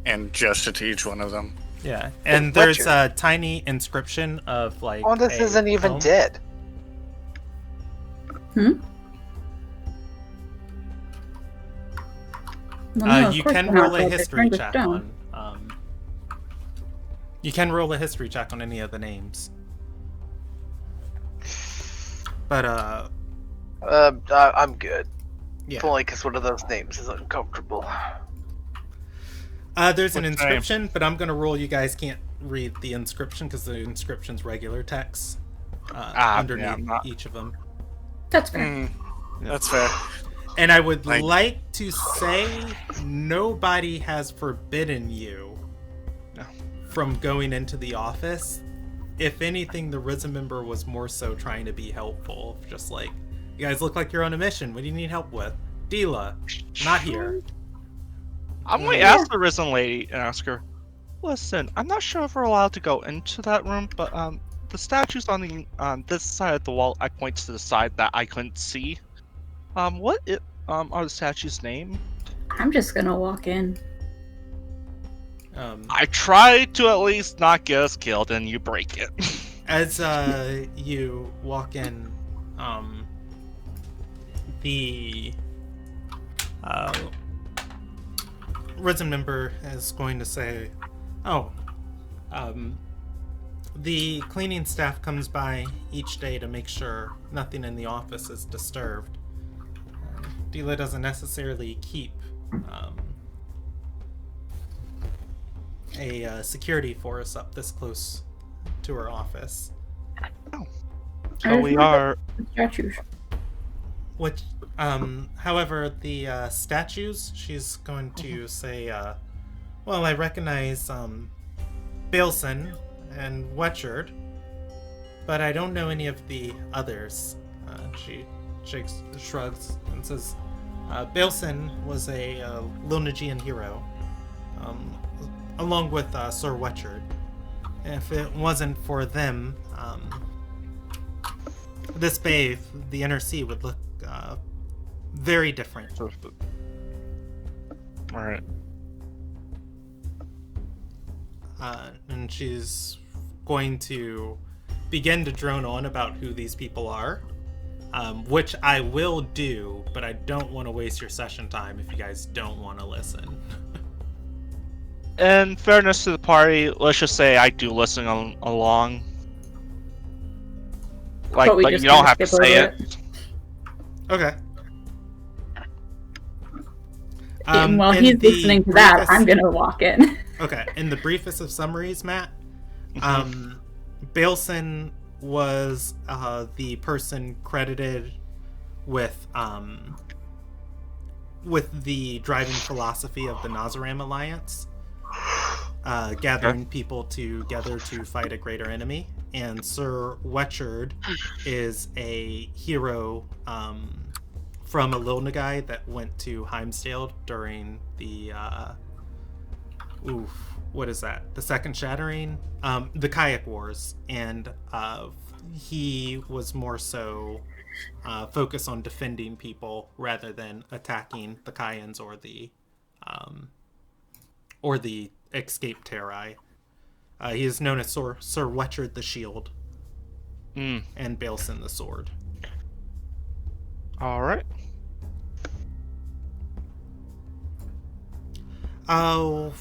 and gesture to each one of them. Yeah, and there's Wetchard. a tiny inscription of like. Oh, this a isn't even poem. dead. Well, no, of You course can they're not roll a dead, they're history turned to check stone. on. You can roll a history check on any of the names. But, I'm good. yeah. If only because one of those names is uncomfortable. There's an What's the name? inscription, but I'm going to roll you guys can't read the inscription because the inscription's regular text underneath yeah, I'm not- each of them. That's fair. That's fair. And I would Like- like to say nobody has forbidden you No. from going into the office. If anything, the Risen member was more so trying to be helpful. Just like, you guys look like you're on a mission. What do you need help with? Dila, not here. I'm going to ask the Risen Lady and ask her, listen, I'm not sure if we're allowed to go into that room, but the statues on this side of the wall, I point to the side that I couldn't see. What are the statues' name? I'm just gonna walk in. I tried to at least not get us killed, and you break it. As you walk in, the Risen member is going to say, "Oh, the cleaning staff comes by each day to make sure nothing in the office is disturbed. Dila doesn't necessarily keep a security force up this close to her office." So we are. Statues. Which, however, the statues, she's going to say, well, I recognize Bilson and Wetchard, but I don't know any of the others. She shrugs and says, Bilson was a Lunagian hero, along with Sir Wetchard. If it wasn't for them, this bay, the inner sea, would look very different. Alright. And she's going to begin to drone on about who these people are, which I will do, but I don't want to waste your session time if you guys don't want to listen. In fairness to the party, let's just say I do listen along. Like, But we but just you don't kinda have to skip say over it. Okay. And while in he's the listening to that, briefest- I'm gonna walk in. Okay, in the briefest of summaries, Matt, Bilson was the person credited with the driving philosophy of the Nazaram Alliance, gathering people together to fight a greater enemy. And Sir Wetchard is a hero from a Lilnagai that went to Heimsdale during the what is that? The Second Shattering? The Kayak Wars. And he was more so focused on defending people rather than attacking the Kayans or the escaped Terrai. He is known as Sir Wetchard the Shield and Bailson the Sword. Alright. Oh,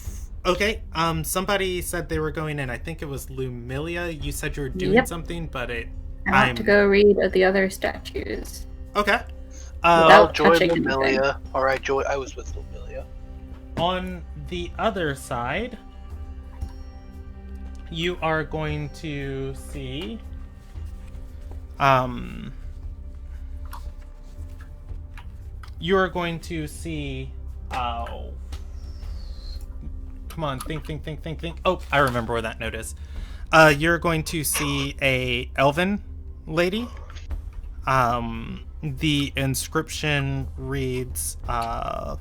okay. Somebody said they were going in. I think it was Lumilia. You said you were doing Yep. something, but I want to go read the other statues. Okay. Without Joy touching Lumilia. Alright, Joy, I was with Lumilia. On the other side, you are going to see you are going to see come on, think. Oh, I remember where that note is. You're going to see a elven lady. The inscription reads Lylilla,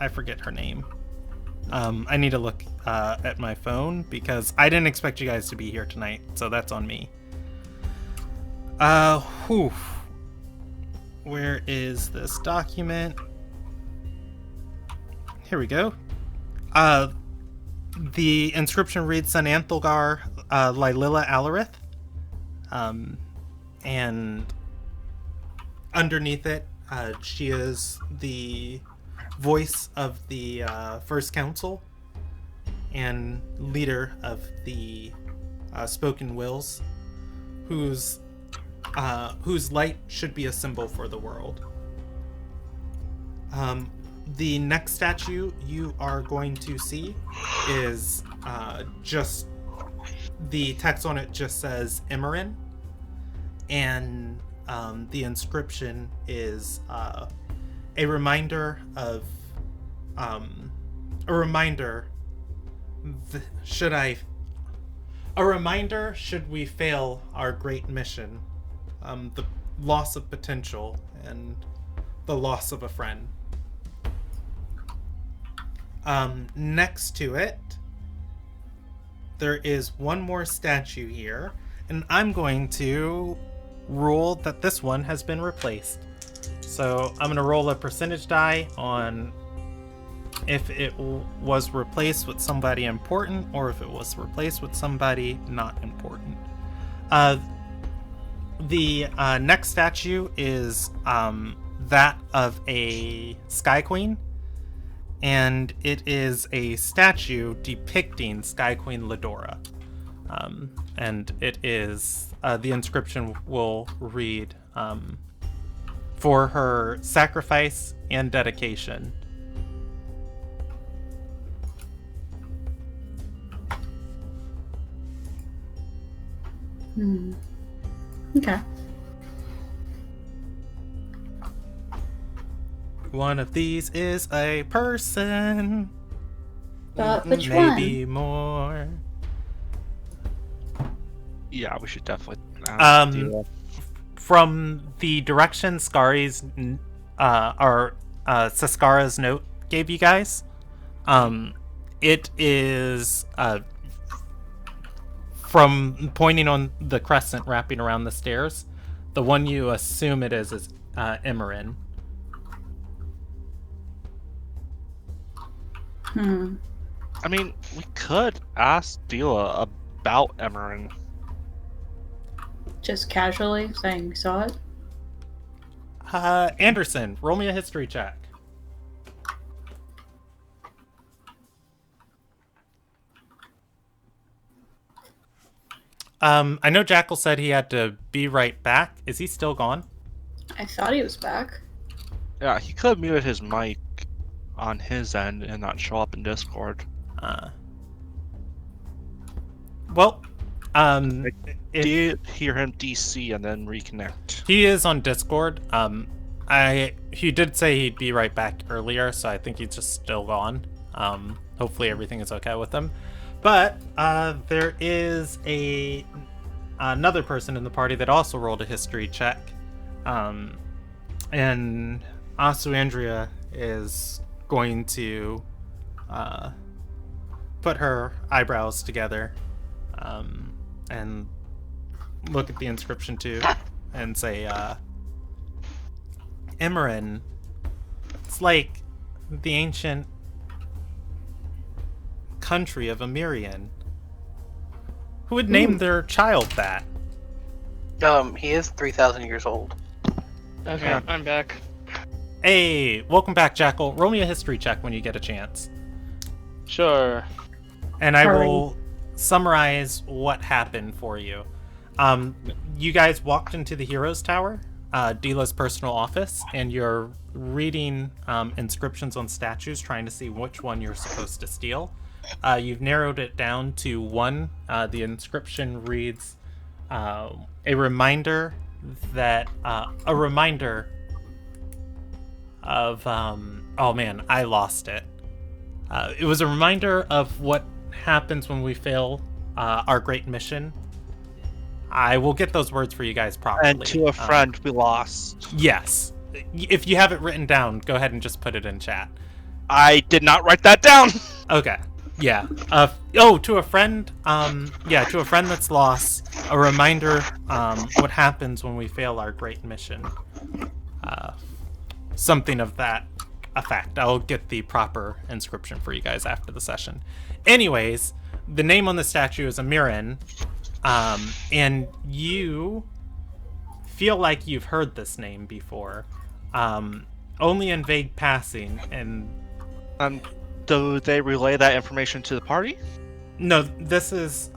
I forget her name. I need to look at my phone because I didn't expect you guys to be here tonight, so that's on me. Where is this document? Here we go. The inscription reads Sananthalgar Lylilla Alarith. And underneath it, she is the voice of the First Council and leader of the Spoken Wills, whose light should be a symbol for the world. The next statue you are going to see is just the text on it just says Ilderon, and the inscription is a reminder of should we fail our great mission, the loss of potential and the loss of a friend. Next to it, there is one more statue here, and I'm going to rule that this one has been replaced. So I'm going to roll a percentage die on if it was replaced with somebody important or if it was replaced with somebody not important. The next statue is that of a Sky Queen, and it is a statue depicting Sky Queen Ledora. And it is, the inscription will read, for her sacrifice and dedication. Okay. One of these is a person. But which Maybe one? more. Yeah, we should definitely ask Dila. From the direction Saskara's note gave you guys, it is from pointing on the crescent wrapping around the stairs. The one you assume it is Ilderon. I mean, we could ask Dila about Ilderon. Just casually saying we saw it? Anderson, roll me a history check. I know Jackal said he had to be right back. Is he still gone? I thought he was back. Yeah, he could have muted his mic on his end and not show up in Discord. Well, Did hear him DC and then reconnect. he is on Discord. He did say he'd be right back earlier, so I think he's just still gone. Hopefully everything is okay with him. But there is another person in the party that also rolled a history check, and Asu Andrea is going to put her eyebrows together and look at the inscription too and say, Ilderon, it's like the ancient country of Amirian. Who would name their child that? He is 3,000 years old. Okay, Yeah. I'm back. Hey, welcome back, Jackal. Roll me a history check when you get a chance. Sure. And I Hurry. will summarize what happened for you. You guys walked into the Heroes Tower, Dila's personal office, and you're reading inscriptions on statues, trying to see which one you're supposed to steal. You've narrowed it down to one. The inscription reads, a reminder of, oh man, I lost it. It was a reminder of what happens when we fail our great mission. I will get those words for you guys properly. And to a friend we lost. Yes. If you have it written down, go ahead and just put it in chat. I did not write that down. Okay. Yeah. To a friend. To a friend that's lost. A reminder. What happens when we fail our great mission. Something of that effect. I'll get the proper inscription for you guys after the session. Anyways, the name on the statue is Ilderon, and you feel like you've heard this name before. only in vague passing, and Do they relay that information to the party? no, this is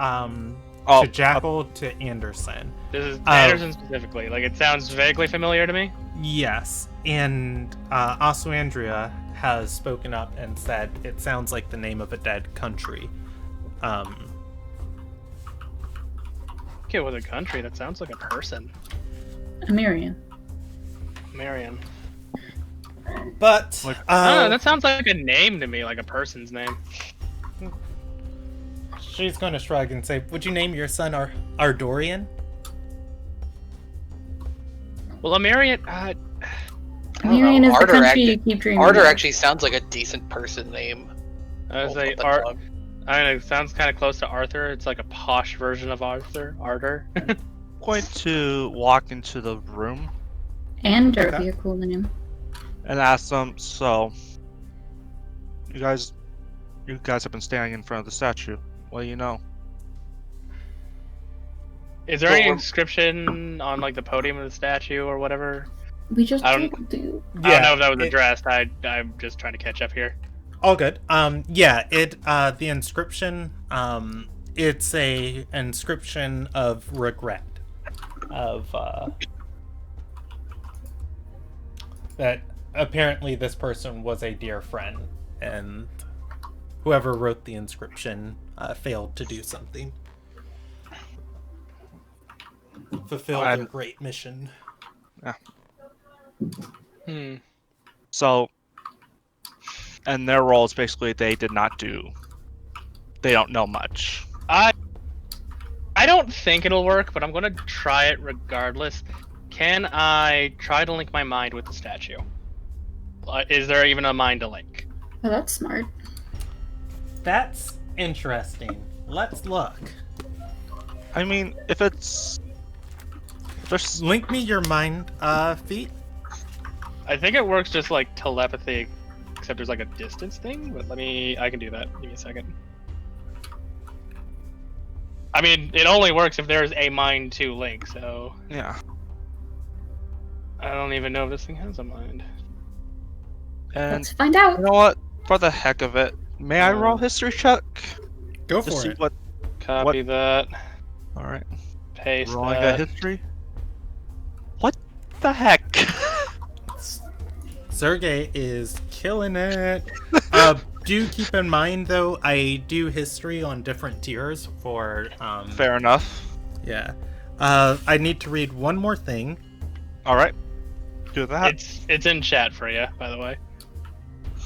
Oh, to Jackal to Anderson. This is Anderson specifically. Like, it sounds vaguely familiar to me. Yes, and also Andrea has spoken up and said it sounds like the name of a dead country. Okay, with a country, that sounds like a person. Amirian. Marion. But I don't know, that sounds like a name to me, like a person's name. she's going to shrug and say, "Would you name your son Ardorian?" Well, Amirian, Amirian is the Ardor country you keep dreaming Ardor of. actually sounds like a decent person name. I was Roll like, up the tongue. I don't know, it sounds kind of close to Arthur. It's like a posh version of Ardor. going to walk into the room Ander would Okay. be a cool name. and ask them. So, you guys have been standing in front of the statue. What do you know? Is there any inscription on like the podium of the statue or whatever? We just I don't- told you. I don't know if that was addressed. I'm just trying to catch up here. All good. Yeah, the inscription, it's a inscription of regret, of that apparently this person was a dear friend, and whoever wrote the inscription failed to do something, fulfill their great mission. So, and their role is basically they don't know much. I don't think it'll work, but I'm gonna try it regardless. Can I try to link my mind with the statue? Is there even a mind to link? Oh, that's smart. That's interesting. Let's look. I mean, if there's Link me your mind, feat. I think it works just like telepathy, except there's like a distance thing. But I can do that. Give me a second. I mean, it only works if there's a mind to link. So yeah, I don't even know if this thing has a mind. and Let's find out. you know what? For the heck of it, may I roll history check Go to for see it. what? Copy that. All right, Paste rolling a that. history. What the heck? Sergey is killing it. Do keep in mind, though, I do history on different tiers for... Fair enough. Yeah. I need to read one more thing. All right, do that. It's in chat for you, by the way.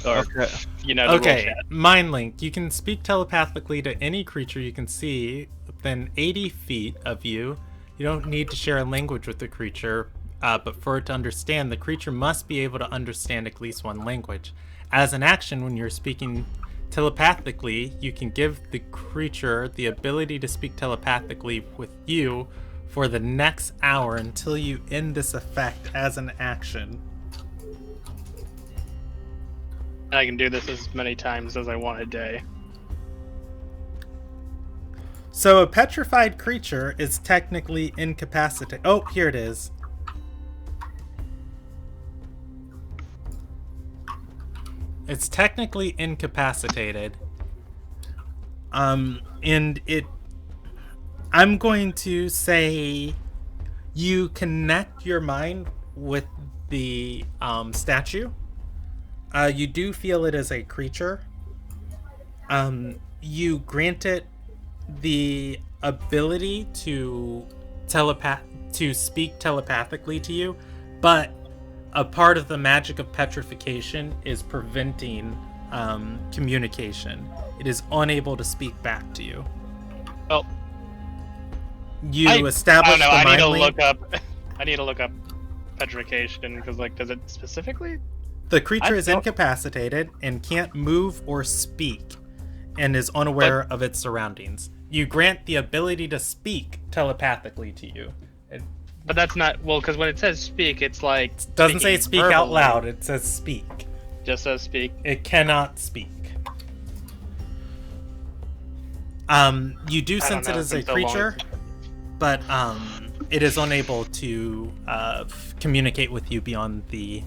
Or Okay. you know the rule Okay, chat. mind link. You can speak telepathically to any creature you can see within 80 feet of you. You don't need to share a language with the creature, but for it to understand, the creature must be able to understand at least one language. As an action, when you're speaking telepathically, you can give the creature the ability to speak telepathically with you for the next hour until you end this effect as an action. I can do this as many times as I want a day. So a petrified creature is technically incapacitated. Oh, here it is. It's technically incapacitated. And I'm going to say you connect your mind with the statue. You do feel it as a creature. You grant it the ability to speak telepathically to you, but a part of the magic of petrification is preventing communication. It is unable to speak back to you. Well, You I establish don't know. the I need mind to link. look up. I need to look up petrification because, like, does it specifically? The creature I is don't- incapacitated and can't move or speak, and is unaware of its surroundings. You grant the ability to speak telepathically to you. It But that's not because when it says speak, it's like doesn't say speaking speak out verbally. loud, it says speak. Just says speak. It cannot speak. You do I don't sense it know, as it's a been so long creature, but it is unable to communicate with you beyond the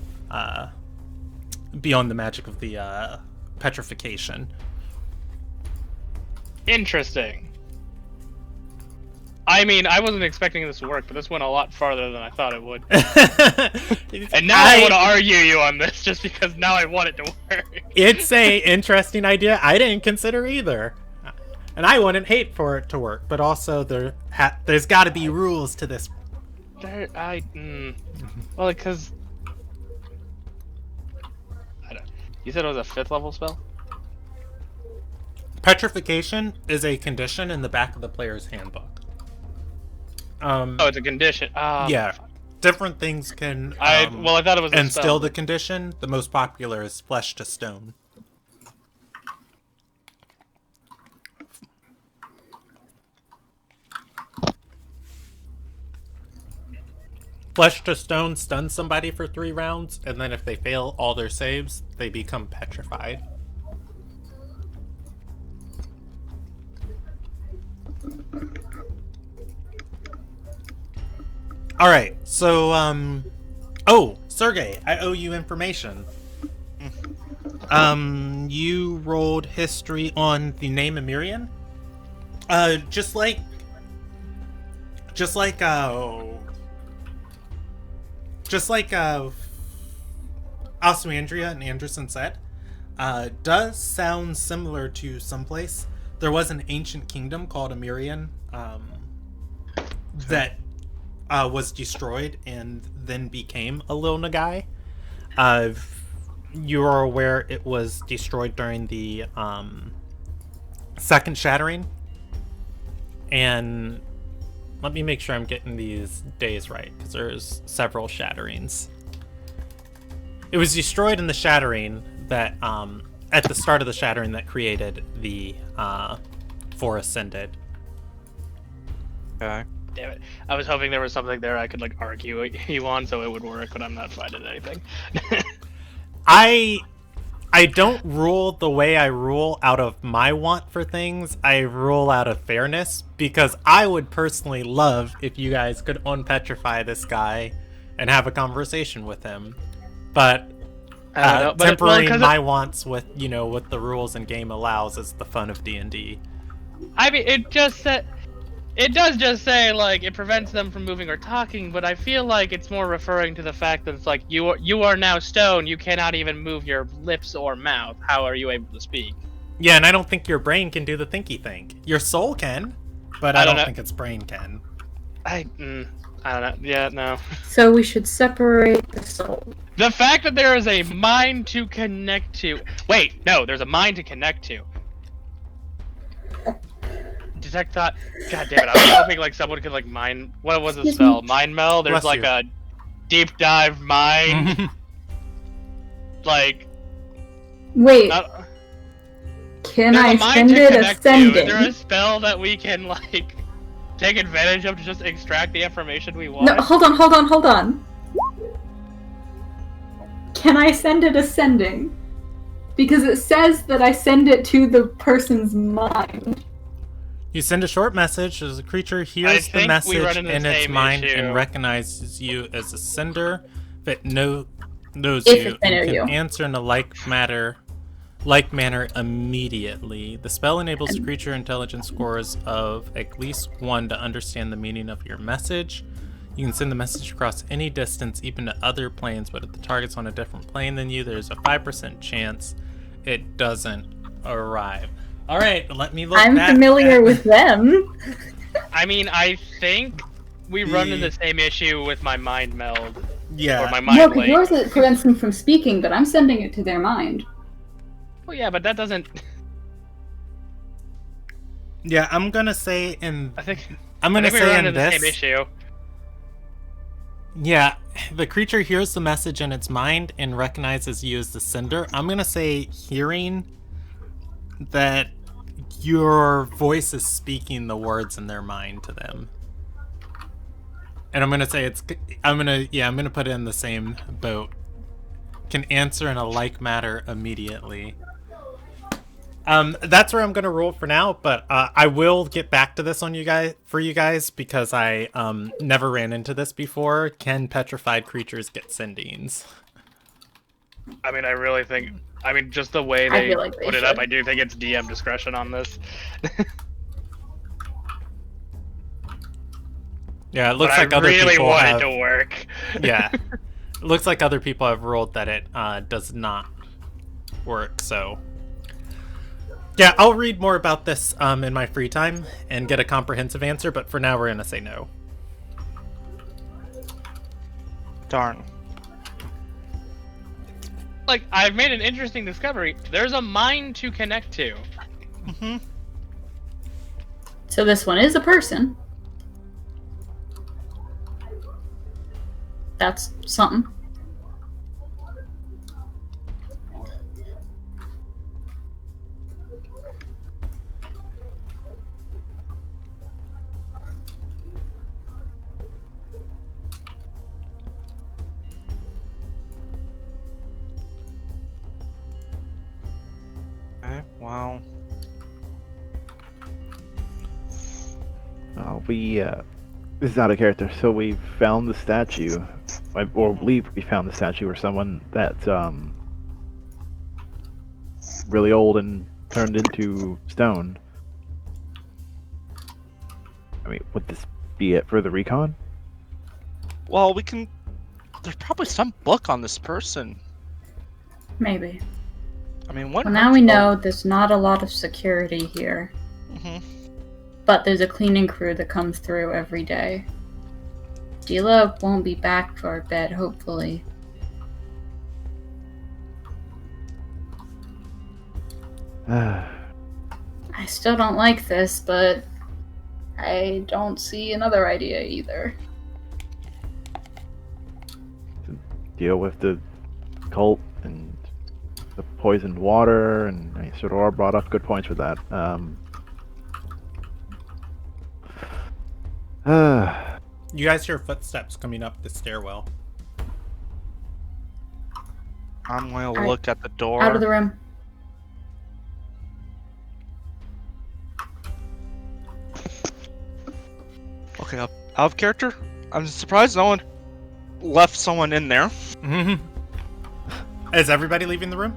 beyond the magic of the petrification. Interesting. I mean, I wasn't expecting this to work, but this went a lot farther than I thought it would. And now I want to argue you on this, just because now I want it to work. It's a interesting idea I didn't consider either. And I wouldn't hate for it to work, but also there's got to be rules to this. Well, because... You said it was a 5th level spell? Petrification is a condition in the back of the player's handbook. Oh, it's a condition. Yeah, different things can. I thought it was a instill spell. the condition. The most popular is flesh to stone. Flesh to stone stuns somebody for 3 rounds, and then if they fail all their saves, they become petrified. Alright, so, oh, Sergey, I owe you information. You rolled history on the name Emirian? Just like Oswandria and Anderson said, does sound similar to someplace. There was an ancient kingdom called Emirian, that was destroyed and then became a Lil Nagai. You are aware it was destroyed during the second shattering. And let me make sure I'm getting these days right, because there's several shatterings. It was destroyed in the shattering that, at the start of the shattering that created the Four Ascended. Okay. Damn it. I was hoping there was something there I could, like, argue you on so it would work, but I'm not finding anything. I don't rule the way I rule out of my want for things. I rule out of fairness, because I would personally love if you guys could unpetrify this guy and have a conversation with him. But tempering my wants with, you know, what the rules and game allows is the fun of D&D. I mean, it does just say, like, it prevents them from moving or talking, but I feel like it's more referring to the fact that it's like, you are now stone, you cannot even move your lips or mouth. How are you able to speak? Yeah, and I don't think your brain can do the thinky think. Your soul can, but I don't think its brain can. I don't know. Yeah, no. So we should separate the soul. The fact that there is a mind to connect to... Wait, no, there's a mind to connect to. Detect thought. God damn it! I was hoping like someone could like mind. What was the spell? Mind meld. There's like a deep dive mind. Like. Wait. Can I send it ascending? Is there a spell that we can like take advantage of to just extract the information we want? No, hold on. Can I send it ascending? Because it says that I send it to the person's mind. You send a short message as a creature hears the message in its mind and recognizes you as a sender. If it knows you, it can answer in a like manner immediately. The spell enables the creature intelligence scores of at least 1 to understand the meaning of your message. You can send the message across any distance, even to other planes, but if the target's on a different plane than you, there's a 5% chance it doesn't arrive. All right, let me look. I'm familiar with them. I mean, I think we run into the same issue with my mind meld. Yeah. Or my mind link. Yours it prevents them from speaking, but I'm sending it to their mind. Well, yeah, but that doesn't. Yeah, I'm gonna say in. I'm gonna say in this. The same issue. Yeah, the creature hears the message in its mind and recognizes you as the sender. I'm gonna say hearing that your voice is speaking the words in their mind to them. And I'm gonna say I'm gonna put it in the same boat. Can answer in a like manner immediately. That's where I'm gonna roll for now, but I will get back to this on you guys because I never ran into this before. Can petrified creatures get sendings? I mean, I really think. I mean, just the way I they feel like they put it up, should. I do think it's DM discretion on this. Yeah, it But looks I like other really people want have. it to work. Yeah, it looks like other people have ruled that it does not work. So, yeah, I'll read more about this in my free time and get a comprehensive answer. But for now, we're gonna say no. Darn. Like, I've made an interesting discovery. There's a mine to connect to. Mm-hmm. So this one is a person. That's something. Okay, well. This is out of character. So we found the statue, or believe we found the statue, or someone that's really old and turned into stone. I mean, would this be it for the recon? Well, we can. There's probably some book on this person. Maybe. I mean, what? Well, now we know there's not a lot of security here. Mm-hmm. But there's a cleaning crew that comes through every day. Dila won't be back for a bit, hopefully. I still don't like this, but I don't see another idea either. To deal with the cult and the poisoned water, and Sodora brought up good points with that. You guys hear footsteps coming up the stairwell. I'm gonna Alright. look at the door. Out of the room. Okay, out of character. I'm surprised no one left someone in there. Mm-hmm. Is everybody leaving the room?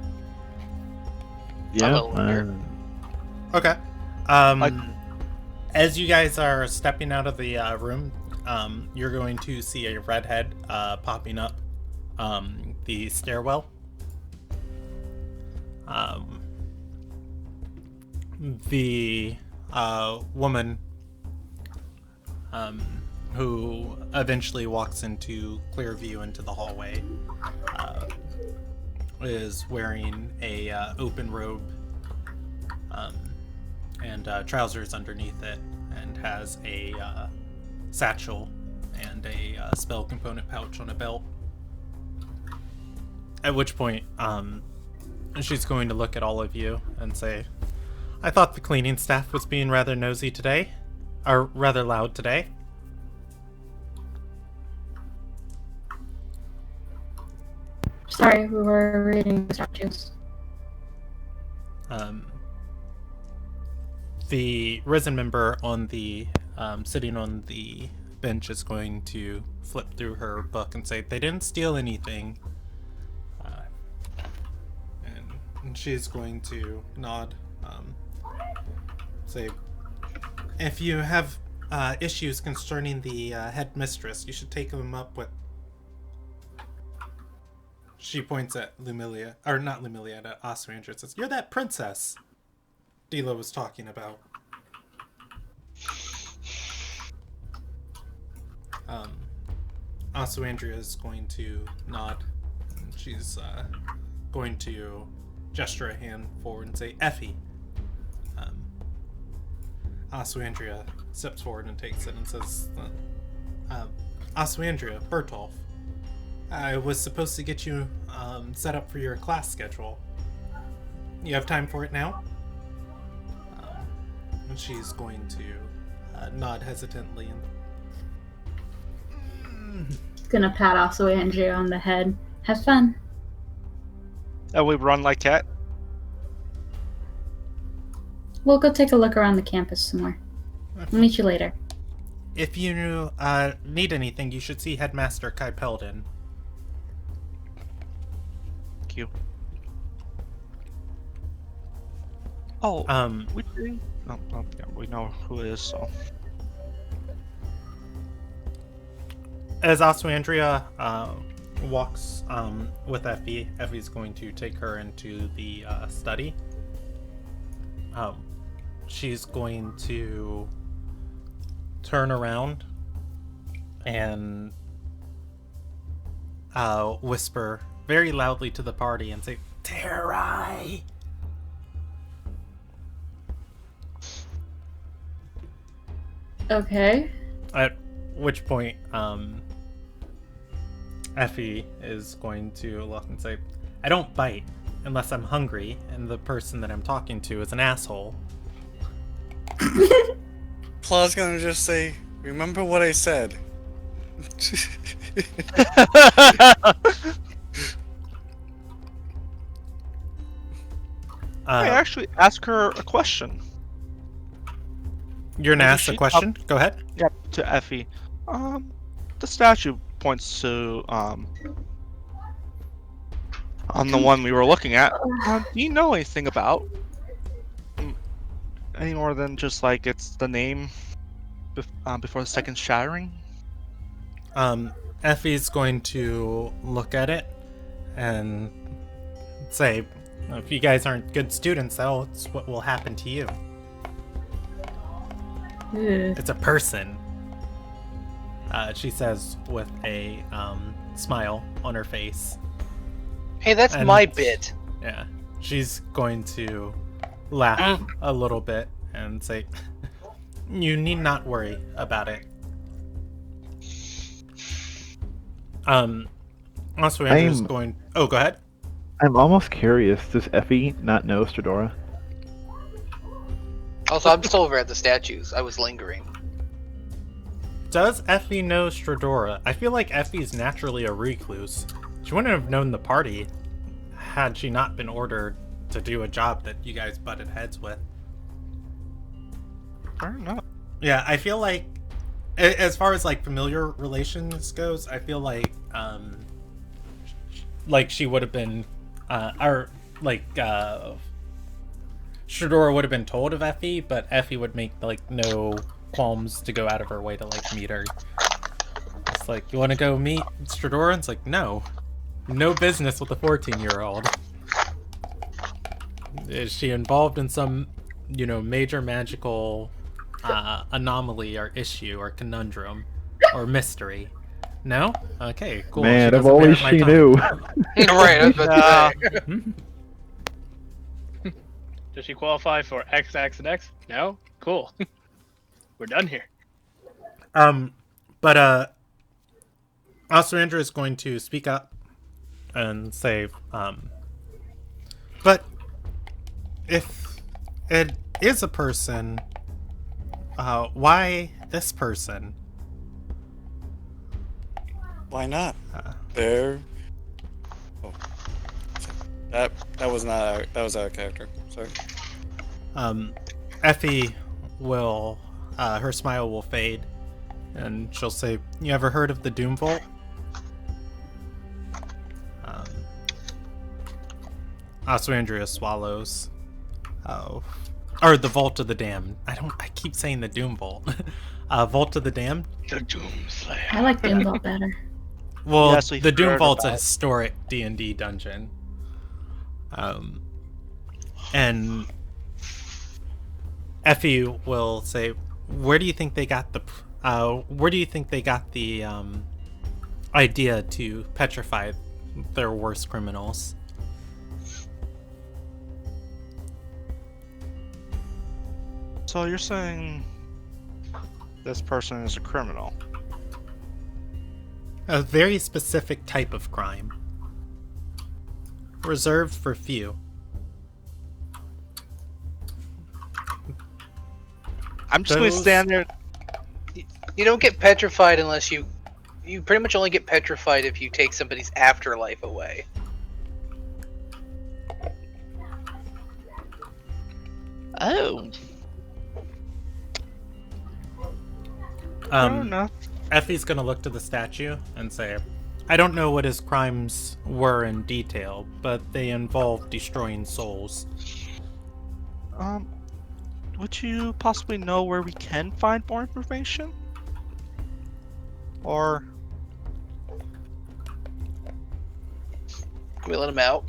Yeah. I'll go here. Okay. Like- As you guys are stepping out of the room, you're going to see a redhead popping up the stairwell. The woman who eventually walks into clear view into the hallway is wearing a open robe and trousers underneath it, and has a satchel and a spell component pouch on a belt. At which point, she's going to look at all of you and say, I thought the cleaning staff was being rather nosy today, or rather loud today. Sorry, we were reading the statues. The risen member on the sitting on the bench is going to flip through her book and say, they didn't steal anything. And she's going to nod, say, if you have issues concerning the headmistress, you should take them up with... She points at Lumilia, or not Lumilia, at Osranger and says, you're that princess Dila was talking about. Andrea is going to nod. She's going to gesture a hand forward and say, Effie. Andrea steps forward and takes it and says, Andrea, Bertolf, I was supposed to get you set up for your class schedule. You have time for it now? And she's going to nod hesitantly and Gonna pat Andrea on the head. Have fun. And we run like cat. We'll go take a look around the campus some more. I'll meet you later. If you need anything, you should see Headmaster Kai Peldon. Thank you. Oh, we do. Yeah, we know who it is. So As Oswandria walks with Effie, Effie's going to take her into the study. She's going to turn around and whisper very loudly to the party and say, "Terai!" Okay. At which point, Effie is going to look and say, "I don't bite unless I'm hungry, and the person that I'm talking to is an asshole." Claw's gonna just say, "Remember what I said." I actually ask her a question. You're gonna Maybe ask the she- question? Go ahead. Yep, to Effie. The statue points to on the one we were looking at. Do you know anything about? Any more than just like it's the name before the second shattering? Effie's going to look at it and say, "If you guys aren't good students, that's what will happen to you. Ugh. It's a person," she says with a smile on her face. Hey, that's And- my bit. Yeah. She's going to laugh a little bit and say, "You need not worry about it." Also, Andrew's I'm- going. Oh, go ahead. I'm almost curious. Does Effie not know Stradora? Also, I'm still over at the statues. I was lingering. Does Effie know Stradora? I feel like Effie's naturally a recluse. She wouldn't have known the party had she not been ordered to do a job that you guys butted heads with. Fair enough. Yeah, I feel like, as far as like familiar relations goes, I feel like she would have been, Stradora would have been told of Effie, but Effie would make like no qualms to go out of her way to like meet her. It's like, "You want to go meet Stradora?" And it's like, no business with a 14-year-old. Is she involved in some, major magical anomaly or issue or conundrum or mystery? No? Okay, cool. Man, She if doesn't only merit my she time. knew. Right, I was about to say. Does she qualify for X, X, and X? No? Cool. We're done here. But Ostrander is going to speak up and say, but if it is a person, why this person? Why not? They're. Oh. That was not that was out of character. Sorry. Effie will, her smile will fade, and she'll say, "You ever heard of the Doom Vault?" Oswandria swallows. Oh. Or the Vault of the Damned. I keep saying the Doom Vault. Vault of the Damned? The Doom Slayer. I like Doom Vault better. Well, Yes, we've the Doom heard Vault's a about- historic D&D dungeon. And Effie will say, "Where do you think they got the idea to petrify their worst criminals?" So you're saying this person is a criminal? A very specific type of crime. Reserved for few. I'm just gonna Those- stand there. You don't get petrified unless you pretty much only get petrified if you take somebody's afterlife away. Oh. Fair enough. Effie's gonna look to the statue and say, I don't know what his crimes were in detail, but they involve destroying souls. Would you possibly know where we can find more information? Or Can we let him out?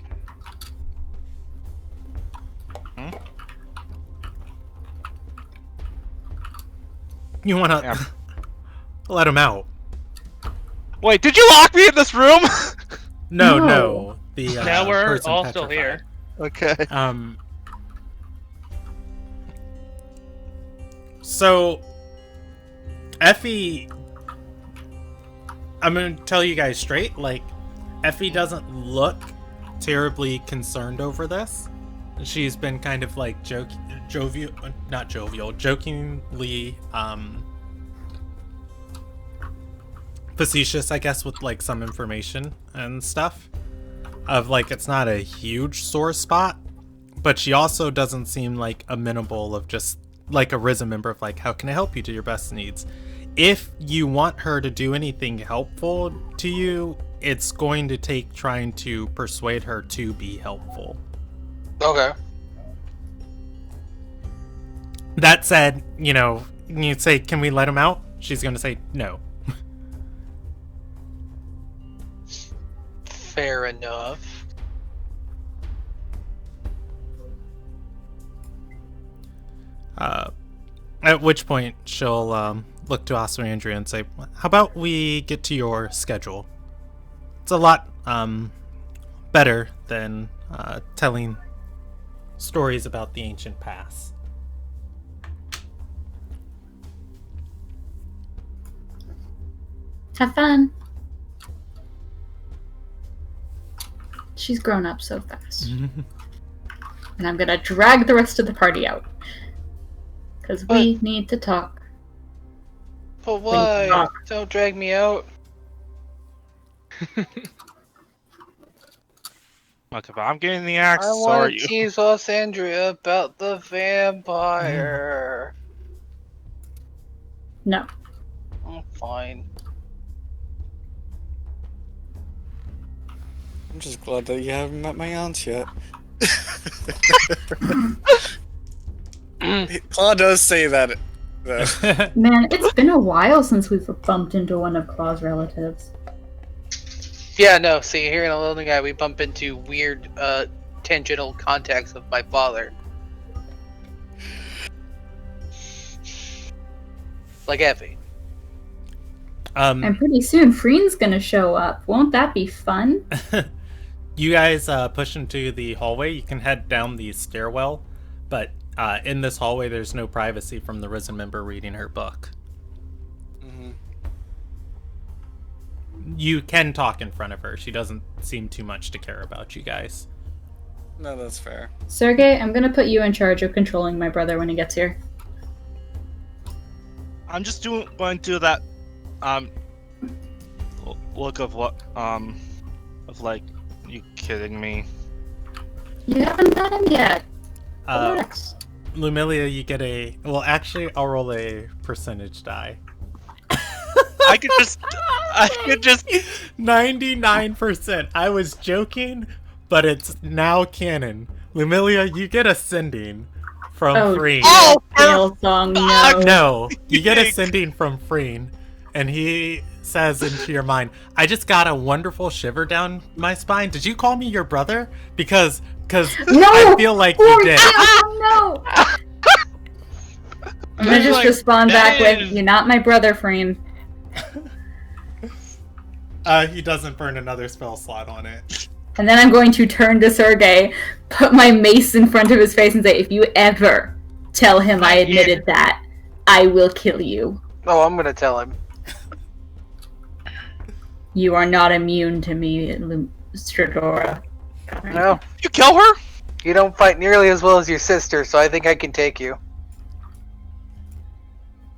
You wanna Yeah. let him out? wait, did you lock me in this room? No, No. no. The Now we're person all still petrified. here. Okay. So Effie, I'm gonna tell you guys straight, like, Effie doesn't look terribly concerned over this. She's been kind of like jokingly facetious, I guess, with like some information and stuff. Of like, it's not a huge sore spot, but she also doesn't seem like amenable of just like a Risen member of like, how can I help you to your best needs? If you want her to do anything helpful to you, it's going to take trying to persuade her to be helpful. Okay. That said, you know, you say, can we let him out? She's going to say no. Fair enough. At which point she'll look to Andrea and say, how about we get to your schedule? It's a lot better than telling stories about the ancient past. Have fun. She's grown up so fast. And I'm gonna drag the rest of the party out. Because we need to talk. But why? Don't drag me out. Look, if I'm getting the axe, I so are want you. to tease Andrea about the vampire. No. Oh, fine. I'm just glad that you haven't met my aunts yet. Claw does say that. Man, it's been a while since we've bumped into one of Claw's relatives. Yeah, no, see, here in the Lonely Guy, we bump into weird, tangential contacts of my father. Like Effie. And pretty soon, Freen's gonna show up. Won't that be fun? You guys push into the hallway. You can head down the stairwell, but in this hallway, there's no privacy from the Risen member reading her book. You can talk in front of her. She doesn't seem too much to care about you guys. No, that's fair. Sergey, I'm gonna put you in charge of controlling my brother when he gets here. I'm just going to do that look of what of like, you kidding me? You haven't met him yet. Relax. Lumilia, you get a... Well, actually, I'll roll a percentage die. I could just 99%. I was joking, but it's now canon. Lumilia, you get ascending from Freen. Oh, fail song, no. No, you get ascending from Freen, and he says into your mind, I just got a wonderful shiver down my spine. Did you call me your brother? Because No! I feel like you did. Oh, no! I'm gonna just respond back with, you're not my brother, Freen. He doesn't burn another spell slot on it. And then I'm going to turn to Sergey, put my mace in front of his face, and say, if you ever tell him I admitted that, I will kill you. Oh, I'm gonna tell him. You are not immune to me, Stradora. No. You kill her? You don't fight nearly as well as your sister, so I think I can take you.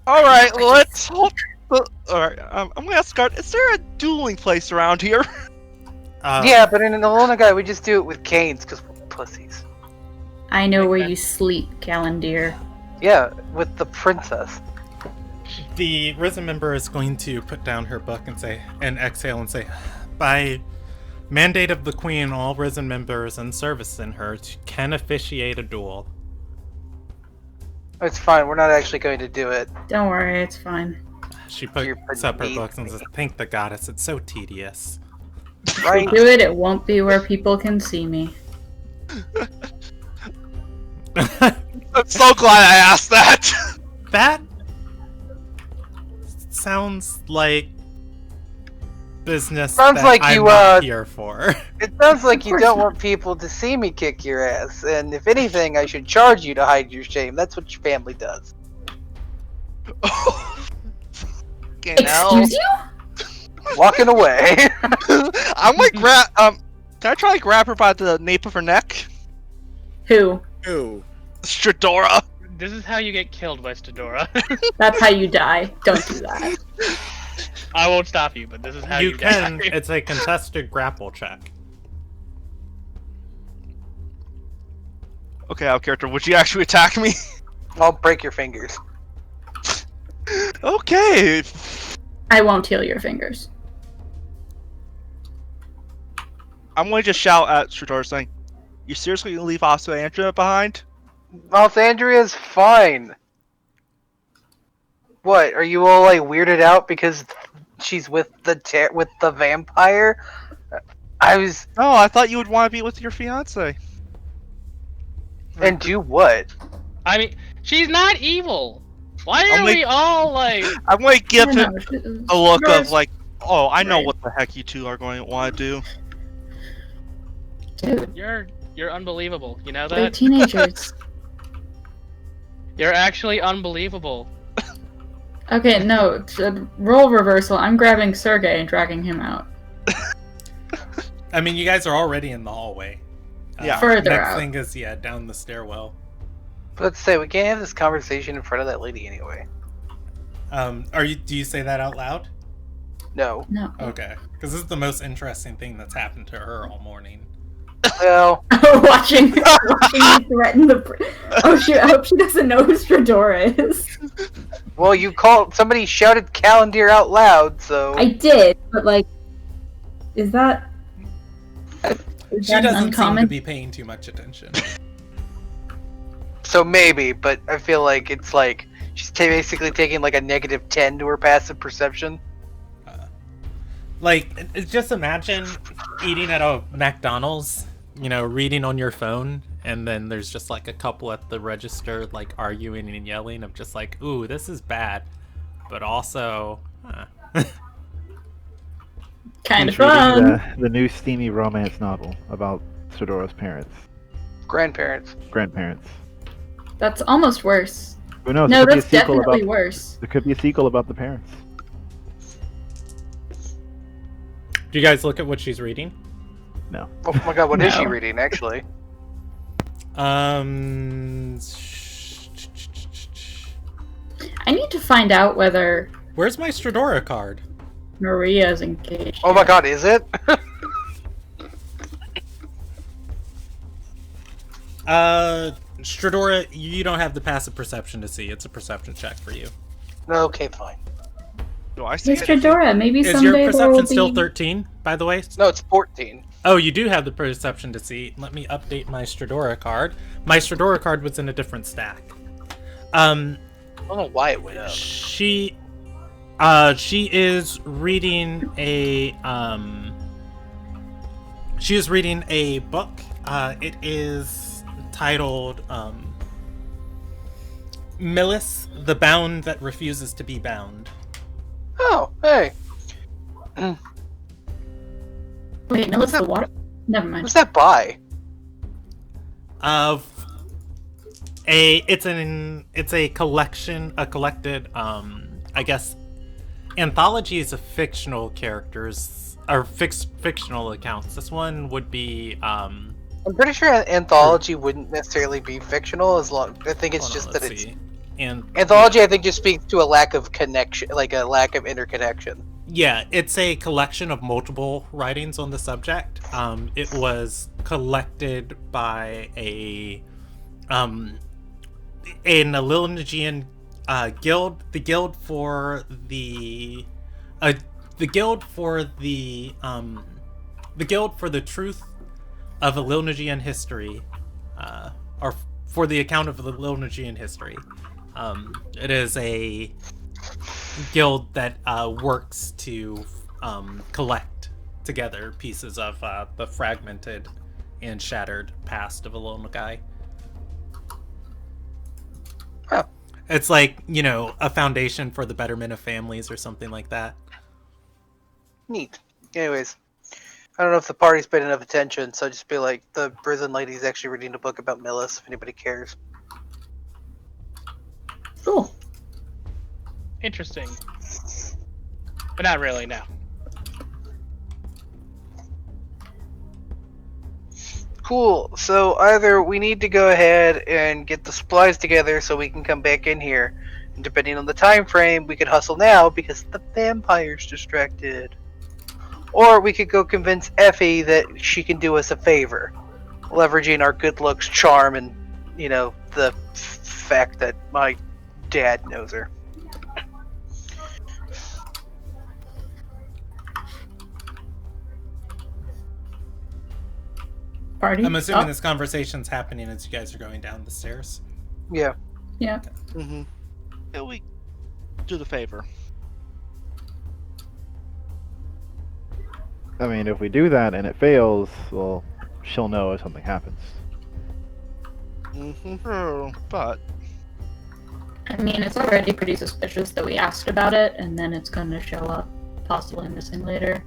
Alright, let's hold. Alright, I'm gonna ask Guard, is there a dueling place around here? Yeah, but in the Lona Guy, we just do it with canes, because we're pussies. I know where you sleep, Calendir. Yeah, with the princess. The Risen member is going to put down her book and say, and exhale and say, By mandate of the Queen, all risen members and service in her can officiate a duel. It's fine. We're not actually going to do it. Don't worry, it's fine. She You're puts up her beneath books and says, "Thank the goddess, it's so tedious." Right? Do it, it won't be where people can see me. I'm so glad I asked that. That sounds like business Sounds that like I'm you, not here for. It sounds like you course don't not. want people to see me kick your ass, and if anything, I should charge you to hide your shame. That's what your family does. Fucking hell. Excuse you? Walking away. I'm like grab. Can I try to grab her by the nape of her neck? Who? Ew. Stradora. This is how you get killed by Stadora. That's how you die. Don't do that. I won't stop you, but this is how you, You can. die. It's a contested grapple check. Okay, out of character. Would you actually attack me? I'll break your fingers. Okay. I won't heal your fingers. I'm going to just shout at Stradora saying, "You seriously gonna leave Andrea behind?" Alexandria's fine. What? Are you all like weirded out because she's with the vampire? I was. No, I thought you would want to be with your fiance. And do what? I mean, she's not evil. Why I'll are make- we all like? I'm going to give I him don't know. a look Yours- of like, "Oh, I know Right. what the heck you two are going to want to do." Dude, You're unbelievable. You know they're that? teenagers. You're actually unbelievable. Okay, no, role reversal. I'm grabbing Sergey and dragging him out. I mean, you guys are already in the hallway. Yeah. Further Next out. thing is, down the stairwell. Let's say we can't have this conversation in front of that lady anyway. Do you say that out loud? No. No. Okay. Because this is the most interesting thing that's happened to her all morning. Well, watching me threaten the. Oh shoot! I hope she doesn't know who Stradora is. well, somebody shouted Calendar out loud, so I did, but like, is that? Is She that doesn't seem uncommon? to be paying too much attention. so maybe. But I feel like it's like she's basically taking like a -10 to her passive perception. Just imagine eating at a McDonald's, reading on your phone, and then there's just like a couple at the register, like arguing and yelling of just like, "Ooh, this is bad," but also, Kind of He's reading fun. The new steamy romance novel about Stradora's parents, Grandparents. grandparents. That's almost worse. Who knows? No, there could be a that's sequel definitely about. worse. There could be a sequel about the parents. do you guys look at what she's reading? No. Oh my god, what is she No. reading actually? Um, I need to find out whether where's my Stradora card? Maria's engaged. Oh my god, is it? Stradora, you don't have the passive perception to see. It's a perception check for you. Okay, fine. Do I see Mr. it? Dora, maybe Is someday your there will perception be... still 13, by the way? No, it's 14. Oh, you do have the perception to see. Let me update my Stradora card. My Stradora card was in a different stack. I don't know why it went up. She is reading a book. It is titled Millis, the Bound That Refuses to Be Bound. Oh, hey. Wait, no, it's the water. Never mind. Who's that by? It's a collected I guess anthologies of fictional characters or fictional accounts. This one would be I'm pretty sure an anthology wouldn't necessarily be fictional as long. I think it's hold just on, that let's it's see. And anthology. I think just speaks to a lack of connection, like a lack of interconnection. yeah, it's a collection of multiple writings on the subject. It was collected by an Ilderon guild, the guild for the the guild for the truth of Ililnagian history, or for the account of Ililnagian history. It is a guild that works to collect together pieces of the fragmented and shattered past of Ililnagai. Oh. It's like, a foundation for the betterment of families or something like that. Neat. Anyways, I don't know if the party's paid enough attention, so just be like, the prison lady's actually reading a book about Millis, if anybody cares. Cool. Interesting. But not really, no. Cool. So either we need to go ahead and get the supplies together so we can come back in here, and depending on the time frame, we could hustle now because the vampire's distracted. Or we could go convince Effie that she can do us a favor, leveraging our good looks, charm, and, the fact that my dad knows her. Party? I'm assuming Oh, this conversation's happening as you guys are going down the stairs. Yeah. yeah. Mm-hmm. Yeah, we do the favor. I mean, if we do that and it fails, well, she'll know if something happens. Mm-hmm. True, but I mean, it's already pretty suspicious that we asked about it, and then it's going to show up, possibly missing later.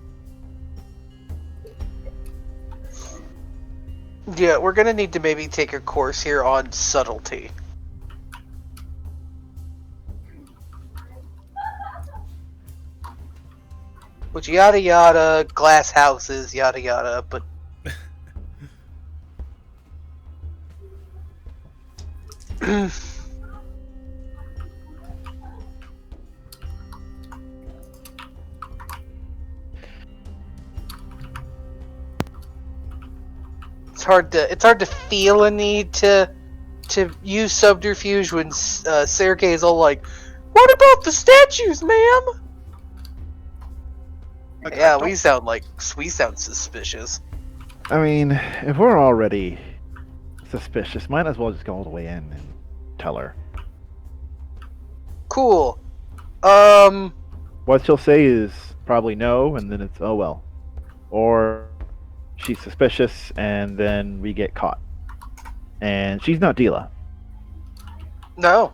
Yeah, we're gonna need to maybe take a course here on subtlety. Which yada yada, glass houses, yada yada, but it's hard to feel a need to use subterfuge when Sergei is all like, "What about the statues, ma'am?" Yeah, we sound suspicious. I mean, if we're already suspicious, might as well just go all the way in and tell her. Cool. What she'll say is probably no, and then it's oh well. Or she's suspicious, and then we get caught. And she's not Dila. No,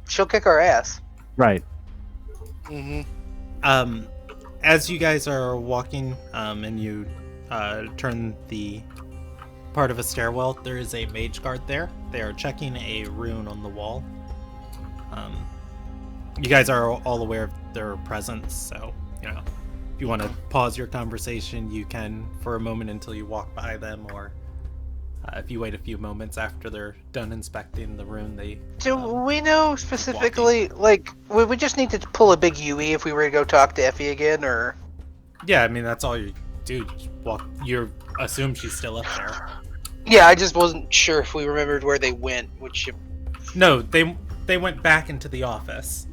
she'll kick our ass. Right. Mm-hmm. As you guys are walking, and you turn the part of a stairwell, there is a mage guard there. They are checking a rune on the wall. You guys are all aware of their presence, so, if you want to pause your conversation, you can for a moment until you walk by them, or if you wait a few moments after they're done inspecting the rune, they... Do we know specifically, would we just need to pull a big UE if we were to go talk to Effie again, or...? Yeah, I mean, that's all you do. You assume she's still up there. Yeah, I just wasn't sure if we remembered where they went, which... No, they went back into the office.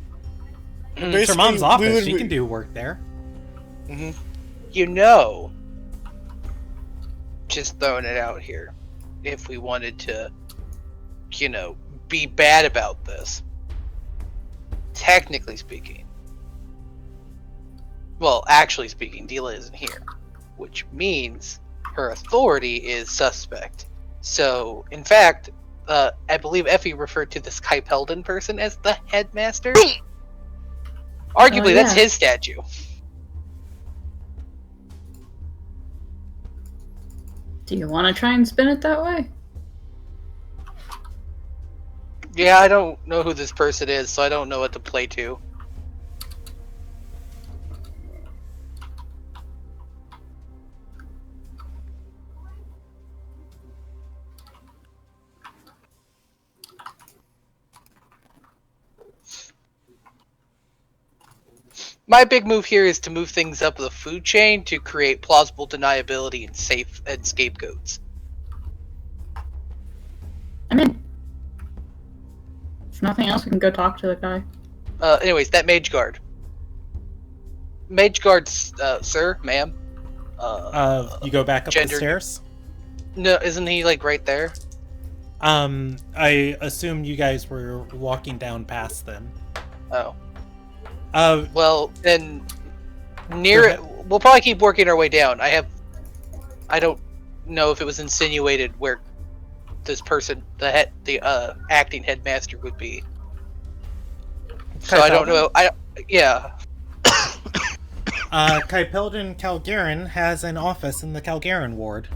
It's her Basically, mom's office. would- She can do work there. Mm-hmm. Just throwing it out here, if we wanted to, be bad about this, technically speaking, well, actually speaking, Dila isn't here, which means her authority is suspect. So, in fact, I believe Effie referred to this Kypeldon person as the headmaster. Arguably, that's yeah. his statue. Do you want to try and spin it that way? Yeah, I don't know who this person is, so I don't know what to play to. My big move here is to move things up the food chain to create plausible deniability and scapegoats. I'm in. If nothing else, we can go talk to the guy. Anyways, that mage guard. Mage guard, sir, ma'am. You go back up the gender- stairs. No, isn't he like right there? I assume you guys were walking down past them. Oh, Uh, then Go near ahead. it. We'll probably keep working our way down. I don't know if it was insinuated where this person, the acting headmaster, would be. So I don't know. Yeah. Kypeldon Calgarin has an office in the Calgarin ward.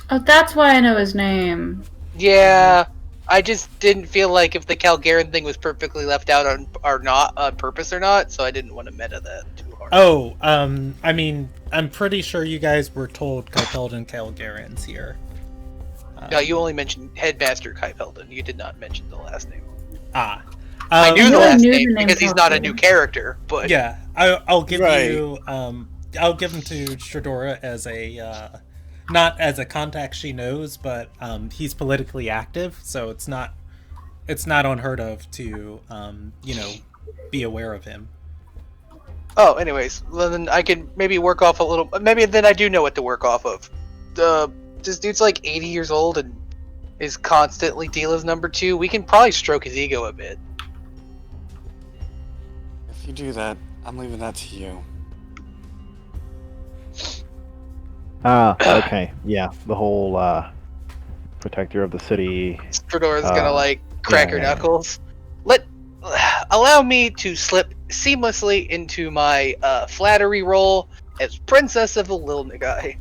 Oh, that's why I know his name. Yeah, I just didn't feel like if the Calgarin thing was perfectly left out on purpose or not, so I didn't want to meta that too hard. Oh, I mean, I'm pretty sure you guys were told Kypeldon Calgarin's here. No, you only mentioned Headmaster Kypeldon. You did not mention the last name. Ah. I knew the I last knew the name name because he's not a Calgarin. new character, but Yeah, I'll give Right. you, I'll give him to Shadora as a, not as a contact she knows, but, he's politically active, so it's not unheard of to, be aware of him. Oh, anyways, well, then I can maybe work off a little. Maybe then I do know what to work off of. This dude's like 80 years old and is constantly Dila's number 2. We can probably stroke his ego a bit. If you do that, I'm leaving that to you. Okay. Yeah, the whole protector of the city. Fedora's gonna like crack her yeah. knuckles. Allow me to slip seamlessly into my flattery role as Princess of the Lil Nagai.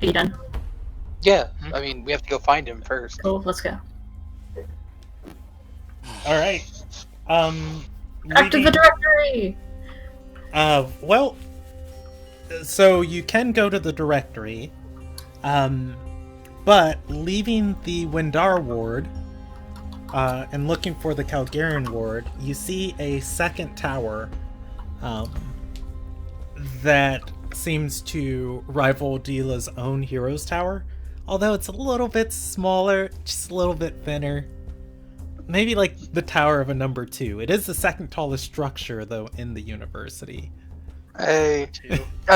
Are you done? Yeah, I mean we have to go find him first. Cool, let's go. All right. Back to the leading- directory! Well, so you can go to the directory, but leaving the Windar ward, and looking for the Calgarian ward, you see a second tower, that seems to rival Dila's own Heroes Tower, although it's a little bit smaller, just a little bit thinner. Maybe like the tower of a number 2. It is the second tallest structure, though, in the university. I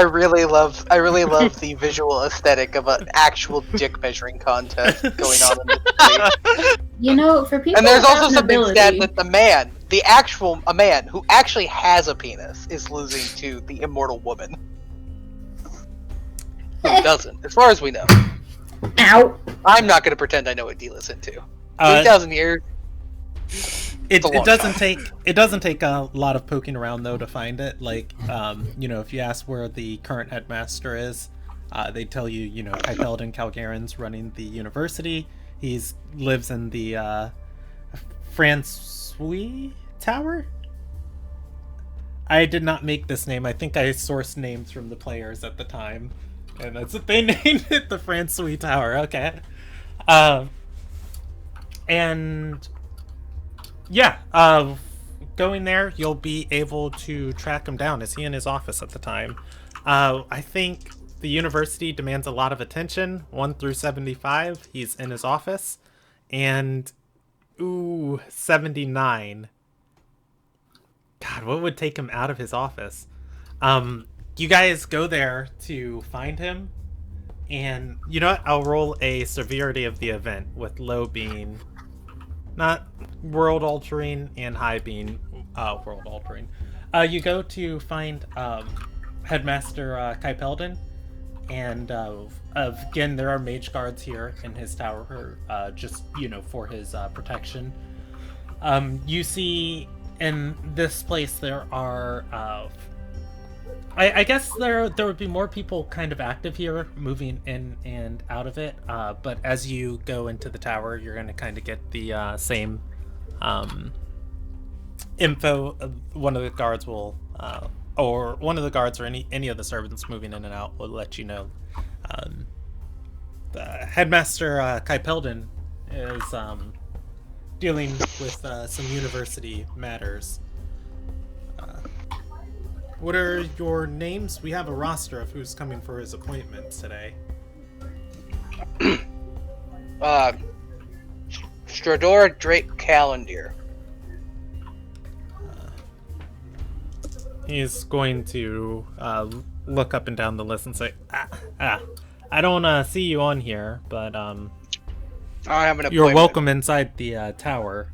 really love the visual aesthetic of an actual dick measuring contest going on in this place. You know, for people And there's who have also an something ability, sad that a man who actually has a penis is losing to the immortal woman. Who doesn't, as far as we know. Ow! I'm not going to pretend I know what Dila's into. Uh, 3,000 years. It a long doesn't take a lot of poking around though to find it. Like, if you ask where the current headmaster is, they tell you, Kypeldon Calgarin's running the university. He's lives in the Francois Tower. I did not make this name. I think I sourced names from the players at the time, and that's what they named it, the Francois Tower. Okay, and. Yeah, going there, you'll be able to track him down. Is he in his office at the time? I think the university demands a lot of attention. 1 through 75, he's in his office. And, 79. God, what would take him out of his office? You guys go there to find him. And, you know what? I'll roll a severity of the event, with low being... not world-altering and high being world-altering. You go to find Headmaster Kypeldon, and again, there are mage guards here in his tower, just, for his protection. You see in this place there are... I guess there would be more people kind of active here, moving in and out of it. But as you go into the tower, you're going to kind of get the same info. One of the guards will, or one of the guards or any of the servants moving in and out will let you know. The Headmaster Kypeldon is dealing with some university matters. What are your names? We have a roster of who's coming for his appointments today. Stradora Drake Calendar. He's going to look up and down the list and say, I don't see you on here, but I have an appointment. you're welcome inside the tower.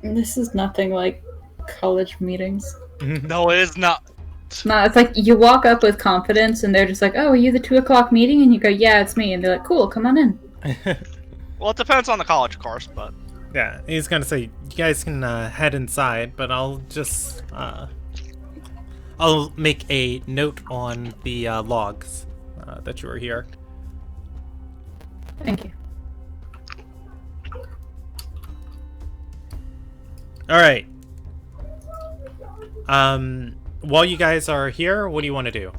This is nothing like college meetings. No, it is not. No, it's like you walk up with confidence and they're just like, oh, are you the 2 o'clock meeting? And you go, yeah, it's me. And they're like, cool, come on in. Well, it depends on the college, of course, but Yeah, he's gonna say, you guys can head inside, but I'll just, I'll make a note on the logs that you were here. Thank you. Alright. While you guys are here, what do you want to do?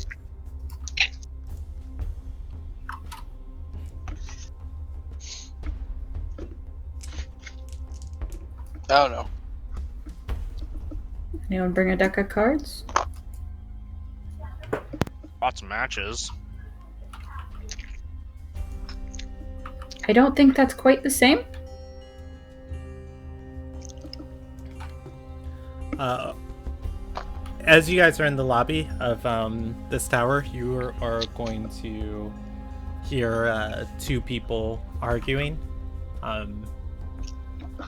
I don't know. Anyone bring a deck of cards? lots of matches. I don't think that's quite the same. As you guys are in the lobby of this tower, you are going to hear 2 people arguing.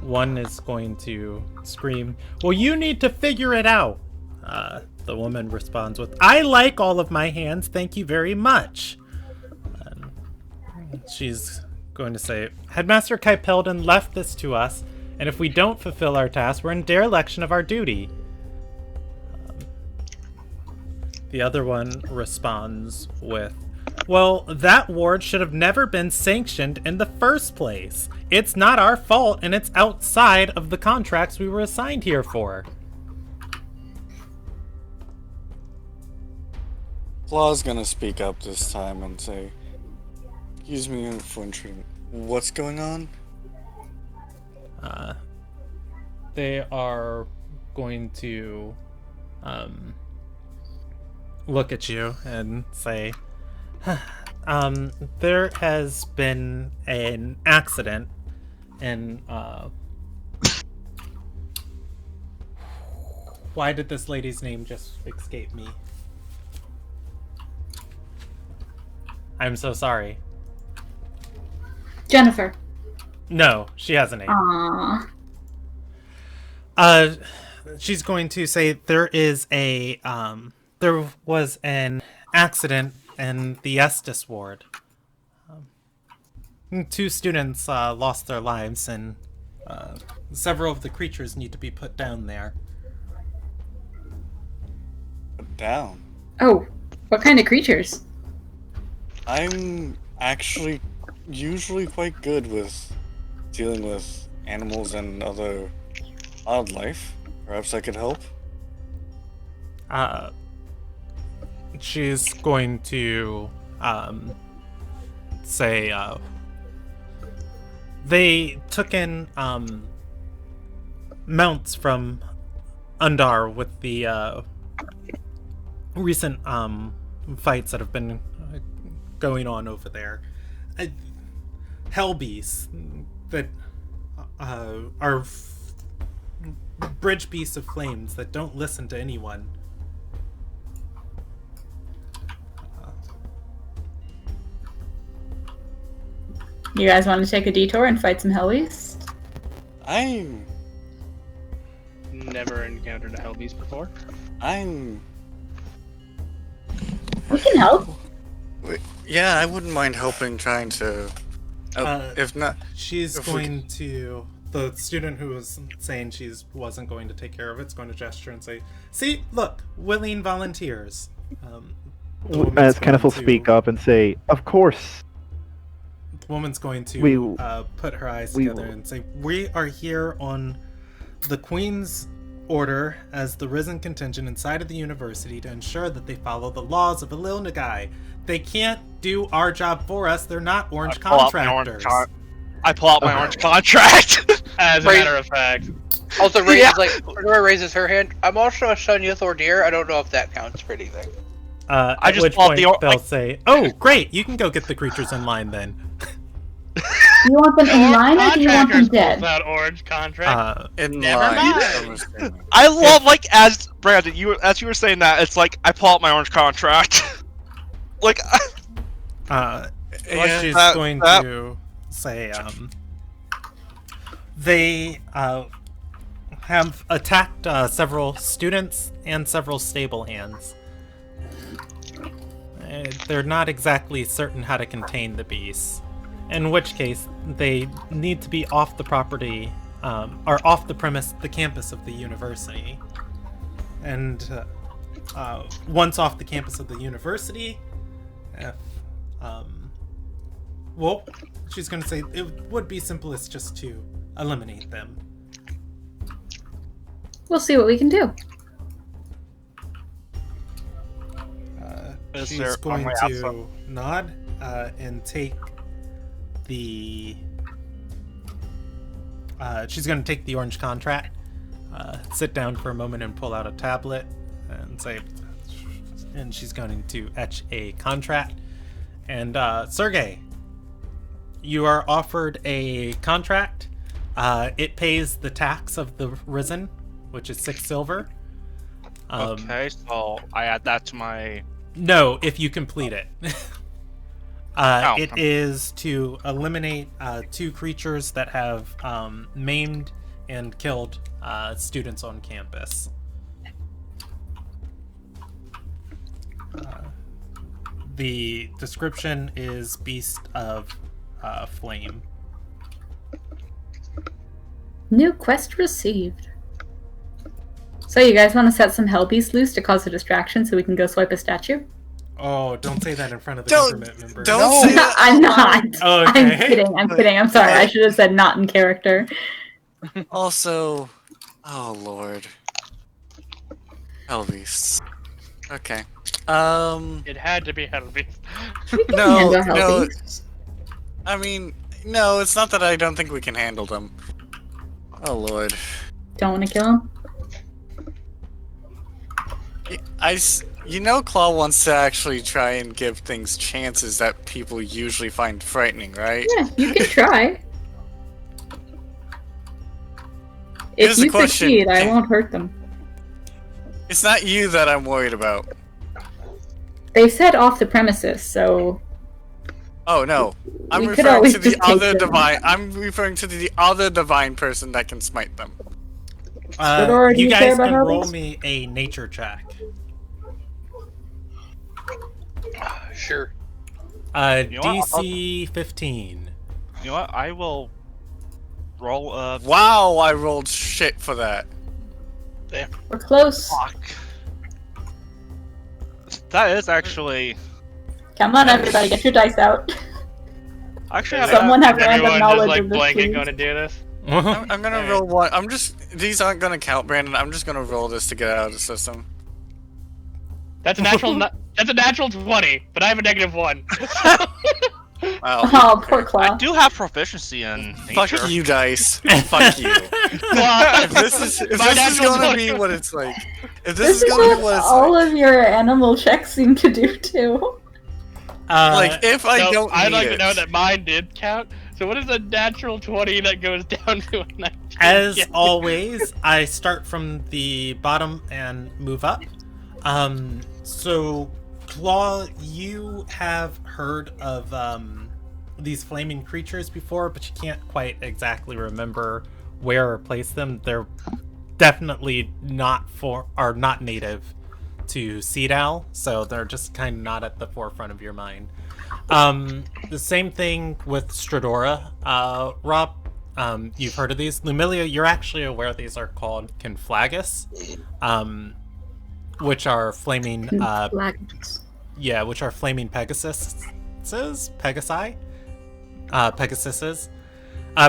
One is going to scream, "Well, you need to figure it out." The woman responds with, "I like all of my hands, thank you very much." She's going to say, "Headmaster Kaipeldon left this to us, and if we don't fulfill our task, we're in dereliction of our duty." The other one responds with, "Well, that ward should have never been sanctioned in the first place. It's not our fault, and it's outside of the contracts we were assigned here for." Claw's gonna speak up this time and say, "Excuse me for intruding. What's going on?" They are going to look at you and say, there has been an accident and why did this lady's name just escape me? I'm so sorry. Jennifer. No, she has a name. Aww. She's going to say there was an accident in the Estes ward. 2 students lost their lives, and several of the creatures need to be put down there. Put down? Oh, what kind of creatures? I'm actually usually quite good with dealing with animals and other wildlife. Perhaps I could help? She's going to say they took in mounts from Undar with the recent fights that have been going on over there. Hell beasts that are bridge beasts of flames that don't listen to anyone. You guys want to take a detour and fight some Hellies? I'm Never encountered a Hellbeast before. We can help. Yeah, I wouldn't mind helping trying to... if not... She's going to... The student who was saying she wasn't going to take care of it's going to gesture and say, "See, look, willing volunteers." As Kenneth will speak up and say, "Of course." The woman's going to put her eyes together and say, "We are here on the Queen's order as the risen contingent inside of the university to ensure that they follow the laws of Ilil Nagai. They can't do our job for us. They're not orange contractors." I pull out my orange contract. As a matter of fact. Also, Fedora raises her hand. I'm also a Sonya Thordir. I don't know if that counts for anything. At just which pull out point the they'll say, "Oh, great! You can go get the creatures in line then." Do you want them in line or do you want them Contractors dead? pulls out orange contract. In Never line. mind. I'm assuming. I love like as Brandon, you were saying that it's like I pull out my orange contract. Like What Yeah, she's that- going that- to say, they have attacked several students and several stable hands. They're not exactly certain how to contain the beasts, in which case they need to be off the property, or off the premise, the campus of the university. And once off the campus of the university, if well, she's going to say it would be simplest just to eliminate them. We'll see what we can do. Is She's there- going am I to outside? nod and take the. She's going to take the orange contract, sit down for a moment and pull out a tablet and say, and she's going to etch a contract. And Sergey, you are offered a contract. It pays the tax of the risen, which is 6 silver. okay, so I add that to my. No, if you complete it. Oh. It is to eliminate 2 creatures that have maimed and killed students on campus. The description is Beast of Flame. New quest received. So you guys want to set some hell beasts loose to cause a distraction so we can go swipe a statue? Oh, don't say that in front of the Don't- government members. don't say that. I'm not. Oh, I'm okay. kidding. I'm kidding. I'm sorry. I should have said not in character. Also, oh lord, Elvis. Okay. It had to be Helvey. No, handle hell no. beasts. I mean, no. It's not that I don't think we can handle them. Oh lord. Don't want to kill him? You know, Claw wants to actually try and give things chances that people usually find frightening, right? Yeah, you can try. Here's If the you question. succeed, I won't hurt them. It's not you that I'm worried about. They said off the premises, so Oh no, I'm We could referring always to the just take other them. divine. I'm referring to the other divine person that can smite them. Fedora, do You you care guys about can roll hobbies? me a nature check. Sure. know what? DC 15. You know what? I will roll a. Wow, I rolled shit for that. we're close. Fuck. That is actually. Come on, everybody, get your dice out. Actually, Is I Someone have Is random everyone knowledge just like of this, blanket please. going to do this? I'm gonna Alright. roll one. I'm just. These aren't gonna count, Brandon. I'm just gonna roll this to get it out of the system. That's a natural. That's a natural 20, but I have a -1. Wow. Oh, poor I Claw. do have proficiency in Fuck nature. you, dice. Fuck you. If this is My natural gonna 20. be what it's like, if This is is gonna be what what it's all like, of your animal checks seem to do too. like if I So, don't I'd need like to it, know that mine did count. So what is a natural 20 that goes down to a 19? As Yeah. always, I start from the bottom and move up. So, Claw, you have heard of these flaming creatures before, but you can't quite exactly remember where or place them. They're definitely not not native to Seedal, so they're just kind of not at the forefront of your mind. The same thing with Stradora. Rob, you've heard of these. Lumilia, you're actually aware these are called Conflagus, which are flaming, Flagons. which are flaming Pegasus. Pegasi? Pegasuses?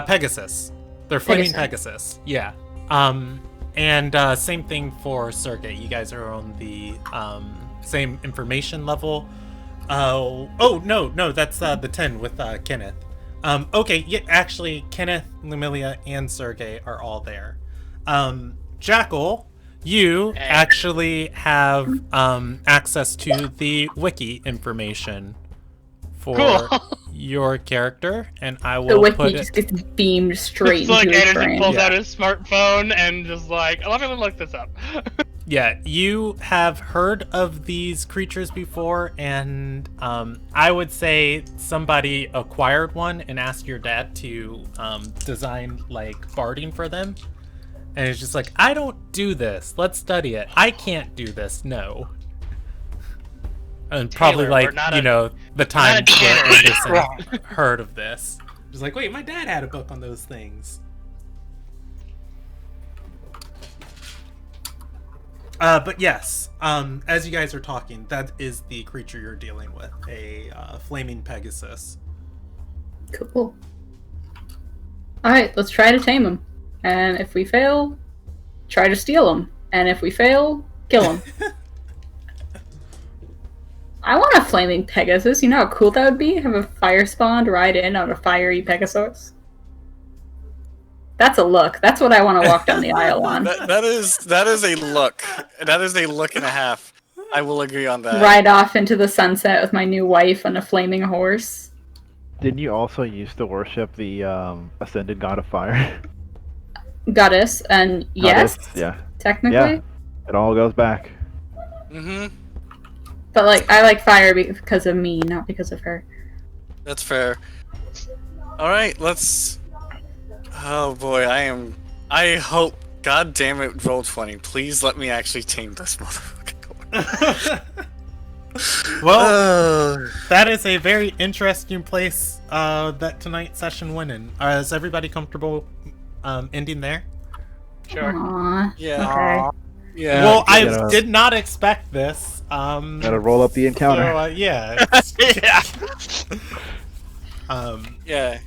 Pegasus. They're flaming Pegasus. Yeah. And same thing for Sergey. You guys are on the same information level. No, that's the 10 with Kenneth. Okay, yeah, actually, Kenneth, Lumilia, and Sergey are all there. Jackal, you actually have access to the wiki information for Cool. your character, and I The will wiki put just it. gets beamed straight It's like into his Anderson brain. pulls Yeah. out his smartphone and just like, let me look this up. Yeah, you have heard of these creatures before, and I would say somebody acquired one and asked your dad to design like barding for them. And it's just like, I don't do this. Let's study it. I can't do this. No. And probably Taylor, like, we're not you a- know, the time not a where janitor. Anderson heard of this. Just like, wait, my dad had a book on those things. But yes, as you guys are talking, that is the creature you're dealing with, a flaming Pegasus. Cool. Alright, let's try to tame him. And if we fail, try to steal him. And if we fail, kill him. I want a flaming Pegasus. You know how cool that would be? Have a fire spawn ride in on a fiery Pegasus. That's a look. That's what I want to walk down the aisle on. That is a look. That is a look and a half. I will agree on that. Ride off into the sunset with my new wife on a flaming horse. Didn't you also used to worship the ascended god of fire? Goddess, and yes, Goddess, yeah. technically. Yeah. It all goes back. Mm-hmm. But like, I like fire because of me, not because of her. That's fair. All right, let's. Oh boy, I hope. God damn it, Roll20. Please let me actually tame this motherfucker. Well, that is a very interesting place that tonight's session went in. Is everybody comfortable ending there? Sure. Aww. Yeah. Okay. Yeah. Well, I gotta- did not expect this. Gotta roll up the encounter. So, yeah. Yeah. Yeah.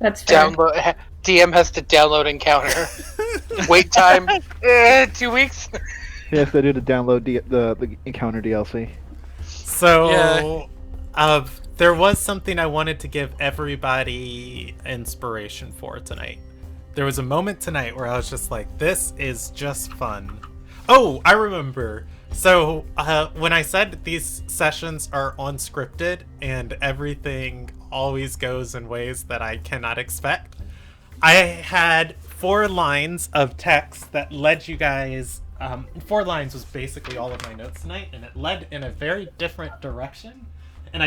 That's fair. Download. DM has to download Encounter. Wait time 2 weeks. He has to do to download the encounter DLC. So, there was something I wanted to give everybody inspiration for tonight. There was a moment tonight where I was just like, this is just fun. Oh, I remember. So, when I said these sessions are unscripted and everything always goes in ways that I cannot expect, I had 4 lines of text that led you guys. 4 lines was basically all of my notes tonight, and it led in a very different direction. And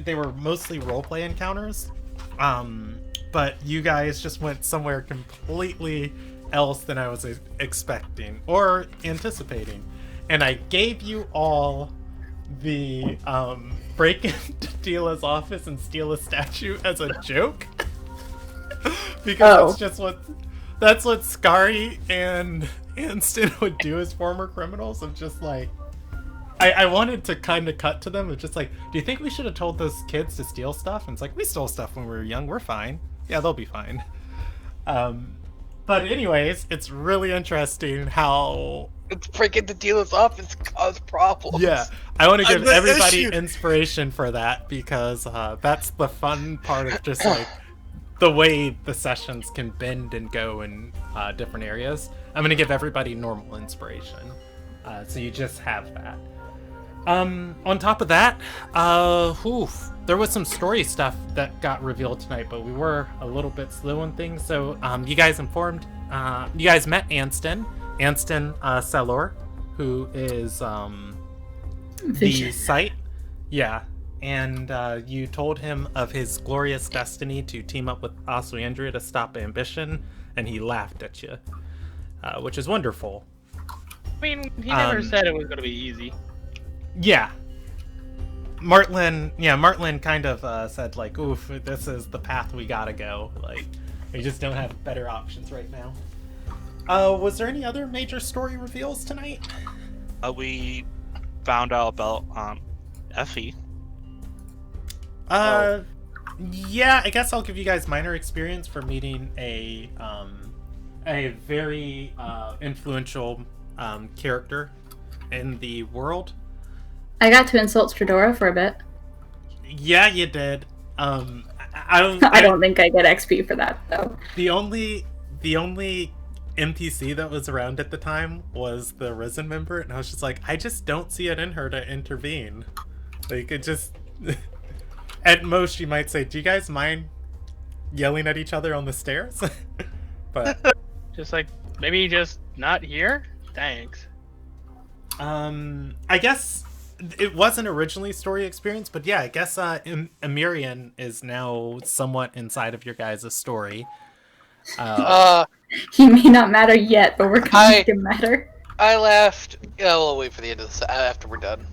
they were mostly roleplay encounters. But you guys just went somewhere completely else than I was expecting or anticipating. And I gave you all the break into Tila's office and steal a statue as a joke. Because that's what Skari and Anston would do as former criminals, of just like, I wanted to kind of cut to them of just like, do you think we should have told those kids to steal stuff? And it's like, we stole stuff when we were young, we're fine. Yeah, they'll be fine. But anyways, it's really interesting how... It's breaking the dealer's office cause problems. Yeah, I want to give The everybody issue- inspiration for that, because that's the fun part of just like the way the sessions can bend and go in different areas. I'm going to give everybody normal inspiration, so you just have that. On top of that, there was some story stuff that got revealed tonight, but we were a little bit slow on things. So you guys met Anston Sellor, who is the Vicious. site. Yeah. And you told him of his glorious destiny to team up with Asuyandria to stop ambition, and he laughed at you, which is wonderful. I mean, he never said it was going to be easy. Yeah. Martlin kind of said, like, oof, this is the path we gotta go. Like, we just don't have better options right now. Was there any other major story reveals tonight? We found out about Effie. Yeah, I guess I'll give you guys minor experience for meeting a very influential character in the world. I got to insult Stradora for a bit. Yeah, you did. I don't think I get XP for that though. The only NPC that was around at the time was the Risen member, and I was just like, I just don't see it in her to intervene. Like, it just... At most, you might say, "Do you guys mind yelling at each other on the stairs?" But Just like, maybe just not here? Thanks. I guess it wasn't originally story experience, but yeah, I guess Emirian is now somewhat inside of your guys' story. He may not matter yet, but we're gonna make him matter. I left. We'll wait for the end of this after we're done.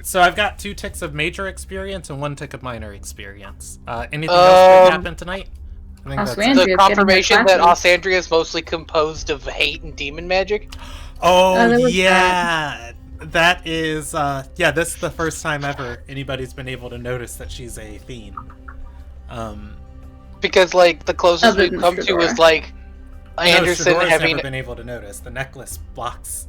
So I've got 2 ticks of major experience and 1 tick of minor experience. Anything else that happened tonight? I think that's it. The confirmation that Osandria is mostly composed of hate and demon magic. Oh yeah, that is this is the first time ever anybody's been able to notice that she's a fiend. Because like the closest we've come to is like Anderson having never been able to notice. The necklace blocks.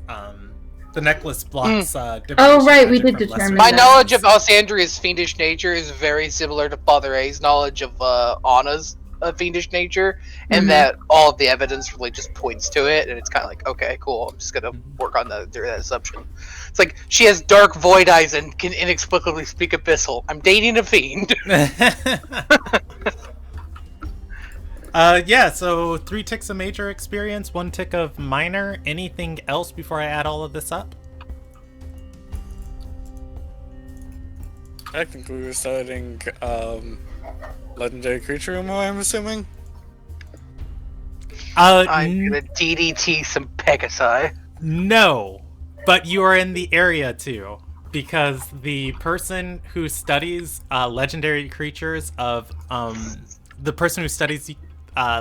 The necklace blocks. Oh right, we did determine. My knowledge of Osandria's fiendish nature is very similar to Father A's knowledge of Anna's fiendish nature, and that all of the evidence really just points to it, and it's kind of like, okay, cool. I'm just gonna work on that assumption. It's like she has dark void eyes and can inexplicably speak abyssal. I'm dating a fiend. So 3 ticks of major experience, 1 tick of minor. Anything else before I add all of this up? I think we were starting legendary creature room, I'm assuming. I'm gonna DDT some Pegasi. No, but you are in the area too, because the person who studies legendary creatures of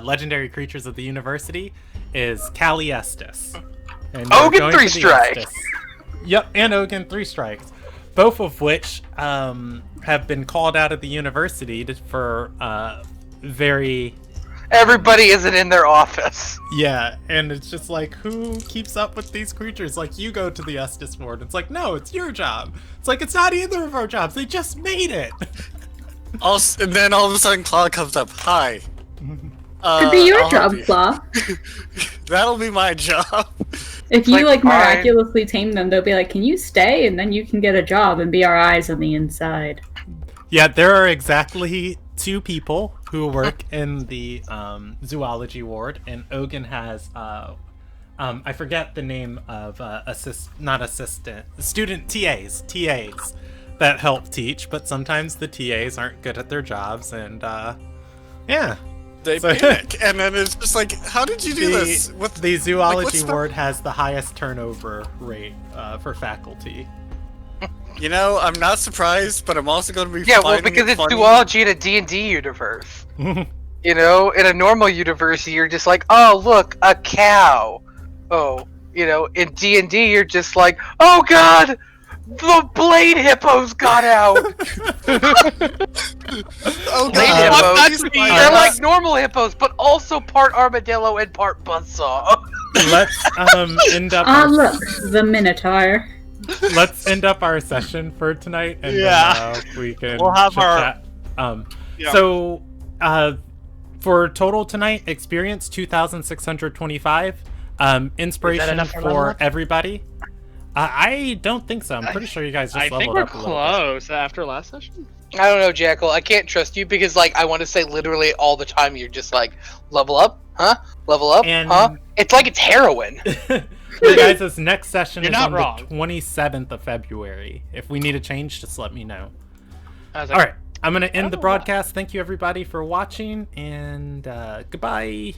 legendary creatures of the university is Callie Estes. And Ogun 3 strikes. Yep, and Ogun 3 strikes. Both of which have been called out of the university for very... Everybody isn't in their office. Yeah, and it's just like, who keeps up with these creatures? Like, you go to the Estes Ward. It's like, no, it's your job. It's like, it's not either of our jobs. They just made it. And then all of a sudden, Claw comes up. Hi. Could be your job, Claw. That'll be my job. If you miraculously tame them, they'll be like, "Can you stay?" And then you can get a job and be our eyes on the inside. Yeah, there are exactly 2 people who work in the zoology ward, and Ogun has I forget the name of student TAs that help teach, but sometimes the TAs aren't good at their jobs, and they panic, and then it's just like, how did you do this? The zoology ward has the highest turnover rate for faculty. You know, I'm not surprised, but I'm also going to be because it's zoology in a D&D universe. You know, in a normal universe, you're just like, oh, look, a cow. Oh, you know, in D&D, you're just like, oh god, the blade hippos got out. Oh god, they're like normal hippos, but also part armadillo and part buzzsaw. Let's end up. Look, the Minotaur. Let's end up our session for tonight, and we'll have our. So, for total tonight experience 2,625. Inspiration for everybody. I don't think so. I'm pretty sure you guys just leveled up a little bit. I think we're close after last session. I don't know, Jackal. I can't trust you because, like, I want to say literally all the time you're just like, level up, huh? Level up, huh? It's like it's heroin. You guys, this next session is on wrong. the 27th of February. If we need a change, just let me know. All right, I'm going to end the broadcast. Thank you, everybody, for watching, and goodbye.